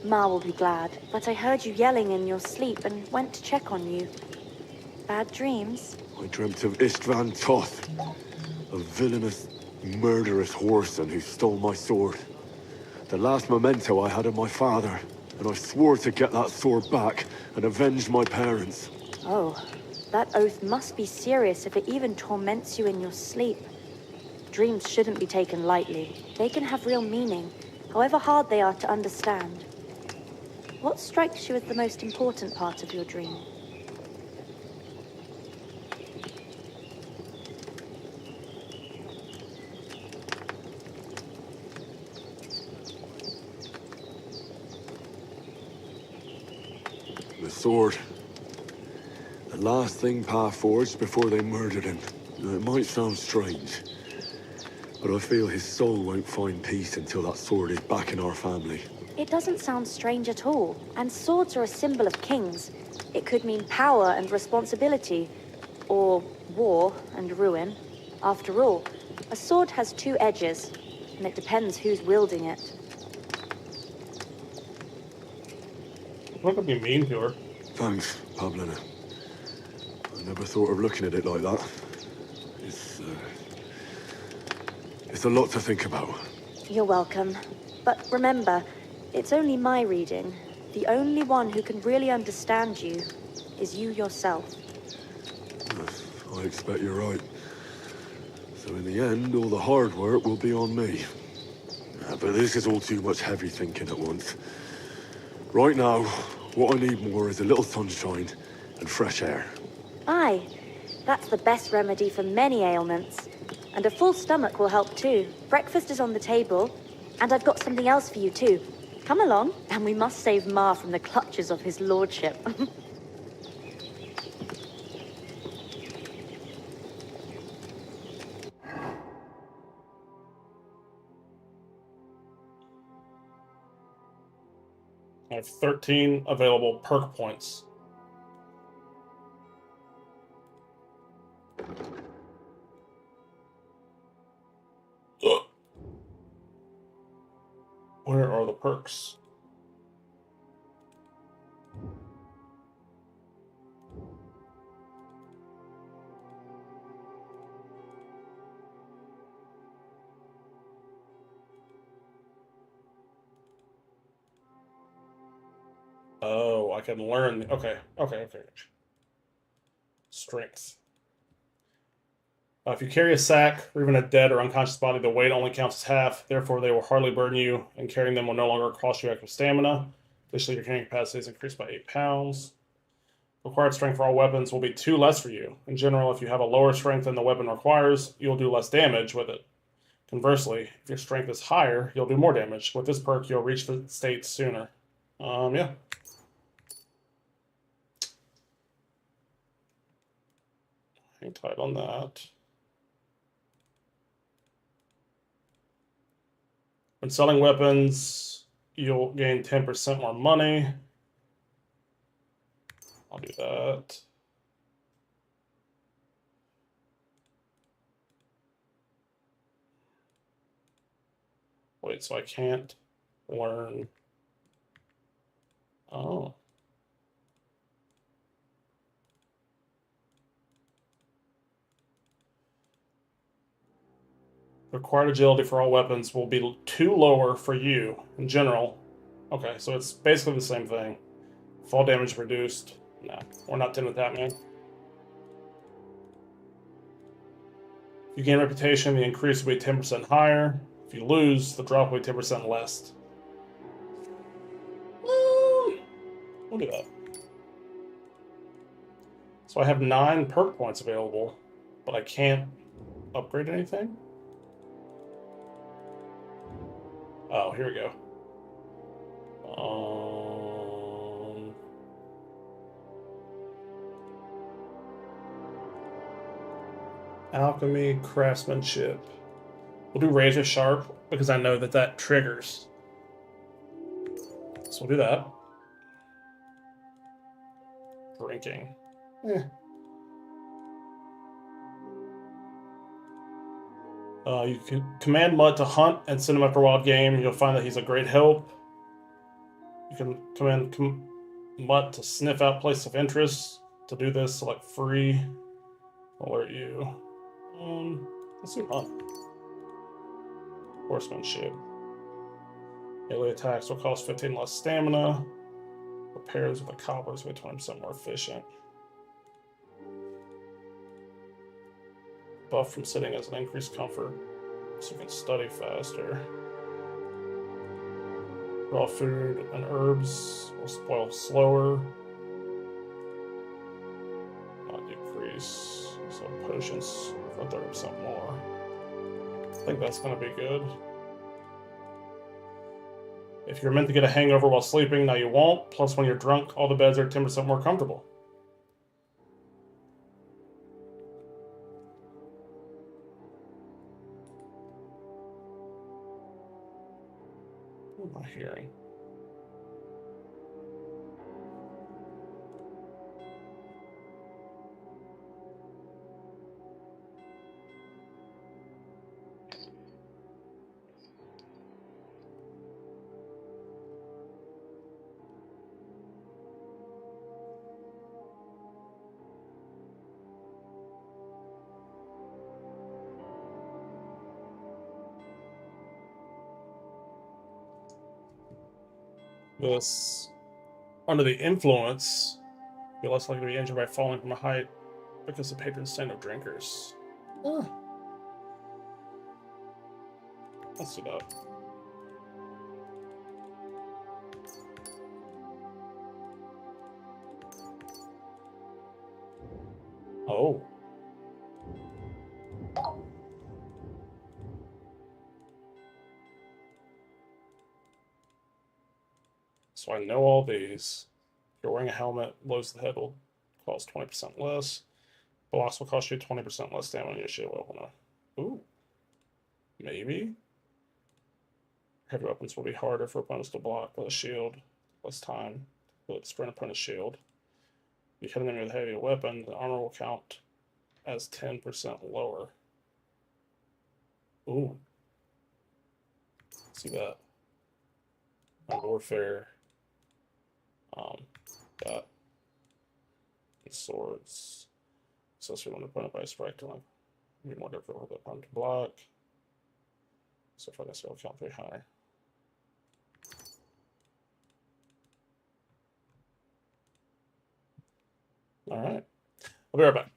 Ma will be glad, but I heard you yelling in your sleep and went to check on you. Bad dreams? I dreamt of Istvan Toth, a villainous, murderous whoreson who stole my sword. The last memento I had of my father, and I swore to get that sword back and avenge my parents. Oh, that oath must be serious if it even torments you in your sleep. Dreams shouldn't be taken lightly. They can have real meaning, however hard they are to understand. What strikes you as the most important part of your dream? The sword. The last thing Pa forged before they murdered him. It might sound strange, but I feel his soul won't find peace until that sword is back in our family. It doesn't sound strange at all, and swords are a symbol of kings. It could mean power and responsibility, or war and ruin. After all, a sword has two edges, and it depends who's wielding it. I'm not gonna be mean to her. Thanks, Pavlena. I never thought of looking at it like that. It's a lot to think about. You're welcome. But remember, it's only my reading. The only one who can really understand you is you yourself. I expect you're right. So in the end, all the hard work will be on me. But this is all too much heavy thinking at once. Right now, what I need more is a little sunshine and fresh air. Aye, that's the best remedy for many ailments. And a full stomach will help too. Breakfast is on the table, and I've got something else for you too. Come along, and we must save Ma from the clutches of his lordship. I have 13 available perk points. Ugh. Where are the perks? Oh, I can learn. Okay. Strength. If you carry a sack, or even a dead or unconscious body, the weight only counts as half. Therefore, they will hardly burden you, and carrying them will no longer cost you extra stamina. Additionally, your carrying capacity is increased by 8 pounds. Required strength for all weapons will be 2 less for you. In general, if you have a lower strength than the weapon requires, you'll do less damage with it. Conversely, if your strength is higher, you'll do more damage. With this perk, you'll reach the state sooner. Yeah. Hang tight on that. When selling weapons, you'll gain 10% more money. I'll do that. Wait, so I can't learn. Oh. Required agility for all weapons will be 2 lower for you in general. Okay, so it's basically the same thing. Fall damage reduced. No, we're not done with that, man. If you gain reputation, the increase will be 10% higher. If you lose, the drop will be 10% less. We'll do that. So I have 9 perk points available, but I can't upgrade anything? Oh, here we go. Alchemy, craftsmanship. We'll do razor sharp because I know that that triggers. So we'll do that. Drinking. You can command Mutt to hunt and send him after wild game. You'll find that he's a great help. You can command Mutt to sniff out places of interest. To do this, select free. Alert you. Let's do hunt. Horsemanship. Melee attacks will cost 15 less stamina. Repairs with the cobblers will be 20% more efficient. Buff from sitting as an increased comfort, so you can study faster. Raw food and herbs will spoil slower. Not decrease. So potions for 30% more. I think that's going to be good. If you're meant to get a hangover while sleeping, now you won't. Plus, when you're drunk, all the beds are 10% more comfortable. What am I hearing? This, under the influence, you're less likely to be injured by falling from a height because the patron saint of drinkers. Let's do that. Oh. So I know all these. If you're wearing a helmet, blows to the head will cost 20% less. Blocks will cost you 20% less stamina. Your shield will Ooh. Maybe. Heavy weapons will be harder for opponents to block with a shield. Less time. Will destroy an opponent's shield. If you hit an enemy with a heavy weapon, the armor will count as 10% lower. Ooh. See that. Warfare. That. And swords. Accessory when opponent by a strike to be more difficult for the opponent to block. So if I guess it'll count 3 higher. Alright. I'll be right back.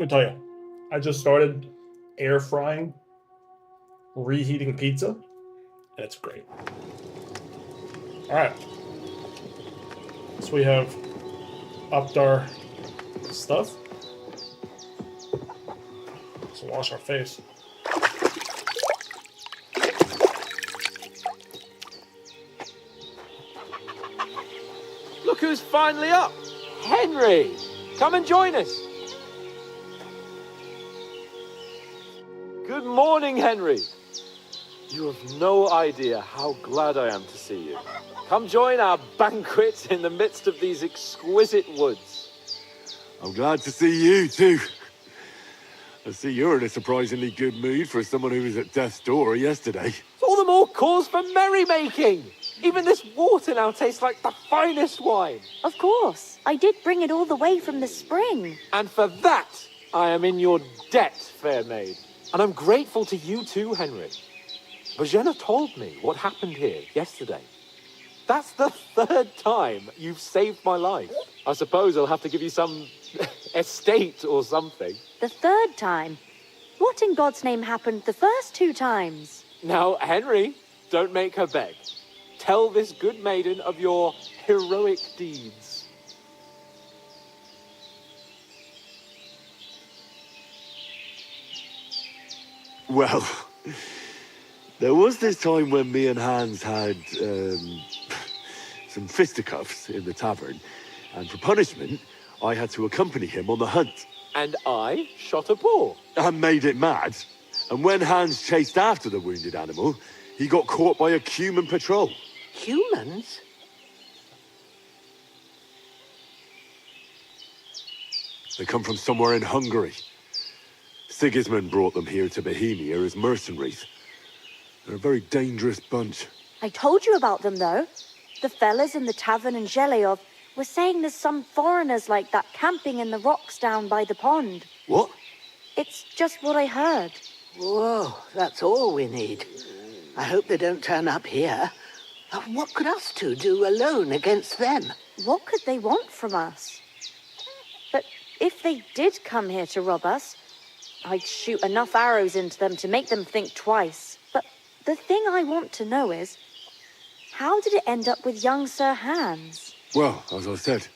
me tell you, I just started air frying, reheating pizza, and it's great. All right. So we have upped our stuff. So wash our face. Look who's finally up! Henry! Come and join us! Good morning, Henry! You have no idea how glad I am to see you. Come join our banquet in the midst of these exquisite woods. I'm glad to see you, too. I see you're in a surprisingly good mood for someone who was at death's door yesterday. It's all the more cause for merrymaking! Even this water now tastes like the finest wine. Of course. I did bring it all the way from the spring. And for that, I am in your debt, fair maid. And I'm grateful to you too, Henry. Bojena told me what happened here yesterday. That's the third time you've saved my life. I suppose I'll have to give you some estate or something. The third time? What in God's name happened the first 2 times? Now, Henry, don't make her beg. Tell this good maiden of your heroic deeds. Well, there was this time when me and Hans had some fisticuffs in the tavern, and for punishment, I had to accompany him on the hunt. And I shot a boar. And made it mad. And when Hans chased after the wounded animal, he got caught by a human patrol. Humans? They come from somewhere in Hungary. Sigismund brought them here to Bohemia as mercenaries. They're a very dangerous bunch. I told you about them, though. The fellas in the tavern in Zheleov were saying there's some foreigners like that camping in the rocks down by the pond. What? It's just what I heard. Whoa, that's all we need. I hope they don't turn up here. What could us two do alone against them? What could they want from us? But if they did come here to rob us, I'd shoot enough arrows into them to make them think twice. But the thing I want to know is, how did it end up with young Sir Hans? Well, as I said,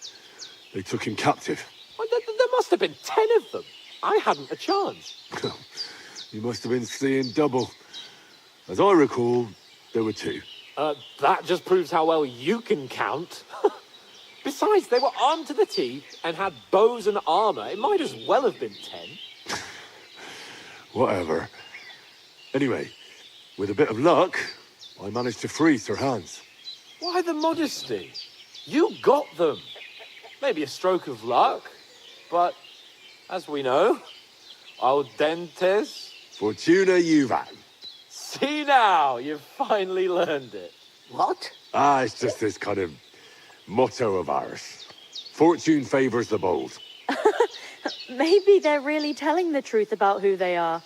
they took him captive. Well, there must have been 10 of them. I hadn't a chance. You must have been seeing double. As I recall, there were 2. That just proves how well you can count. Besides, they were armed to the teeth and had bows and armor. It might as well have been 10. Whatever. Anyway, with a bit of luck, I managed to free Sir Hans. Why the modesty? You got them. Maybe a stroke of luck, but as we know, audentes Fortuna juvat. See now, you've finally learned it. What? It's just this kind of motto of ours. Fortune favors the bold. Maybe they're really telling the truth about who they are.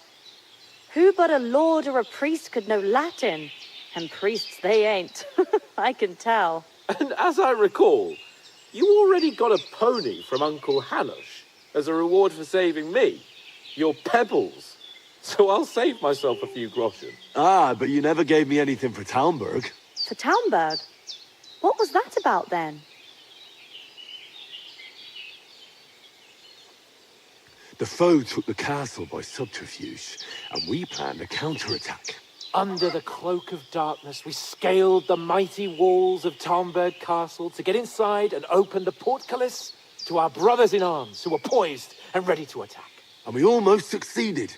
Who but a lord or a priest could know Latin? And priests they ain't. I can tell. And as I recall, you already got a pony from Uncle Hanush as a reward for saving me. Your pebbles. So I'll save myself a few groschen. But you never gave me anything for Talmberg. For Talmberg? What was that about then? The foe took the castle by subterfuge, and we planned a counterattack. Under the cloak of darkness, we scaled the mighty walls of Talmberg Castle to get inside and open the portcullis to our brothers in arms who were poised and ready to attack. And we almost succeeded.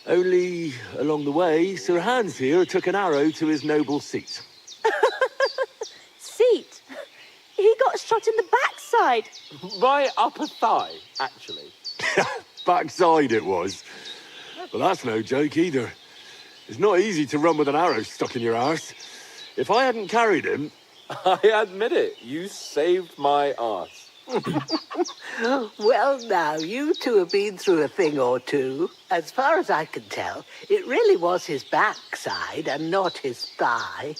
Only, along the way, Sir Hans here took an arrow to his noble seat. Seat? He got shot in the backside. My upper thigh, actually. Backside it was. But that's no joke either. It's not easy to run with an arrow stuck in your arse. If I hadn't carried him... I admit it, you saved my arse. Well, now, you two have been through a thing or two. As far as I can tell, it really was his backside and not his thigh.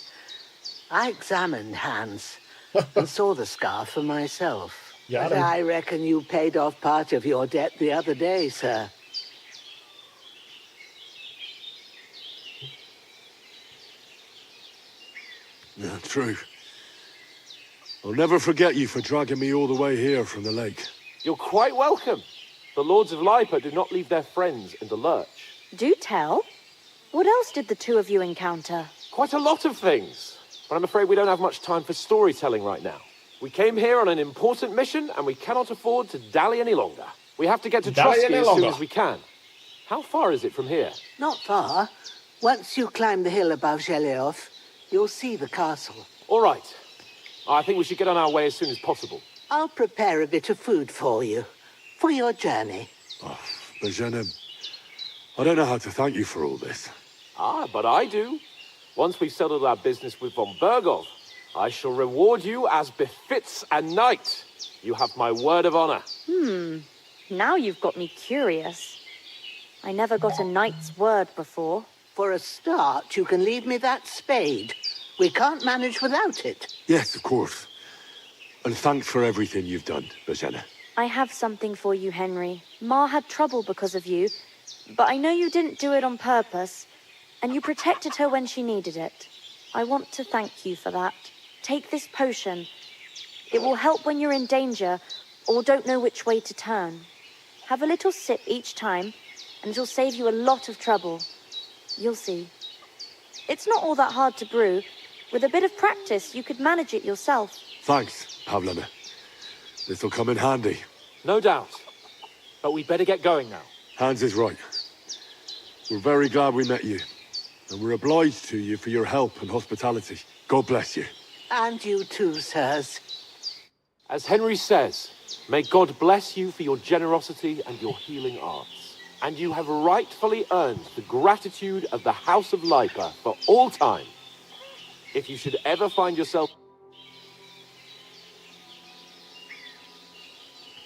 I examined Hans and saw the scar for myself. Got But him. I reckon you paid off part of your debt the other day, sir. Yeah, true. I'll never forget you for dragging me all the way here from the lake. You're quite welcome. The Lords of Lipa do not leave their friends in the lurch. Do tell. What else did the two of you encounter? Quite a lot of things. But I'm afraid we don't have much time for storytelling right now. We came here on an important mission, and we cannot afford to dally any longer. We have to get to Dally Trusky any as soon longer. as we can. How far is it from here? Not far. Once you climb the hill above Geleoth, you'll see the castle. All right. I think we should get on our way as soon as possible. I'll prepare a bit of food for you, for your journey. Bajana, I don't know how to thank you for all this. Ah, but I do. Once we've settled our business with von Bergov, I shall reward you as befits a knight. You have my word of honor. Now you've got me curious. I never got a knight's word before. For a start, you can leave me that spade. We can't manage without it. Yes, of course. And thanks for everything you've done, Bajana. I have something for you, Henry. Ma had trouble because of you, but I know you didn't do it on purpose, and you protected her when she needed it. I want to thank you for that. Take this potion. It will help when you're in danger or don't know which way to turn. Have a little sip each time, and it'll save you a lot of trouble. You'll see. It's not all that hard to brew. With a bit of practice, you could manage it yourself. Thanks, Pavlana. This'll come in handy. No doubt. But we'd better get going now. Hans is right. We're very glad we met you. And we're obliged to you for your help and hospitality. God bless you. And you too, sirs. As Henry says, may God bless you for your generosity and your healing arts. And you have rightfully earned the gratitude of the House of Lipa for all time. If you should ever find yourself...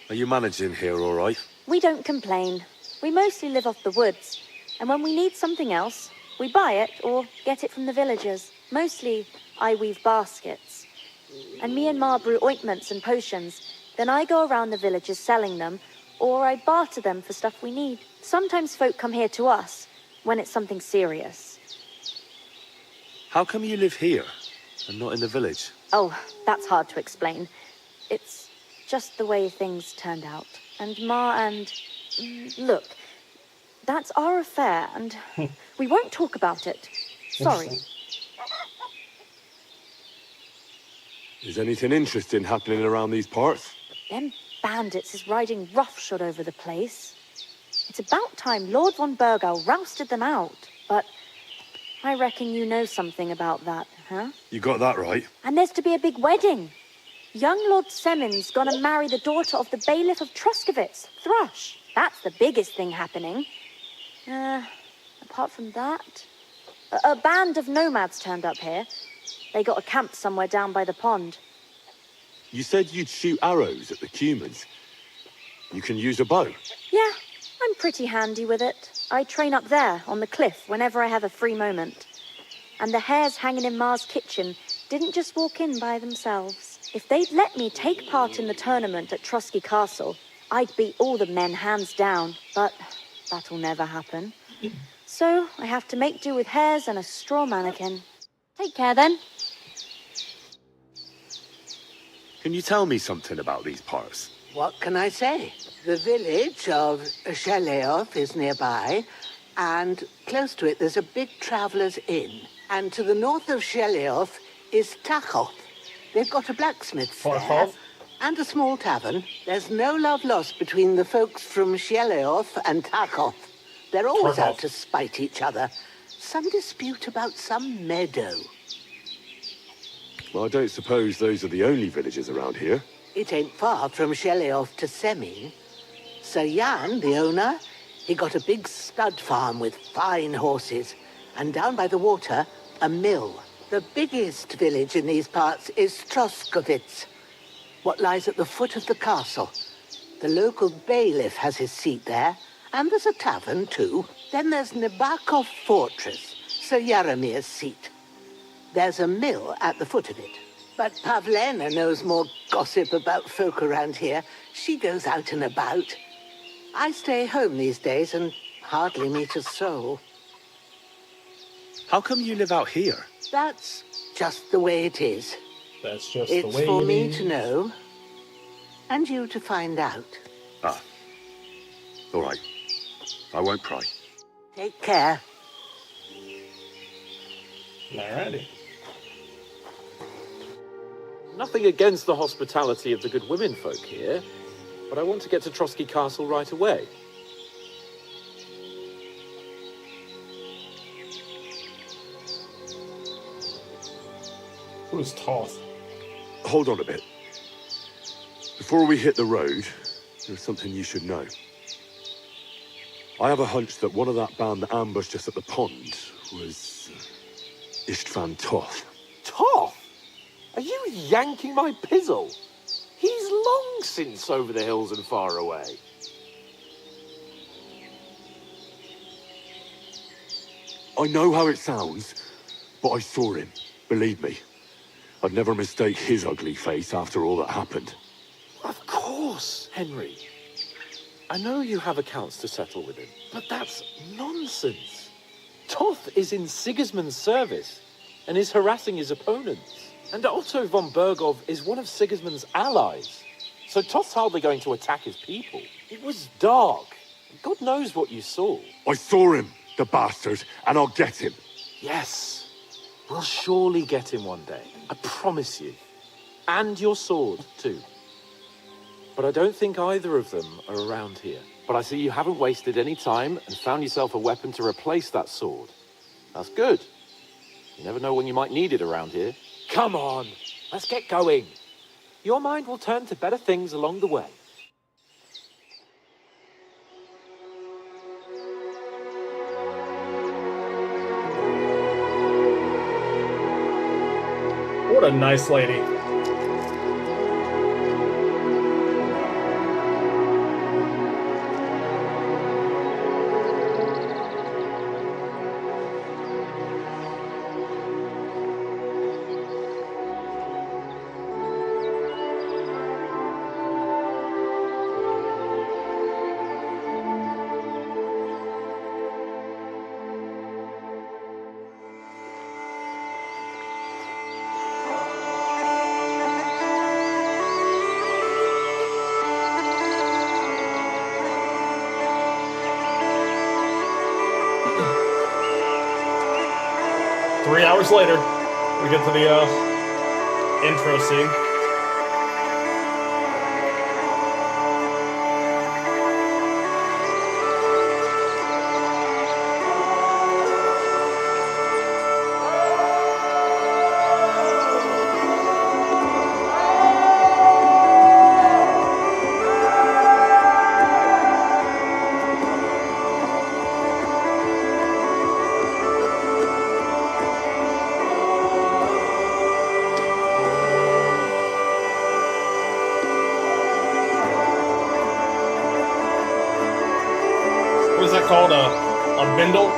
Are you managing here all right? We don't complain. We mostly live off the woods, and when we need something else, we buy it or get it from the villagers. Mostly, I weave baskets. And me and Ma brew ointments and potions. Then I go around the villages selling them, or I barter them for stuff we need. Sometimes folk come here to us, when it's something serious. How come you live here and not in the village? Oh, that's hard to explain. It's just the way things turned out. And Ma and... Look, that's our affair, and we won't talk about it. Sorry. Is anything interesting happening around these parts? Them bandits is riding roughshod over the place. It's about time Lord von Burgau rousted them out, but I reckon you know something about that, huh? You got that right. And there's to be a big wedding. Young Lord Semon's gonna marry the daughter of the bailiff of Troskovitz, Thrush. That's the biggest thing happening. Apart from that, a band of nomads turned up here. They got a camp somewhere down by the pond. You said you'd shoot arrows at the Cumans. You can use a bow. Yeah, I'm pretty handy with it. I train up there, on the cliff, whenever I have a free moment. And the hares hanging in Ma's kitchen didn't just walk in by themselves. If they'd let me take part in the tournament at Trusky Castle, I'd beat all the men hands down, but that'll never happen. So I have to make do with hares and a straw mannequin. Take care then. Can you tell me something about these parts? What can I say? The village of Geleoth is nearby, and close to it there's a big traveller's inn. And to the north of Geleoth is Tachoth. They've got a blacksmith there, and a small tavern. There's no love lost between the folks from Geleoth and Tachoth. They're always out to spite each other. Some dispute about some meadow. Well, I don't suppose those are the only villages around here. It ain't far from Geleoth to Semin. Sir Jan, the owner, he got a big stud farm with fine horses. And down by the water, a mill. The biggest village in these parts is Troskovitz, what lies at the foot of the castle. The local bailiff has his seat there, and there's a tavern too. Then there's Nebakov Fortress, Sir Yaramir's seat. There's a mill at the foot of it. But Pavlena knows more gossip about folk around here. She goes out and about. I stay home these days and hardly meet a soul. How come you live out here? That's just the way it is. That's just it's the way for it me is. to know, and you to find out. Ah. All right. I won't pry. Take care. Alrighty. Nothing against the hospitality of the good women folk here, but I want to get to Trotsky Castle right away. Who's Toth? Hold on a bit. Before we hit the road, there's something you should know. I have a hunch that one of that band that ambushed us at the pond was Istvan Toth. Toth? Are you yanking my pizzle? He's long since over the hills and far away. I know how it sounds, but I saw him. Believe me. I'd never mistake his ugly face after all that happened. Of course, Henry. I know you have accounts to settle with him, but that's nonsense. Toth is in Sigismund's service and is harassing his opponents. And Otto von Bergov is one of Sigismund's allies. So Toth's hardly going to attack his people. It was dark. God knows what you saw. I saw him, the bastard, and I'll get him. Yes. We'll surely get him one day. I promise you. And your sword, too. But I don't think either of them are around here. But I see you haven't wasted any time and found yourself a weapon to replace that sword. That's good. You never know when you might need it around here. Come on, let's get going. Your mind will turn to better things along the way. What a nice lady. Three hours later, we get to the intro scene. What is that called? A bindle?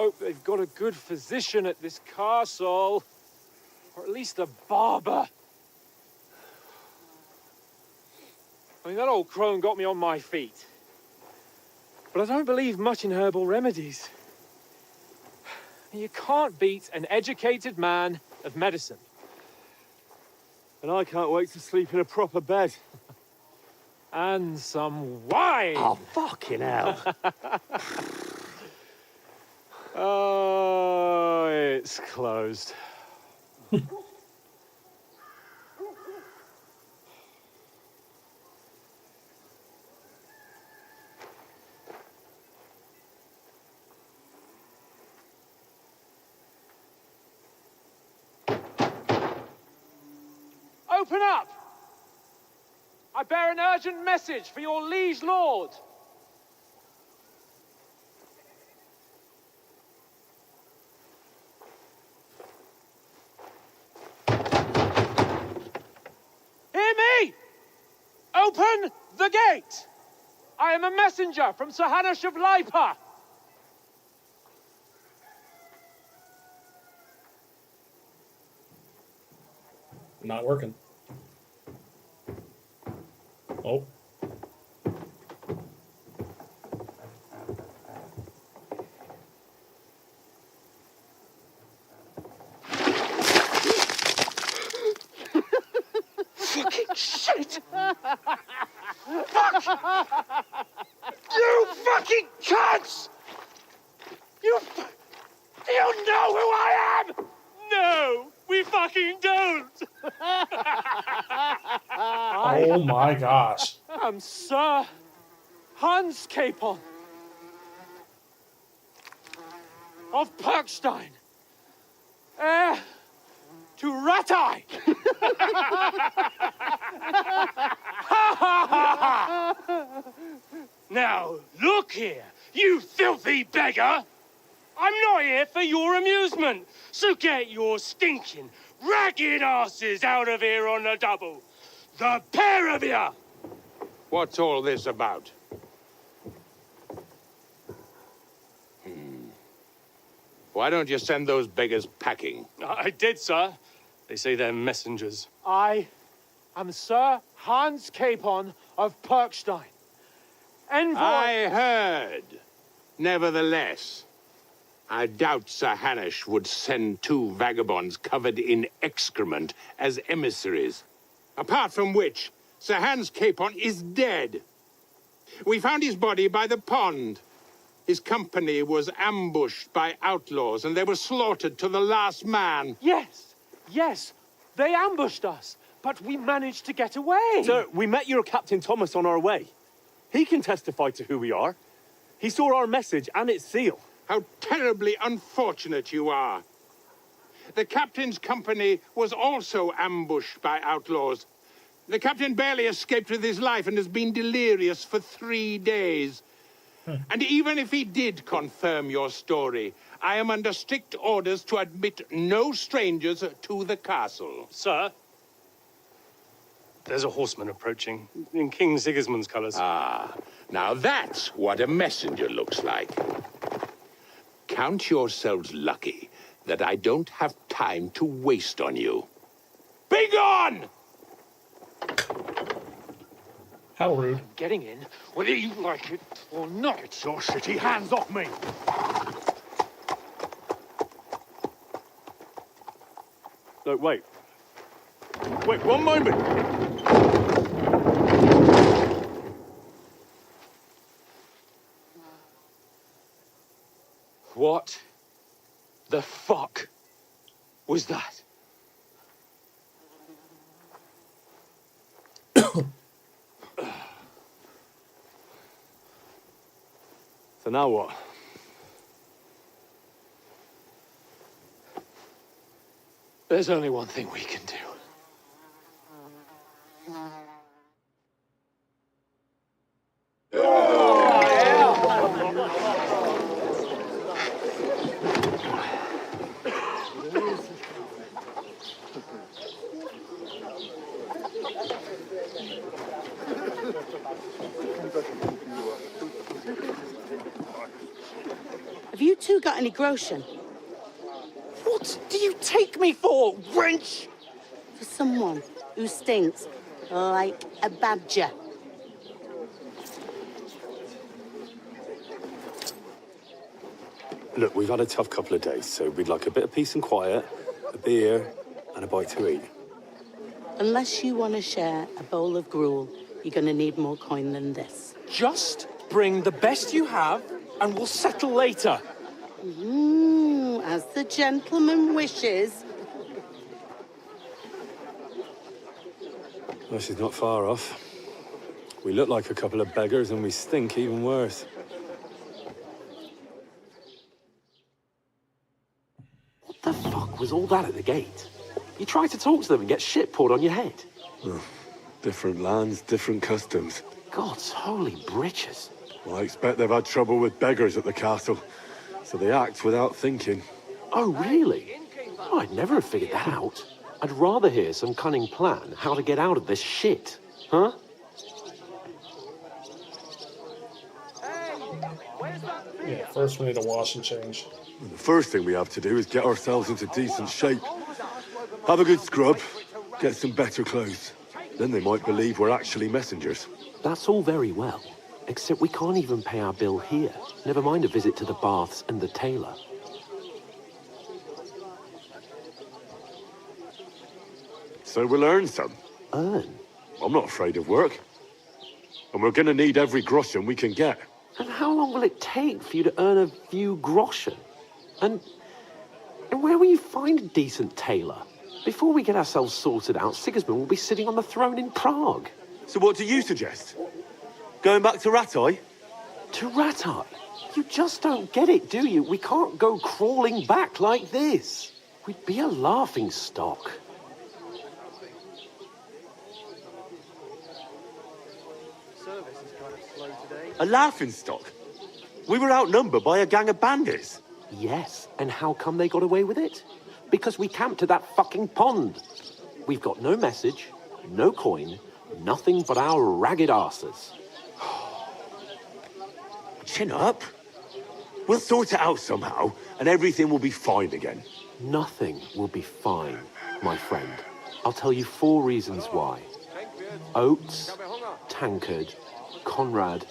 hope they've got a good physician at this castle. Or at least a barber. I mean, that old crone got me on my feet. But I don't believe much in herbal remedies. You can't beat an educated man of medicine. And I can't wait to sleep in a proper bed. And some wine! Oh, fucking hell. Oh, it's closed. Open up! I bear an urgent message for your liege lord. Hear me! Open the gate! I am a messenger from Sir Hanush of Lipa. Not working. Oh. Fucking shit! Fuck! You fucking cunts! You know who I am? No, we fucking don't! Oh my gosh. I'm Sir Hans Capon of Perkstein, heir to Ratai. Now, look here, you filthy beggar! I'm not here for your amusement, so get your stinking, ragged asses out of here on the double. The pair of you! What's all this about? Why don't you send those beggars packing? I did, sir. They say they're messengers. I am Sir Hans Capon of Perkstein, envoy. I heard. Nevertheless, I doubt Sir Hanush would send two vagabonds covered in excrement as emissaries. Apart from which, Sir Hans Capon is dead. We found his body by the pond. His company was ambushed by outlaws, and they were slaughtered to the last man. Yes, yes, they ambushed us, but we managed to get away. Sir, we met your Captain Thomas on our way. He can testify to who we are. He saw our message and its seal. How terribly unfortunate you are. The captain's company was also ambushed by outlaws. The captain barely escaped with his life and has been delirious for 3 days. And even if he did confirm your story, I am under strict orders to admit no strangers to the castle. Sir, there's a horseman approaching in King Sigismund's colours. Ah, now that's what a messenger looks like. Count yourselves lucky that I don't have time to waste on you. Be gone! How rude. Getting in, whether you like it or not. Your shitty hands off me! No, wait. Wait, one moment! What the fuck was that? So now what? There's only one thing we can do. Have you two got any groschen? What do you take me for, wench? For someone who stinks like a badger. Look, we've had a tough couple of days, so we'd like a bit of peace and quiet, a beer, and a bite to eat. Unless you want to share a bowl of gruel, you're going to need more coin than this. Just bring the best you have, and we'll settle later. As the gentleman wishes. Well, she's not far off. We look like a couple of beggars, and we stink even worse. What the fuck was all that at the gate? You try to talk to them and get shit poured on your head. Oh, different lands, different customs. God's holy britches. Well, I expect they've had trouble with beggars at the castle, so they act without thinking. Oh, really? Oh, I'd never have figured that out. I'd rather hear some cunning plan how to get out of this shit. Huh? Yeah, first we need to wash and change. The first thing we have to do is get ourselves into decent shape. Have a good scrub, get some better clothes. Then they might believe we're actually messengers. That's all very well, except we can't even pay our bill here. Never mind a visit to the baths and the tailor. So we'll earn some. Earn? I'm not afraid of work. And we're gonna need every groschen we can get. And how long will it take for you to earn a few groschen? And where will you find a decent tailor? Before we get ourselves sorted out, Sigismund will be sitting on the throne in Prague. So what do you suggest? Going back to Ratai? To Ratai? You just don't get it, do you? We can't go crawling back like this. We'd be a laughing stock. A laughing stock? We were outnumbered by a gang of bandits. Yes, and how come they got away with it? Because we camped at that fucking pond. We've got no message, no coin, nothing but our ragged arses. Chin up. We'll sort it out somehow, and everything will be fine again. Nothing will be fine, my friend. I'll tell you 4 reasons why. Oates, Tankard, Conrad,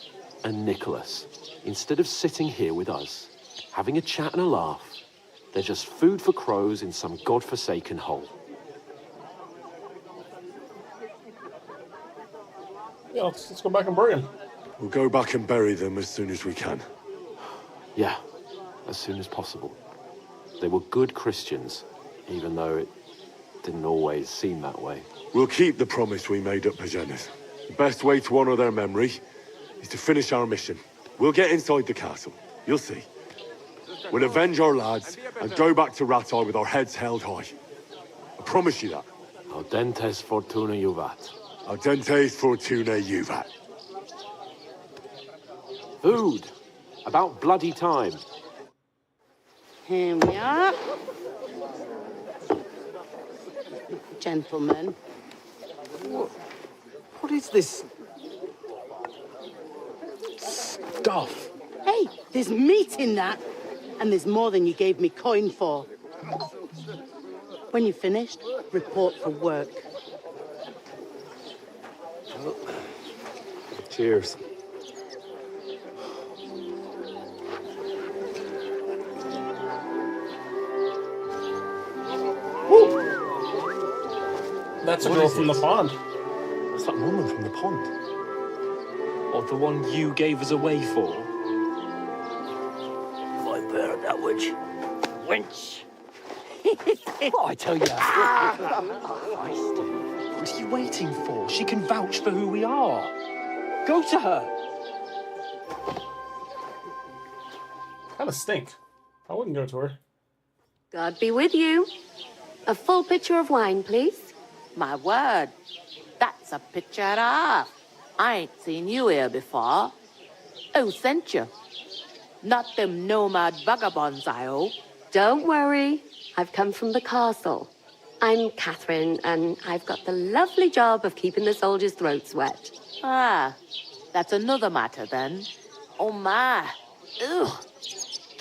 and Nicholas, instead of sitting here with us, having a chat and a laugh, they're just food for crows in some godforsaken hole. Yeah, let's go back and bury him. We'll go back and bury them as soon as we can. Yeah, as soon as possible. They were good Christians, even though it didn't always seem that way. We'll keep the promise we made at Pagenes. The best way to honor their memory is to finish our mission. We'll get inside the castle. You'll see. We'll avenge our lads and go back to Ratai with our heads held high. I promise you that. Audentes fortuna juvat. Audentes fortuna juvat. Food. About bloody time. Here we are. Gentlemen. What is this stuff? Hey, there's meat in that. And there's more than you gave me coin for. When you're finished, report for work. Cheers. That's a girl from the pond. It's that woman from the pond. Or the one you gave us away for? I bear that witch. Wench. What I tell you? What are you waiting for? She can vouch for who we are. Go to her. Kind of stink. I wouldn't go to her. God be with you. A full pitcher of wine, please. My word, that's a picture and a half. I ain't seen you here before. Who sent you? Not them nomad vagabonds, I hope. Don't worry. I've come from the castle. I'm Catherine, and I've got the lovely job of keeping the soldiers' throats wet. Ah, that's another matter then. Oh my. Ugh.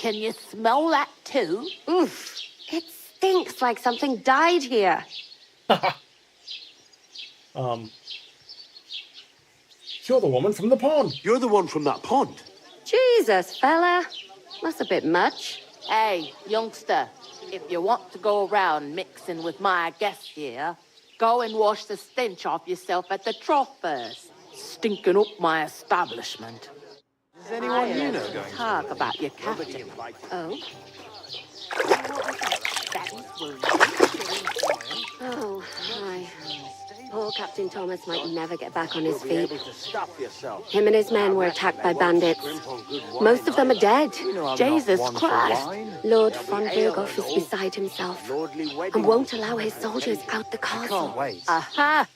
Can you smell that too? Oof. It stinks like something died here. You're the woman from the pond. You're the one from that pond. Jesus, fella. That's a bit much. Hey, youngster, if you want to go around mixing with my guests here, go and wash the stench off yourself at the trough first. Stinking up my establishment. Is anyone you know going talk about your captain? Oh? Oh, hi. Poor Captain Thomas might never get back on his feet. Him and his men were attacked by bandits. Most of them are dead. Jesus Christ. Lord von Berghoff is beside himself and won't allow his soldiers out the castle. Aha!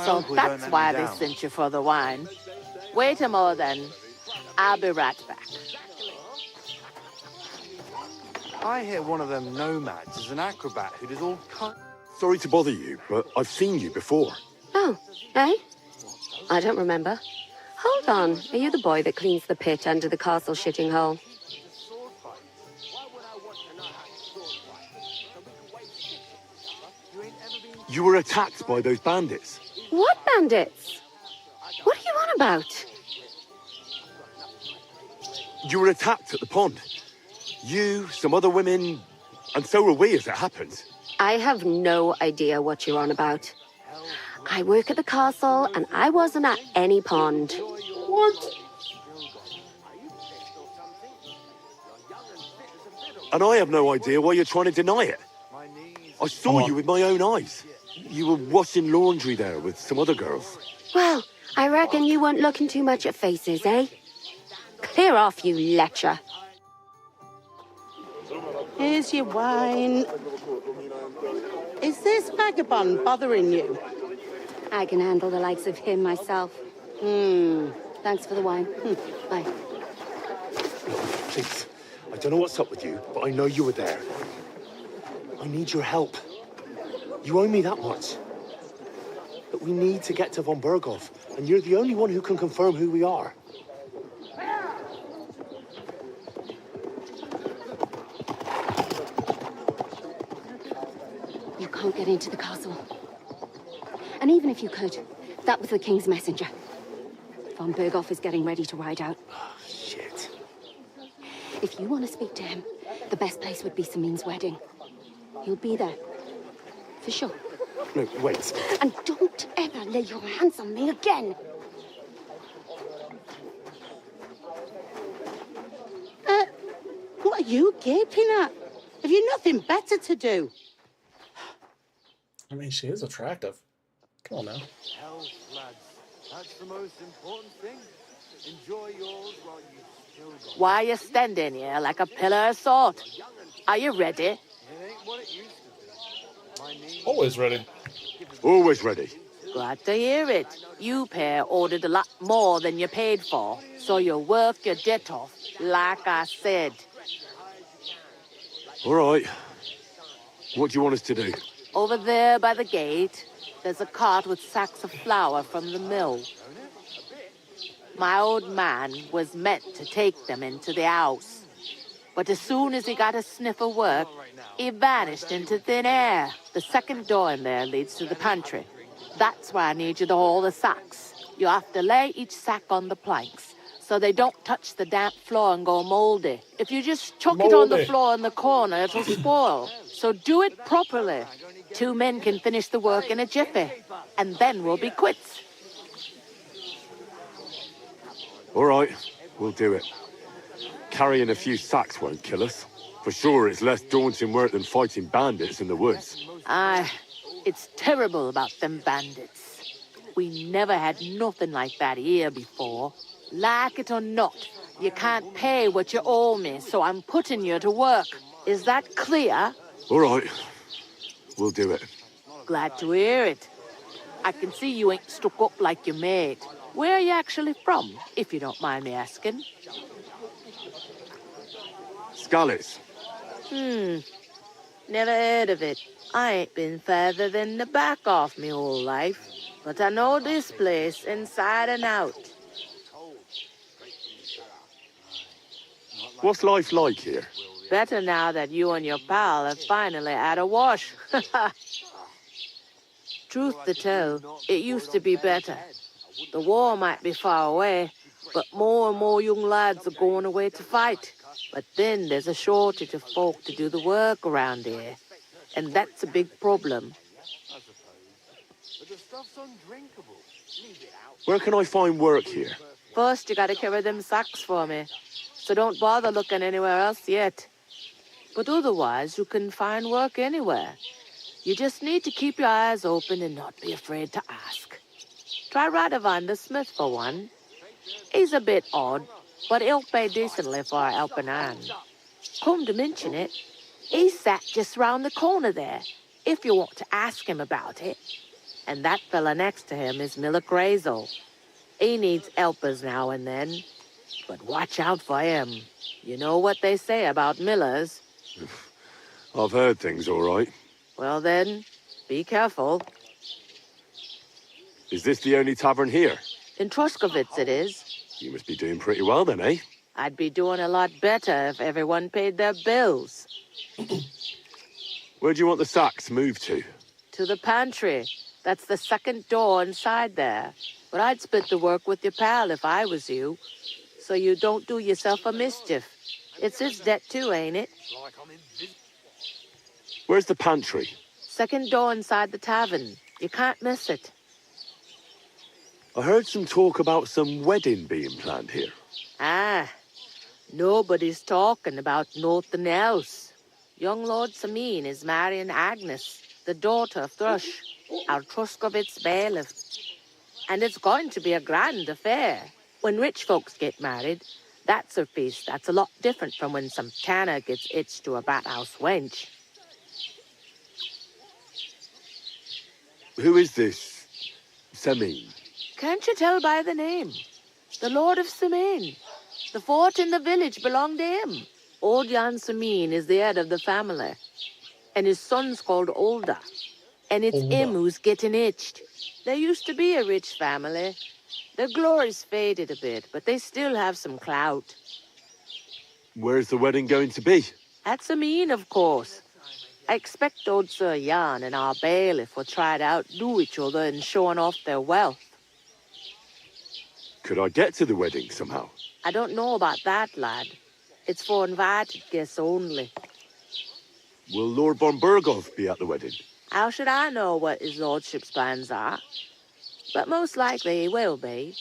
So uncle that's don't why let me they down. sent you for the wine. Wait a moment then. I'll be right back. I hear one of them nomads is an acrobat who does all kinds. Sorry to bother you, but I've seen you before. Oh, eh? I don't remember. Hold on. Are you the boy that cleans the pit under the castle shitting hole? You were attacked by those bandits. What bandits? What are you on about? You were attacked at the pond. You, some other women, and so were we as it happened. I have no idea what you're on about. I work at the castle, and I wasn't at any pond. What? And I have no idea why you're trying to deny it. I saw you with my own eyes. You were washing laundry there with some other girls. Well, I reckon you weren't looking too much at faces, eh? Clear off, you lecher. Here's your wine. Is this vagabond bothering you? I can handle the likes of him myself. Thanks for the wine. Bye. Please, I don't know what's up with you, but I know you were there. I need your help. You owe me that much. But we need to get to von Berghoff, and you're the only one who can confirm who we are. You can't get into the castle. And even if you could, that was the king's messenger. Von Berghoff is getting ready to ride out. Shit. If you want to speak to him, the best place would be Samin's wedding. He'll be there. For sure. No, wait. And don't ever lay your hands on me again. What are you gaping at? Have you nothing better to do? I mean, she is attractive. Come on now. Health, lads. That's the most important thing. Enjoy yours while you still got. Why are you standing here like a pillar of salt? Are you ready? It ain't what it used to be. My knees. Always ready. Always ready. Glad to hear it. You pair ordered a lot more than you paid for, so you work your debt off, like I said. All right. What do you want us to do? Over there by the gate, there's a cart with sacks of flour from the mill. My old man was meant to take them into the house. But as soon as he got a sniff of work, he vanished into thin air. The second door in there leads to the pantry. That's where I need you to haul the sacks. You have to lay each sack on the planks, so they don't touch the damp floor and go moldy. If you just chuck it on the floor in the corner, it'll spoil. So do it properly. 2 men can finish the work in a jiffy, and then we'll be quits. All right, we'll do it. Carrying a few sacks won't kill us. For sure, it's less daunting work than fighting bandits in the woods. Aye, it's terrible about them bandits. We never had nothing like that here before. Like it or not, you can't pay what you owe me, so I'm putting you to work. Is that clear? All right, we'll do it. Glad to hear it. I can see you ain't stuck up like your mate. Where are you actually from, if you don't mind me asking? Scallies. Never heard of it. I ain't been further than the back off me whole life. But I know this place inside and out. What's life like here? Better now that you and your pal have finally had a wash. Truth to tell, it used to be better. The war might be far away, but more and more young lads are going away to fight. But then there's a shortage of folk to do the work around here, and that's a big problem. Where can I find work here? First, you gotta carry them sacks for me, so don't bother looking anywhere else yet. But otherwise, you can find work anywhere. You just need to keep your eyes open and not be afraid to ask. Try Radovan the smith for one. He's a bit odd, but he'll pay decently for a helping hand. Come to mention it, he's sat just round the corner there, if you want to ask him about it. And that fella next to him is Miller Grazel. He needs helpers now and then, but watch out for him. You know what they say about Millers. I've heard things, all right. Well then, be careful. Is this the only tavern here? In Troskovitz it is. You must be doing pretty well then, eh? I'd be doing a lot better if everyone paid their bills. Where do you want the sacks moved to? To the pantry. That's the second door inside there. But I'd split the work with your pal if I was you, so you don't do yourself a mischief. It's his debt too, ain't it? Where's the pantry? Second door inside the tavern. You can't miss it. I heard some talk about some wedding being planned here. Ah, nobody's talking about nothing else. Young Lord Samin is marrying Agnes, the daughter of Thrush, our Truskovitz bailiff. And it's going to be a grand affair. When rich folks get married, that's a feast that's a lot different from when some tanner gets hitched to a bat-house wench. Who is this Semin? Can't you tell by the name? The Lord of Samin. The fort in the village belonged to him. Old Jan Samin is the head of the family. And his son's called Olda. And it's him who's getting itched. There used to be a rich family. Their glory's faded a bit, but they still have some clout. Where's the wedding going to be? At Samin, of course. I expect old Sir Jan and our bailiff will try to outdo each other in showing off their wealth. Could I get to the wedding somehow? I don't know about that, lad. It's for invited guests only. Will Lord von Burgov be at the wedding? How should I know what his lordship's plans are? But most likely he will be.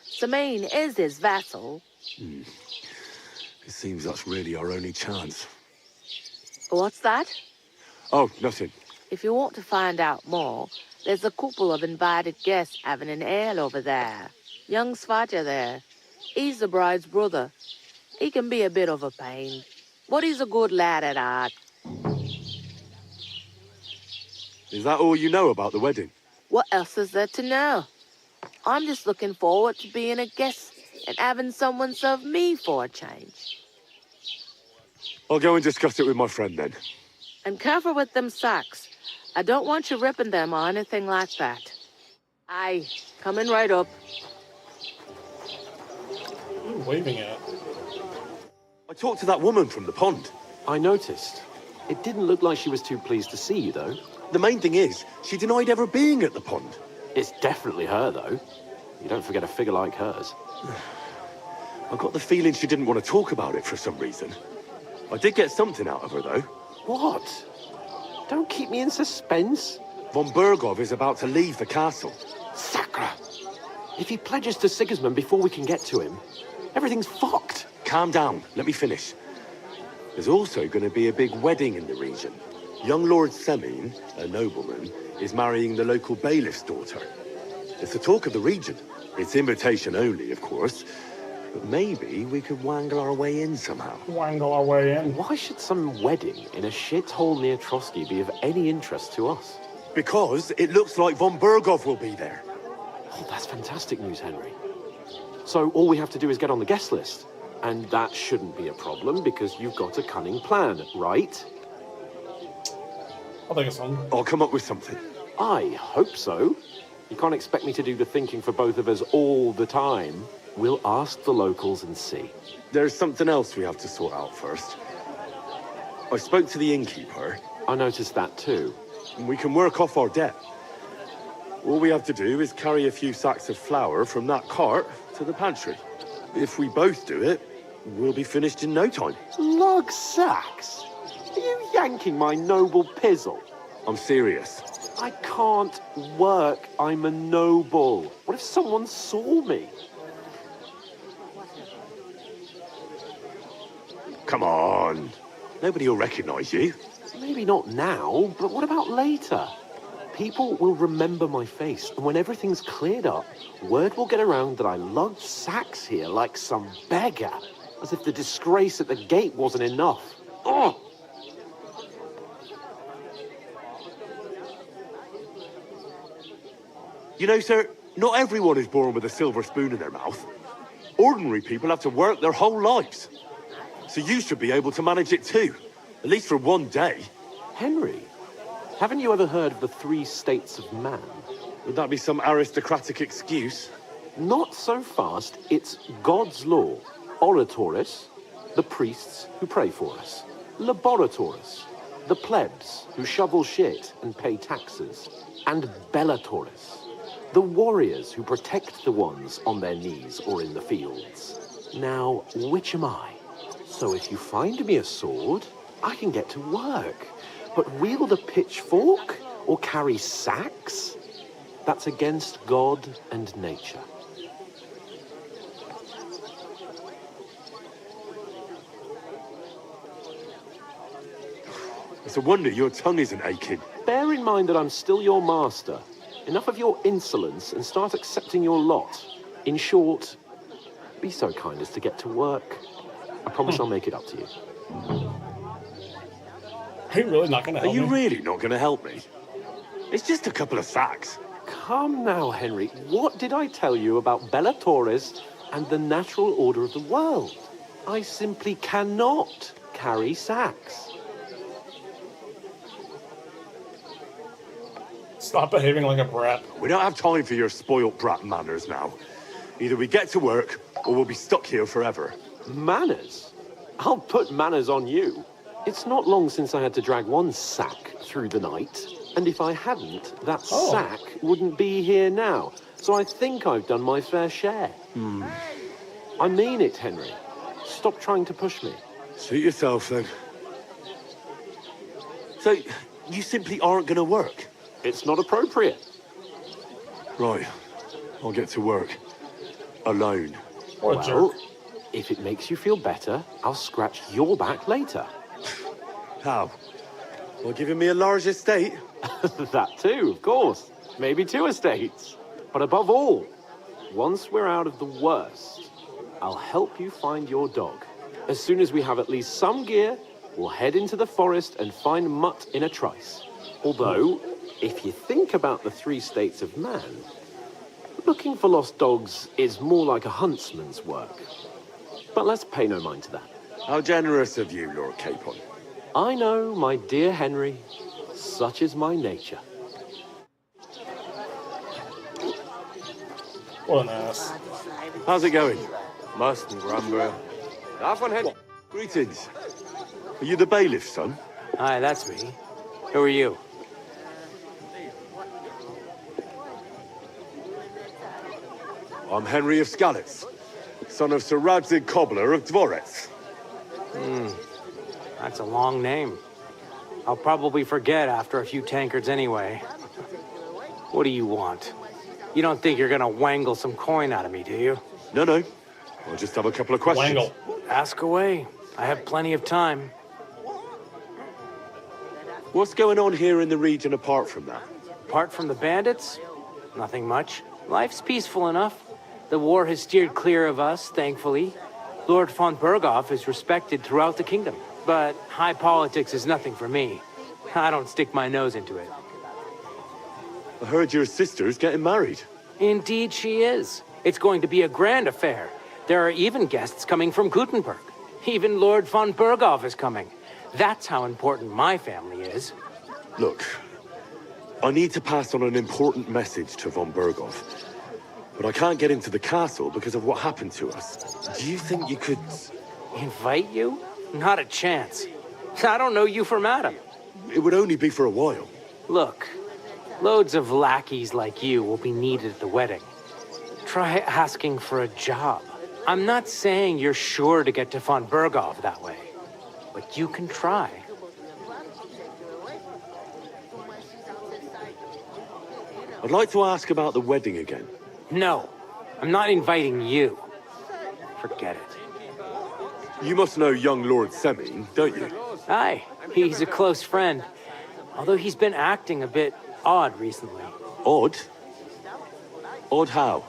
Samin is his vassal. It seems that's really our only chance. What's that? Oh, nothing. If you want to find out more, there's a couple of invited guests having an ale over there. Young Svatja there. He's the bride's brother. He can be a bit of a pain, but he's a good lad at heart. Is that all you know about the wedding? What else is there to know? I'm just looking forward to being a guest and having someone serve me for a change. I'll go and discuss it with my friend then. And careful with them sacks. I don't want you ripping them or anything like that. Aye, coming right up. What are you waving at? I talked to that woman from the pond. I noticed. It didn't look like she was too pleased to see you, though. The main thing is, she denied ever being at the pond. It's definitely her, though. You don't forget a figure like hers. I got the feeling she didn't want to talk about it for some reason. I did get something out of her, though. What? Don't keep me in suspense. Von Burgov is about to leave the castle. Sacra! If he pledges to Sigismund before we can get to him, everything's fucked. Calm down. Let me finish. There's also going to be a big wedding in the region. Young Lord Semin, a nobleman, is marrying the local bailiff's daughter. It's the talk of the region. It's invitation only, of course. But maybe we could wangle our way in somehow. Wangle our way in? Why should some wedding in a shithole near Trotsky be of any interest to us? Because it looks like von Burgov will be there. Oh, that's fantastic news, Henry. So all we have to do is get on the guest list. And that shouldn't be a problem because you've got a cunning plan, right? I'll think of something. I'll come up with something. I hope so. You can't expect me to do the thinking for both of us all the time. We'll ask the locals and see. There's something else we have to sort out first. I spoke to the innkeeper. I noticed that too. And we can work off our debt. All we have to do is carry a few sacks of flour from that cart to the pantry. If we both do it, we'll be finished in no time. Lug sacks? Are you yanking my noble pizzle? I'm serious. I can't work. I'm a noble. What if someone saw me? Come on. Nobody will recognize you. Maybe not now, but what about later? People will remember my face, and when everything's cleared up, word will get around that I lugged sacks here like some beggar, as if the disgrace at the gate wasn't enough. Ugh! You know, sir, not everyone is born with a silver spoon in their mouth. Ordinary people have to work their whole lives. So you should be able to manage it too, at least for one day. Henry, haven't you ever heard of the 3 states of man? Would that be some aristocratic excuse? Not so fast. It's God's law. Oratoris, the priests who pray for us. Laboratoris, the plebs who shovel shit and pay taxes. And Bellatoris, the warriors who protect the ones on their knees or in the fields. Now, which am I? So if you find me a sword, I can get to work. But wield a pitchfork or carry sacks? That's against God and nature. It's a wonder your tongue isn't aching. Bear in mind that I'm still your master. Enough of your insolence and start accepting your lot. In short, be so kind as to get to work. I promise I'll make it up to you. Are you really not going to help me? Are you really not going to help me? It's just a couple of sacks. Come now, Henry. What did I tell you about Bellatoris and the natural order of the world? I simply cannot carry sacks. Stop behaving like a brat. We don't have time for your spoilt brat manners now. Either we get to work, or we'll be stuck here forever. Manners? I'll put manners on you. It's not long since I had to drag one sack through the night, and if I hadn't, that sack wouldn't be here now. So I think I've done my fair share. I mean it, Henry. Stop trying to push me. Suit yourself, then. So, you simply aren't going to work? It's not appropriate. Right. I'll get to work. Alone. Well, if it makes you feel better, I'll scratch your back later. How? Well, giving me a large estate? That too, of course. Maybe 2 estates. But above all, once we're out of the worst, I'll help you find your dog. As soon as we have at least some gear, we'll head into the forest and find Mutt in a trice. Although, if you think about the 3 states of man, looking for lost dogs is more like a huntsman's work. But let's pay no mind to that. How generous of you, Lord Capon. I know, my dear Henry. Such is my nature. What an ass. How's it going? Mustn't grumble. Off on head. Greetings. Are you the bailiff's son? Hi, that's me. Who are you? I'm Henry of Skalitz, son of Sir Radzig Cobbler of Dvorets. That's a long name. I'll probably forget after a few tankards anyway. What do you want? You don't think you're gonna wangle some coin out of me, do you? No. I'll just have a couple of questions. Wangle. Ask away. I have plenty of time. What's going on here in the region apart from that? Apart from the bandits, nothing much. Life's peaceful enough. The war has steered clear of us, thankfully. Lord von Berghoff is respected throughout the kingdom. But high politics is nothing for me. I don't stick my nose into it. I heard your sister's getting married. Indeed she is. It's going to be a grand affair. There are even guests coming from Gutenberg. Even Lord von Berghoff is coming. That's how important my family is. Look, I need to pass on an important message to von Berghoff. but I can't get into the castle because of what happened to us. Do you think you could... Invite you? Not a chance. I don't know you from Adam. It would only be for a while. Look, loads of lackeys like you will be needed at the wedding. Try asking for a job. I'm not saying you're sure to get to von Berghoff that way, but you can try. I'd like to ask about the wedding again. No, I'm not inviting you. Forget it. You must know young Lord Semine, don't you? Aye, he's a close friend. Although he's been acting a bit odd recently. Odd? Odd how?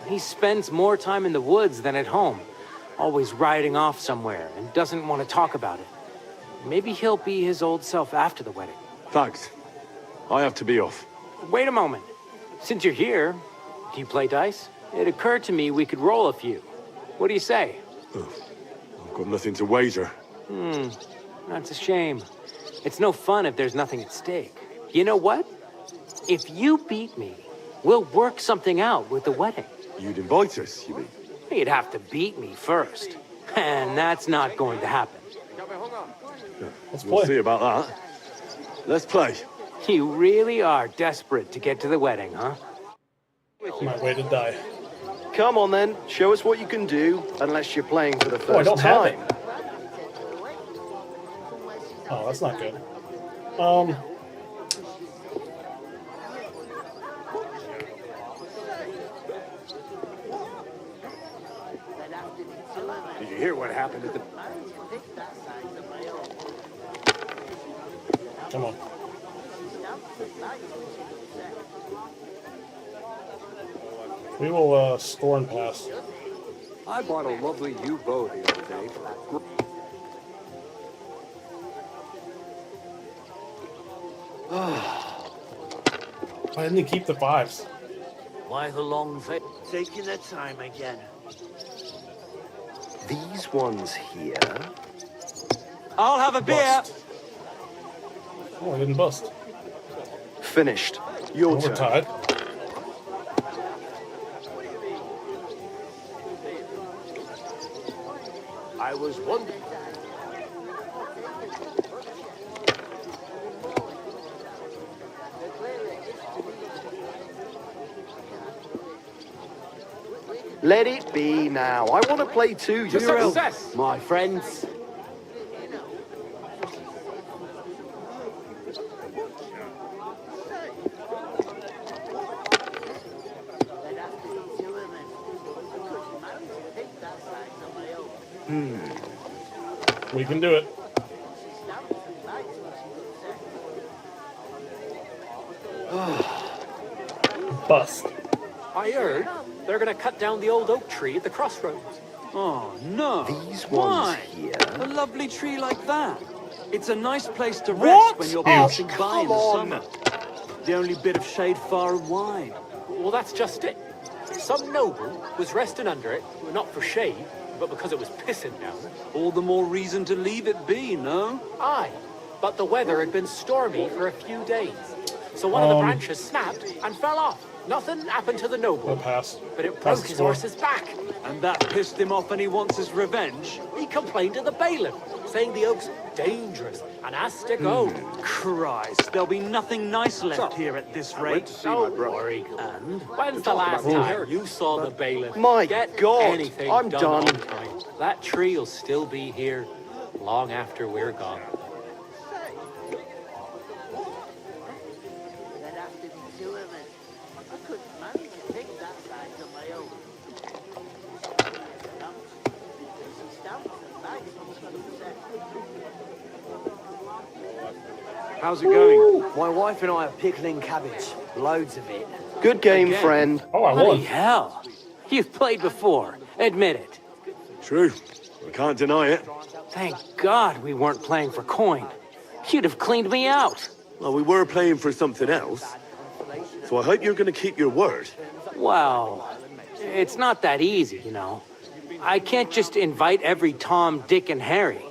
He spends more time in the woods than at home. Always riding off somewhere and doesn't want to talk about it. Maybe he'll be his old self after the wedding. Thanks. I have to be off. Wait a moment. Since you're here, do you play dice? It occurred to me we could roll a few. What do you say? I've got nothing to wager. That's a shame. It's no fun if there's nothing at stake. You know what? If you beat me, we'll work something out with the wedding. You'd invite us, you mean? You'd have to beat me first. And that's not going to happen. We'll see about that. Let's play. You really are desperate to get to the wedding, huh? My way to die. Come on then, show us what you can do, unless you're playing for the first I don't have time. it. Oh, that's not good. Did you hear what happened at the... Come on. We will score and pass. I bought a lovely U-boat the other day. Why didn't he keep the fives? Why the long face? Taking their time again. These ones here. I'll have a beer. Oh, I didn't bust. Finished. Your We're turn. tied. I was wondering... Let it be now. I want to play too. To You're success, my friends. We can do it. Bust. I heard they're going to cut down the old oak tree at the crossroads. Oh, no. These ones Why? here. A lovely tree like that. It's a nice place to rest What? when you're Oh, passing by in the summer. The only bit of shade far and wide. Well, that's just it. Some noble was resting under it, not for shade, but because it was pissing down. All the more reason to leave it be, no? Aye, but the weather had been stormy for a few days. So one of the branches snapped and fell off. Nothing happened to the noble. We'll pass. But it Pass broke the his score. horse's back. And that pissed him off and he wants his revenge? He complained to the bailiff, saying the oak's dangerous and has to go. Christ, there'll be nothing nice left here at this rate. Don't worry. And? When's the last time you saw the bailiff My get God, anything I'm done done. on time? That tree will still be here long after we're gone. How's it going? My wife and I are pickling cabbage. Loads of it. Good game, Again. friend. Oh, I Bloody won. hell. You've played before. Admit it. True. I can't deny it. Thank God we weren't playing for coin. You'd have cleaned me out. Well, we were playing for something else. So I hope you're going to keep your word. Well, it's not that easy, you know. I can't just invite every Tom, Dick, and Harry.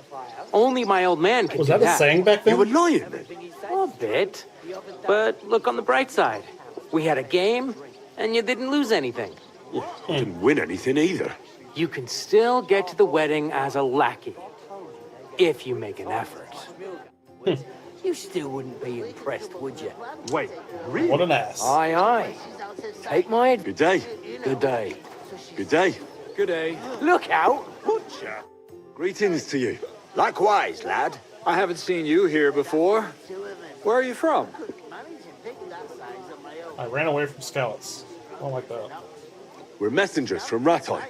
Only my old man can Was do that a saying back then? You were lying then? A bit. But look on the bright side. We had a game, and you didn't lose anything. I didn't win anything either. You can still get to the wedding as a lackey, if you make an effort. You still wouldn't be impressed, would you? Wait, really? What an ass. Aye, aye. Take my advice. Good day. Good day. Good day. Good day. Look out! Butcher. Greetings to you. Likewise, lad. I haven't seen you here before. Where are you from? I ran away from scouts. I don't like that. We're messengers from Rattay,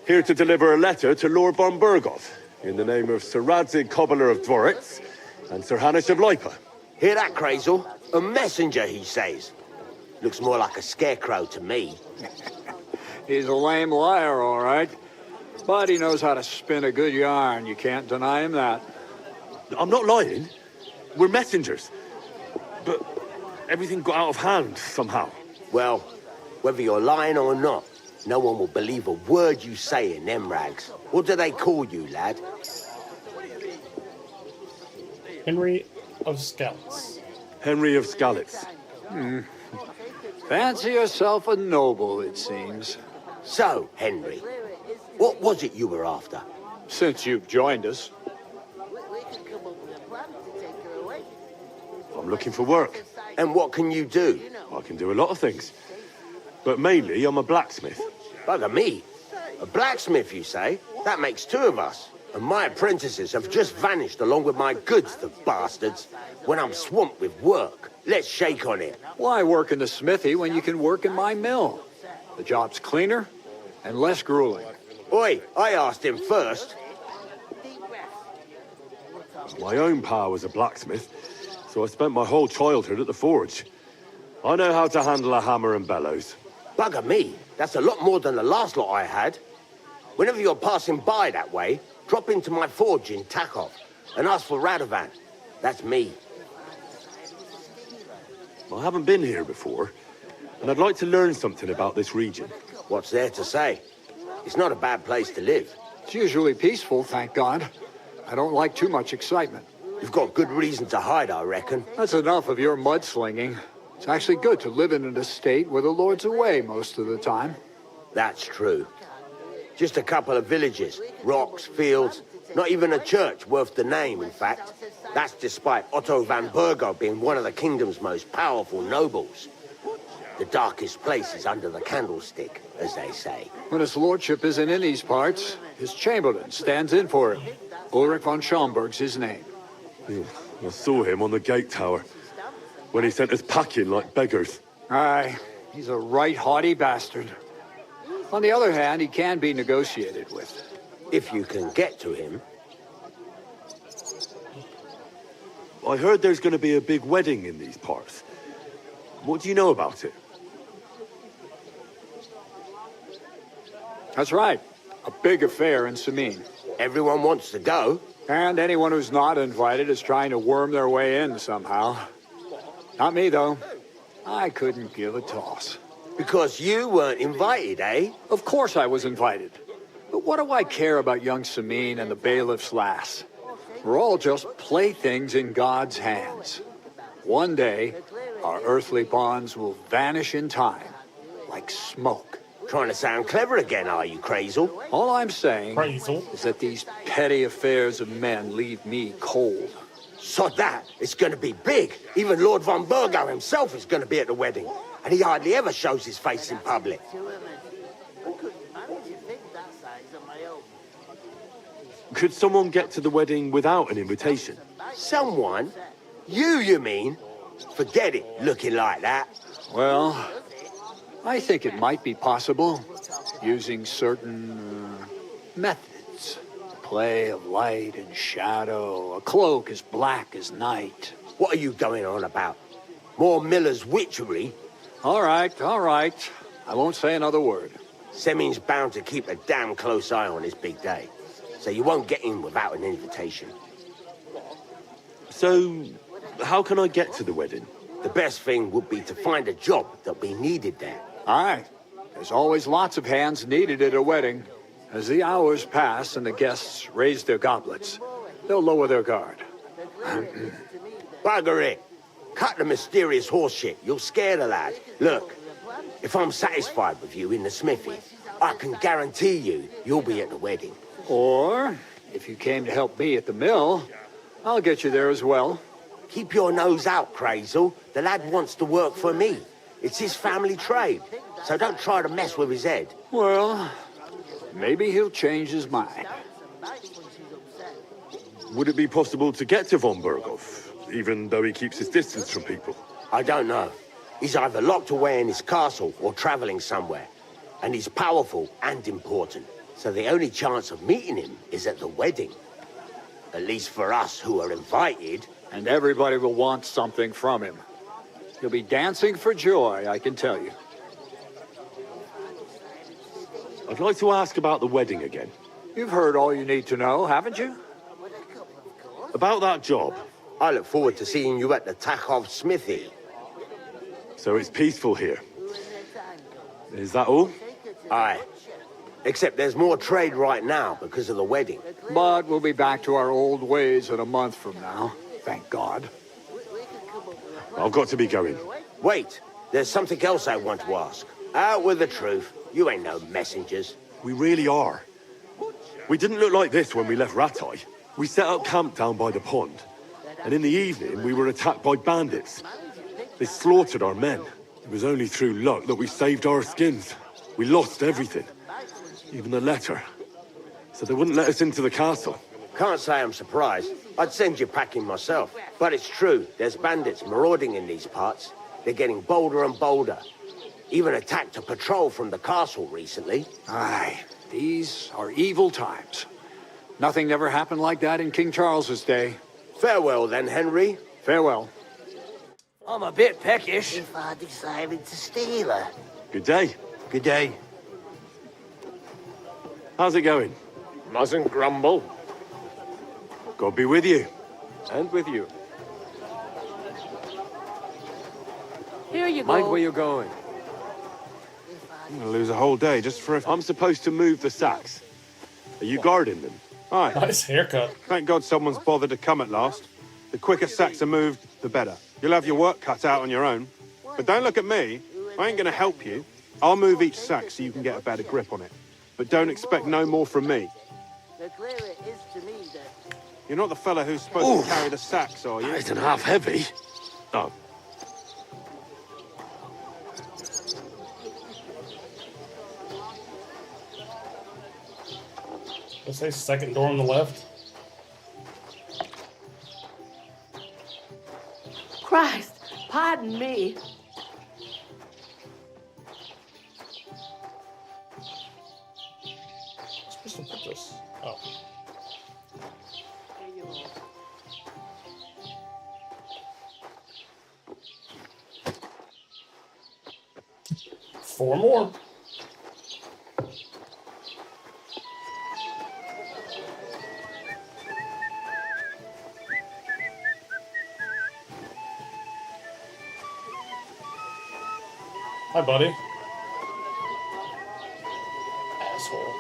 here to deliver a letter to Lord von Burgov, in the name of Sir Radzig, Cobbler of Dworitz, and Sir Hanish of Lipa. Hear that, Crazel? A messenger, he says. Looks more like a scarecrow to me. He's a lame liar, all right. But he knows how to spin a good yarn. You can't deny him that. I'm not lying. We're messengers. But everything got out of hand somehow. Well, whether you're lying or not, no one will believe a word you say in them rags. What do they call you, lad? Henry of Scouts. Henry of Skalitz. Fancy yourself a noble, it seems. So, Henry, what was it you were after? Since you've joined us. I'm looking for work. And what can you do? I can do a lot of things. But mainly, I'm a blacksmith. Bugger me. A blacksmith, you say? That makes two of us. And my apprentices have just vanished along with my goods, the bastards. When I'm swamped with work. Let's shake on it. Why work in the smithy when you can work in my mill? The job's cleaner and less grueling. Oi, I asked him first. My own pa was a blacksmith, so I spent my whole childhood at the forge. I know how to handle a hammer and bellows. Bugger me. That's a lot more than the last lot I had. Whenever you're passing by that way, drop into my forge in Takov and ask for Radovan. That's me. I haven't been here before, and I'd like to learn something about this region. What's there to say? It's not a bad place to live. It's usually peaceful, thank God. I don't like too much excitement. You've got good reason to hide, I reckon. That's enough of your mudslinging. It's actually good to live in an estate where the Lord's away most of the time. That's true. Just a couple of villages, rocks, fields, not even a church worth the name, in fact. That's despite Otto van Burgo being one of the kingdom's most powerful nobles. The darkest place is under the candlestick, as they say. When his lordship isn't in these parts, his chamberlain stands in for him. Ulrich von Schaumburg's his name. I saw him on the gate tower, when he sent us packing like beggars. Aye, he's a right haughty bastard. On the other hand, he can be negotiated with. If you can get to him. I heard there's going to be a big wedding in these parts. What do you know about it? That's right. A big affair in Samin. Everyone wants to go. And anyone who's not invited is trying to worm their way in somehow. Not me, though. I couldn't give a toss. Because you weren't invited, eh? Of course I was invited. But what do I care about young Samin and the bailiff's lass? We're all just playthings in God's hands. One day, our earthly bonds will vanish in time, like smoke. Trying to sound clever again, are you, Crazel? All I'm saying is that these petty affairs of men leave me cold. Sod that. It's going to be big. Even Lord von Burgo himself is going to be at the wedding. And he hardly ever shows his face in public. Could someone get to the wedding without an invitation? Someone? You mean? Forget it, looking like that. Well, I think it might be possible, using certain methods. Play of light and shadow, a cloak as black as night. What are you going on about? More Miller's witchery? All right. I won't say another word. Semin's bound to keep a damn close eye on his big day. So you won't get in without an invitation. So, how can I get to the wedding? The best thing would be to find a job that'll be needed there. Aye. There's always lots of hands needed at a wedding. As the hours pass and the guests raise their goblets, they'll lower their guard. Bugger it. Cut the mysterious horse shit. You'll scare the lad. Look, If I'm satisfied with you in the smithy, I can guarantee you'll be at the wedding. Or, if you came to help me at the mill, I'll get you there as well. Keep your nose out, Crazel. The lad wants to work for me. It's his family trade, so don't try to mess with his head. Well, maybe he'll change his mind. Would it be possible to get to von Berghoff, even though he keeps his distance from people? I don't know. He's either locked away in his castle or traveling somewhere. And he's powerful and important. So the only chance of meeting him is at the wedding. At least for us who are invited. And everybody will want something from him. He'll be dancing for joy, I can tell you. I'd like to ask about the wedding again. You've heard all you need to know, haven't you? About that job. I look forward to seeing you at the Takhov smithy. So it's peaceful here. Is that all? Aye. Except there's more trade right now because of the wedding. But we'll be back to our old ways in a month from now. Thank God. I've got to be going. Wait, there's something else I want to ask. Out with the truth. You ain't no messengers. We really are. We didn't look like this when we left Ratai. We set up camp down by the pond. And in the evening, we were attacked by bandits. They slaughtered our men. It was only through luck that we saved our skins. We lost everything. Even the letter. So they wouldn't let us into the castle. Can't say I'm surprised. I'd send you packing myself. But it's true, there's bandits marauding in these parts. They're getting bolder and bolder. Even attacked a patrol from the castle recently. Aye, these are evil times. Nothing ever happened like that in King Charles's day. Farewell then, Henry. Farewell. I'm a bit peckish. If I decided to steal her. Good day. Good day. How's it going? Mustn't grumble. God be with you. And with you. Here you Mind go. where you're going. I'm gonna lose a whole day just for a... I'm supposed to move the sacks. Are you guarding them? Aye. Nice haircut. Thank God someone's bothered to come at last. The quicker sacks are moved, the better. You'll have your work cut out on your own. But don't look at me. I ain't gonna help you. I'll move each sack so you can get a better grip on it. But don't expect no more from me. The clearer it is to me that... You're not the fella who's supposed to carry the sacks, are you? 8.5 heavy. Oh. Let's say second door on the left. Christ, pardon me. I'm supposed to put this. Oh. Four more. Hi, buddy. Asshole.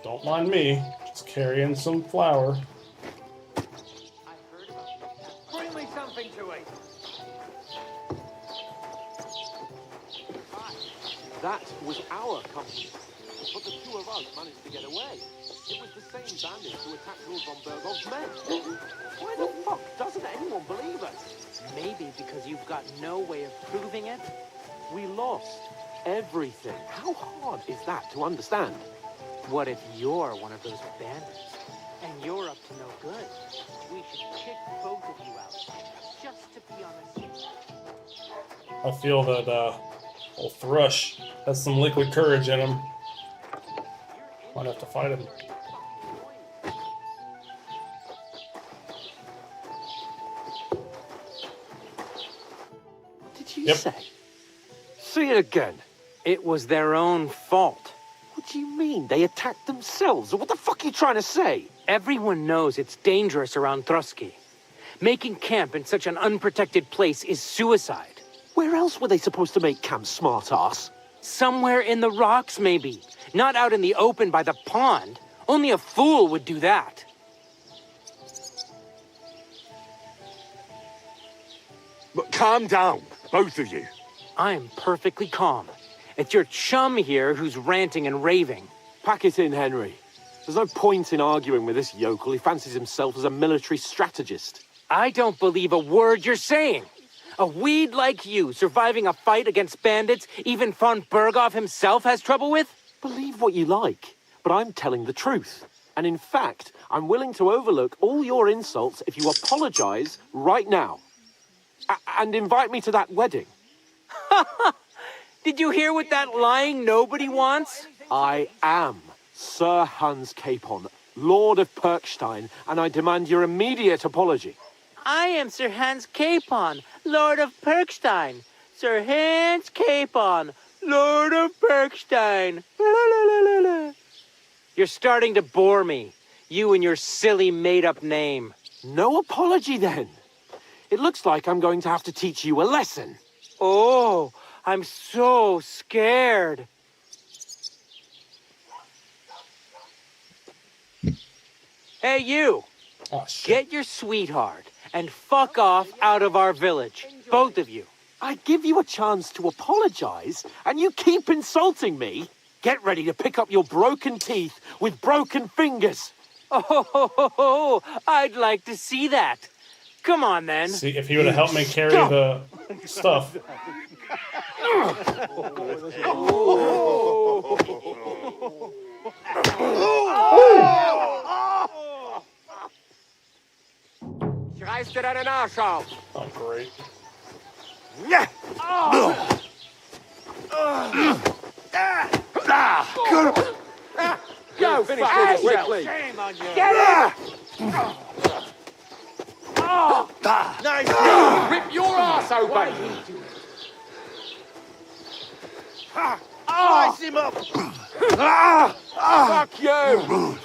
Don't mind me. Just carrying some flour. Bring me something to eat. That was our company. But the two of us managed to get away. It was the same bandits who attacked Lord von Bergov's men. Why the fuck doesn't anyone believe us? Maybe because you've got no way of proving it? We lost everything. How hard is that to understand? What if you're one of those bandits? And you're up to no good? We should kick both of you out, just to be on the safe side. I feel that old Thrush has some liquid courage in him. Might have to fight him. What did you say? Say it again. It was their own fault. What do you mean? They attacked themselves? What the fuck are you trying to say? Everyone knows it's dangerous around Trotsky. Making camp in such an unprotected place is suicide. Where else were they supposed to make camp, smart-ass? Somewhere in the rocks, maybe. Not out in the open by the pond. Only a fool would do that. But calm down, both of you. I am perfectly calm. It's your chum here who's ranting and raving. Pack it in, Henry. There's no point in arguing with this yokel. He fancies himself as a military strategist. I don't believe a word you're saying. A weed like you surviving a fight against bandits even von Berghoff himself has trouble with? Believe what you like, but I'm telling the truth. And in fact, I'm willing to overlook all your insults if you apologize right now. And invite me to that wedding. Did you hear what that lying nobody wants? I am Sir Hans Capon, Lord of Perkstein, and I demand your immediate apology. I am Sir Hans Capon, Lord of Perkstein. Sir Hans Capon, Lord of Perkstein. You're starting to bore me. You and your silly made-up name. No apology, then. It looks like I'm going to have to teach you a lesson. Oh, I'm so scared. Hey, you. Oh, shit. Get your sweetheart and fuck off out of our village. Both of you. I give you a chance to apologize, and you keep insulting me. Get ready to pick up your broken teeth with broken fingers. Oh, I'd like to see that. Come on, then. See, if he would have helped me carry the stuff. Schreist dir deinen Arsch auf! Oh, great. Go, finish this quickly. Shame on you! Get it! Nice! Rip your ass open! Slice him up! Fuck you!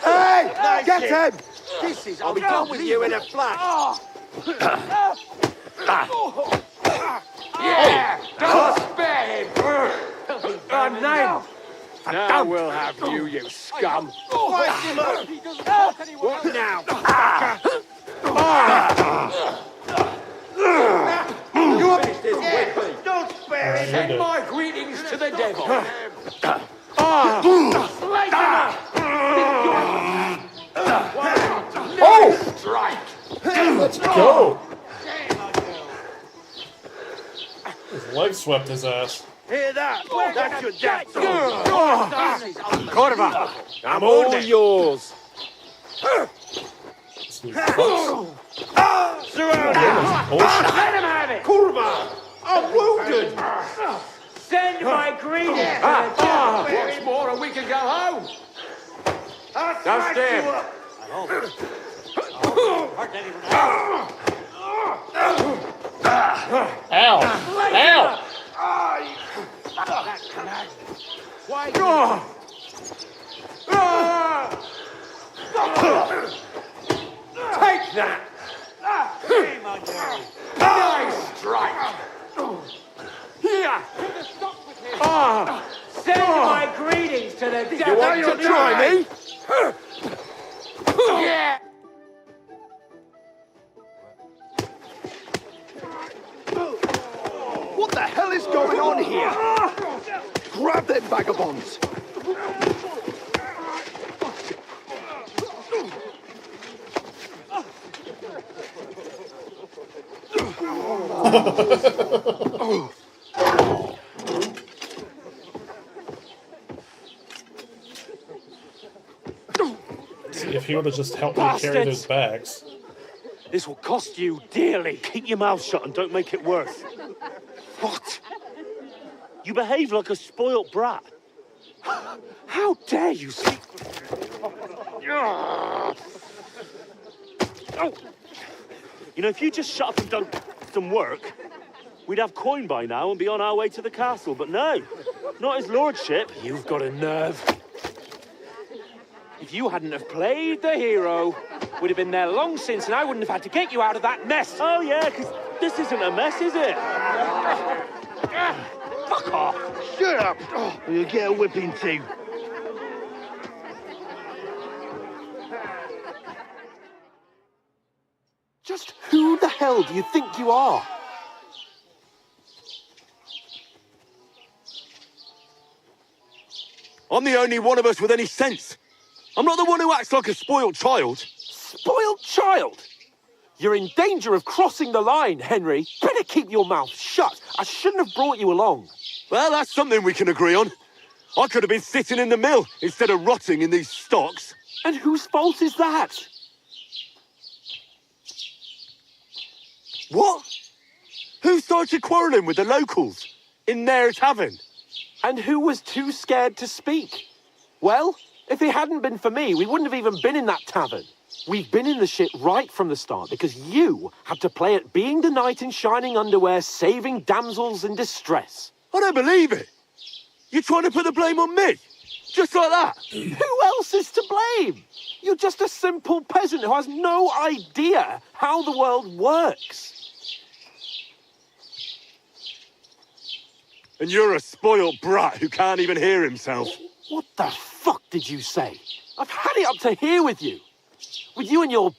Hey! Nice Get him! This is... I'll be done with you in a flash! Yeah! Don't spare him! Now! Now we'll have you, you scum! Slice him up! What now? You finish this quickly! Don't spare him! Send my greetings to the devil! Slice him up! Oh! Strike! Let's go! His leg swept his ass. Hear that? That's your death song. Corva, I'm all yours. Oh, Let him have it! Kurva! I'm wounded! Send my greetings! Once more and we can go home! Don't stand! Ow! Ow! Take that! Nice strike! Here! Send my greetings to the devil! You want to try me? Yeah! What the hell is going on here? Grab them vagabonds! See, if he would have just helped me carry those bags. This will cost you dearly. Keep your mouth shut and don't make it worse. What? You behave like a spoilt brat. How dare you speak? You know, if you just shut up and done some work, we'd have coin by now and be on our way to the castle. But no, not his lordship. You've got a nerve. If you hadn't have played the hero, we'd have been there long since, and I wouldn't have had to get you out of that mess. Oh yeah, because this isn't a mess, is it? Fuck off! Shut up! You'll get a whipping too. Just who the hell do you think you are? I'm the only one of us with any sense. I'm not the one who acts like a spoiled child. Spoiled child? You're in danger of crossing the line, Henry. Better keep your mouth shut. I shouldn't have brought you along. Well, that's something we can agree on. I could have been sitting in the mill instead of rotting in these stocks. And whose fault is that? What? Who started quarrelling with the locals in their tavern? And who was too scared to speak? Well, if it hadn't been for me, we wouldn't have even been in that tavern. We've been in the shit right from the start because you had to play at being the knight in shining underwear, saving damsels in distress. I don't believe it. You're trying to put the blame on me? Just like that? Who else is to blame? You're just a simple peasant who has no idea how the world works. And you're a spoiled brat who can't even hear himself. What the fuck did you say? I've had it up to here with you. With you and your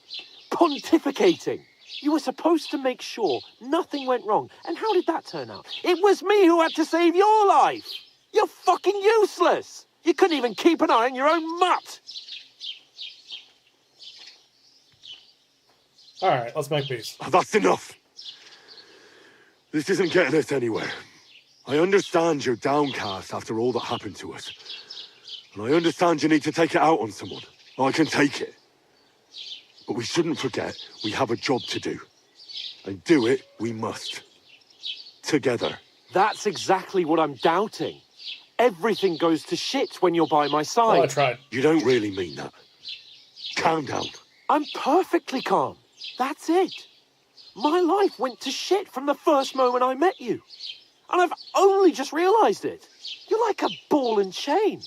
pontificating. You were supposed to make sure nothing went wrong. And how did that turn out? It was me who had to save your life. You're fucking useless. You couldn't even keep an eye on your own mutt. All right, let's make peace. That's enough. This isn't getting us anywhere. I understand you're downcast after all that happened to us. And I understand you need to take it out on someone. I can take it. But we shouldn't forget we have a job to do. And do it we must. Together. That's exactly what I'm doubting. Everything goes to shit when you're by my side. Well, I tried. You don't really mean that. Calm down. I'm perfectly calm. That's it. My life went to shit from the first moment I met you. And I've only just realised it. You're like a ball and chain.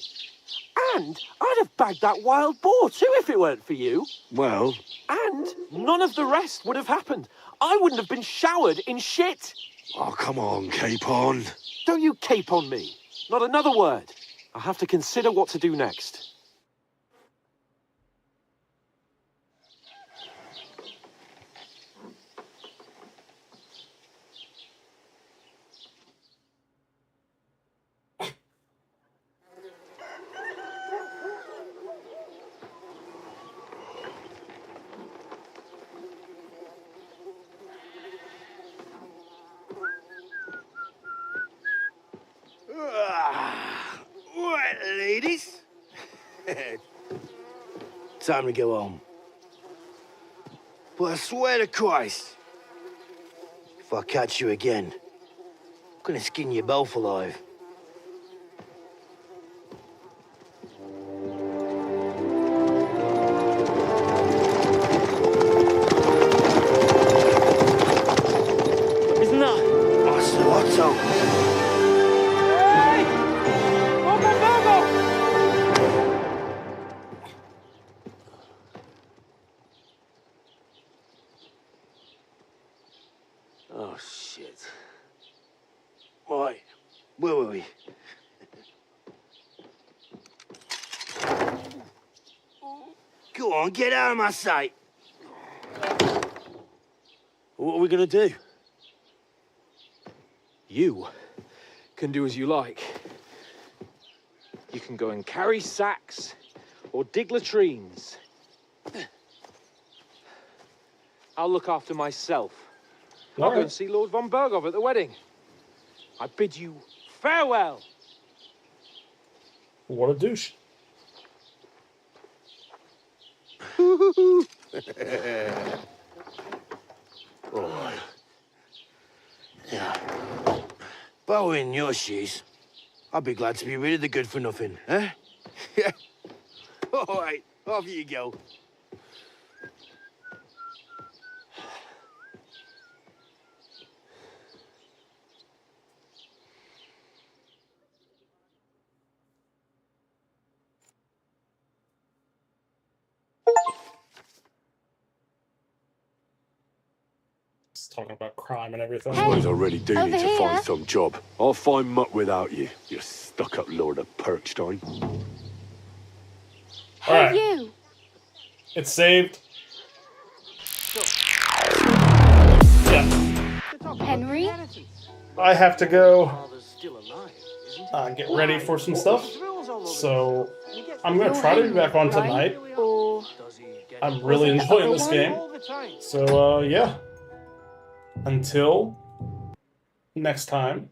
And I'd have bagged that wild boar too if it weren't for you. Well... And none of the rest would have happened. I wouldn't have been showered in shit. Oh, come on, Capon. Don't you cape on me. Not another word. I have to consider what to do next. Right, ladies. Time to go home. But I swear to Christ, if I catch you again, I'm gonna skin you both alive. Isn't that Otto? Oh, shit. Right, where were we? Go on, get out of my sight. What are we gonna do? You can do as you like. You can go and carry sacks or dig latrines. I'll look after myself. I'll go and see Lord von Berghoff at the wedding. I bid you farewell. What a douche. Right. Yeah. If I were in your shoes, I'd be glad to be rid of the good for nothing, eh? Yeah. All right, off you go. Talking about crime and everything. I suppose I really do need to here. find some job. I'll find mutt without you, you stuck-up Lord of Perkstein. All right. You. It's saved. I have to go get ready for some stuff. So I'm going to try to be back on tonight. I'm really enjoying this game. So yeah, until next time.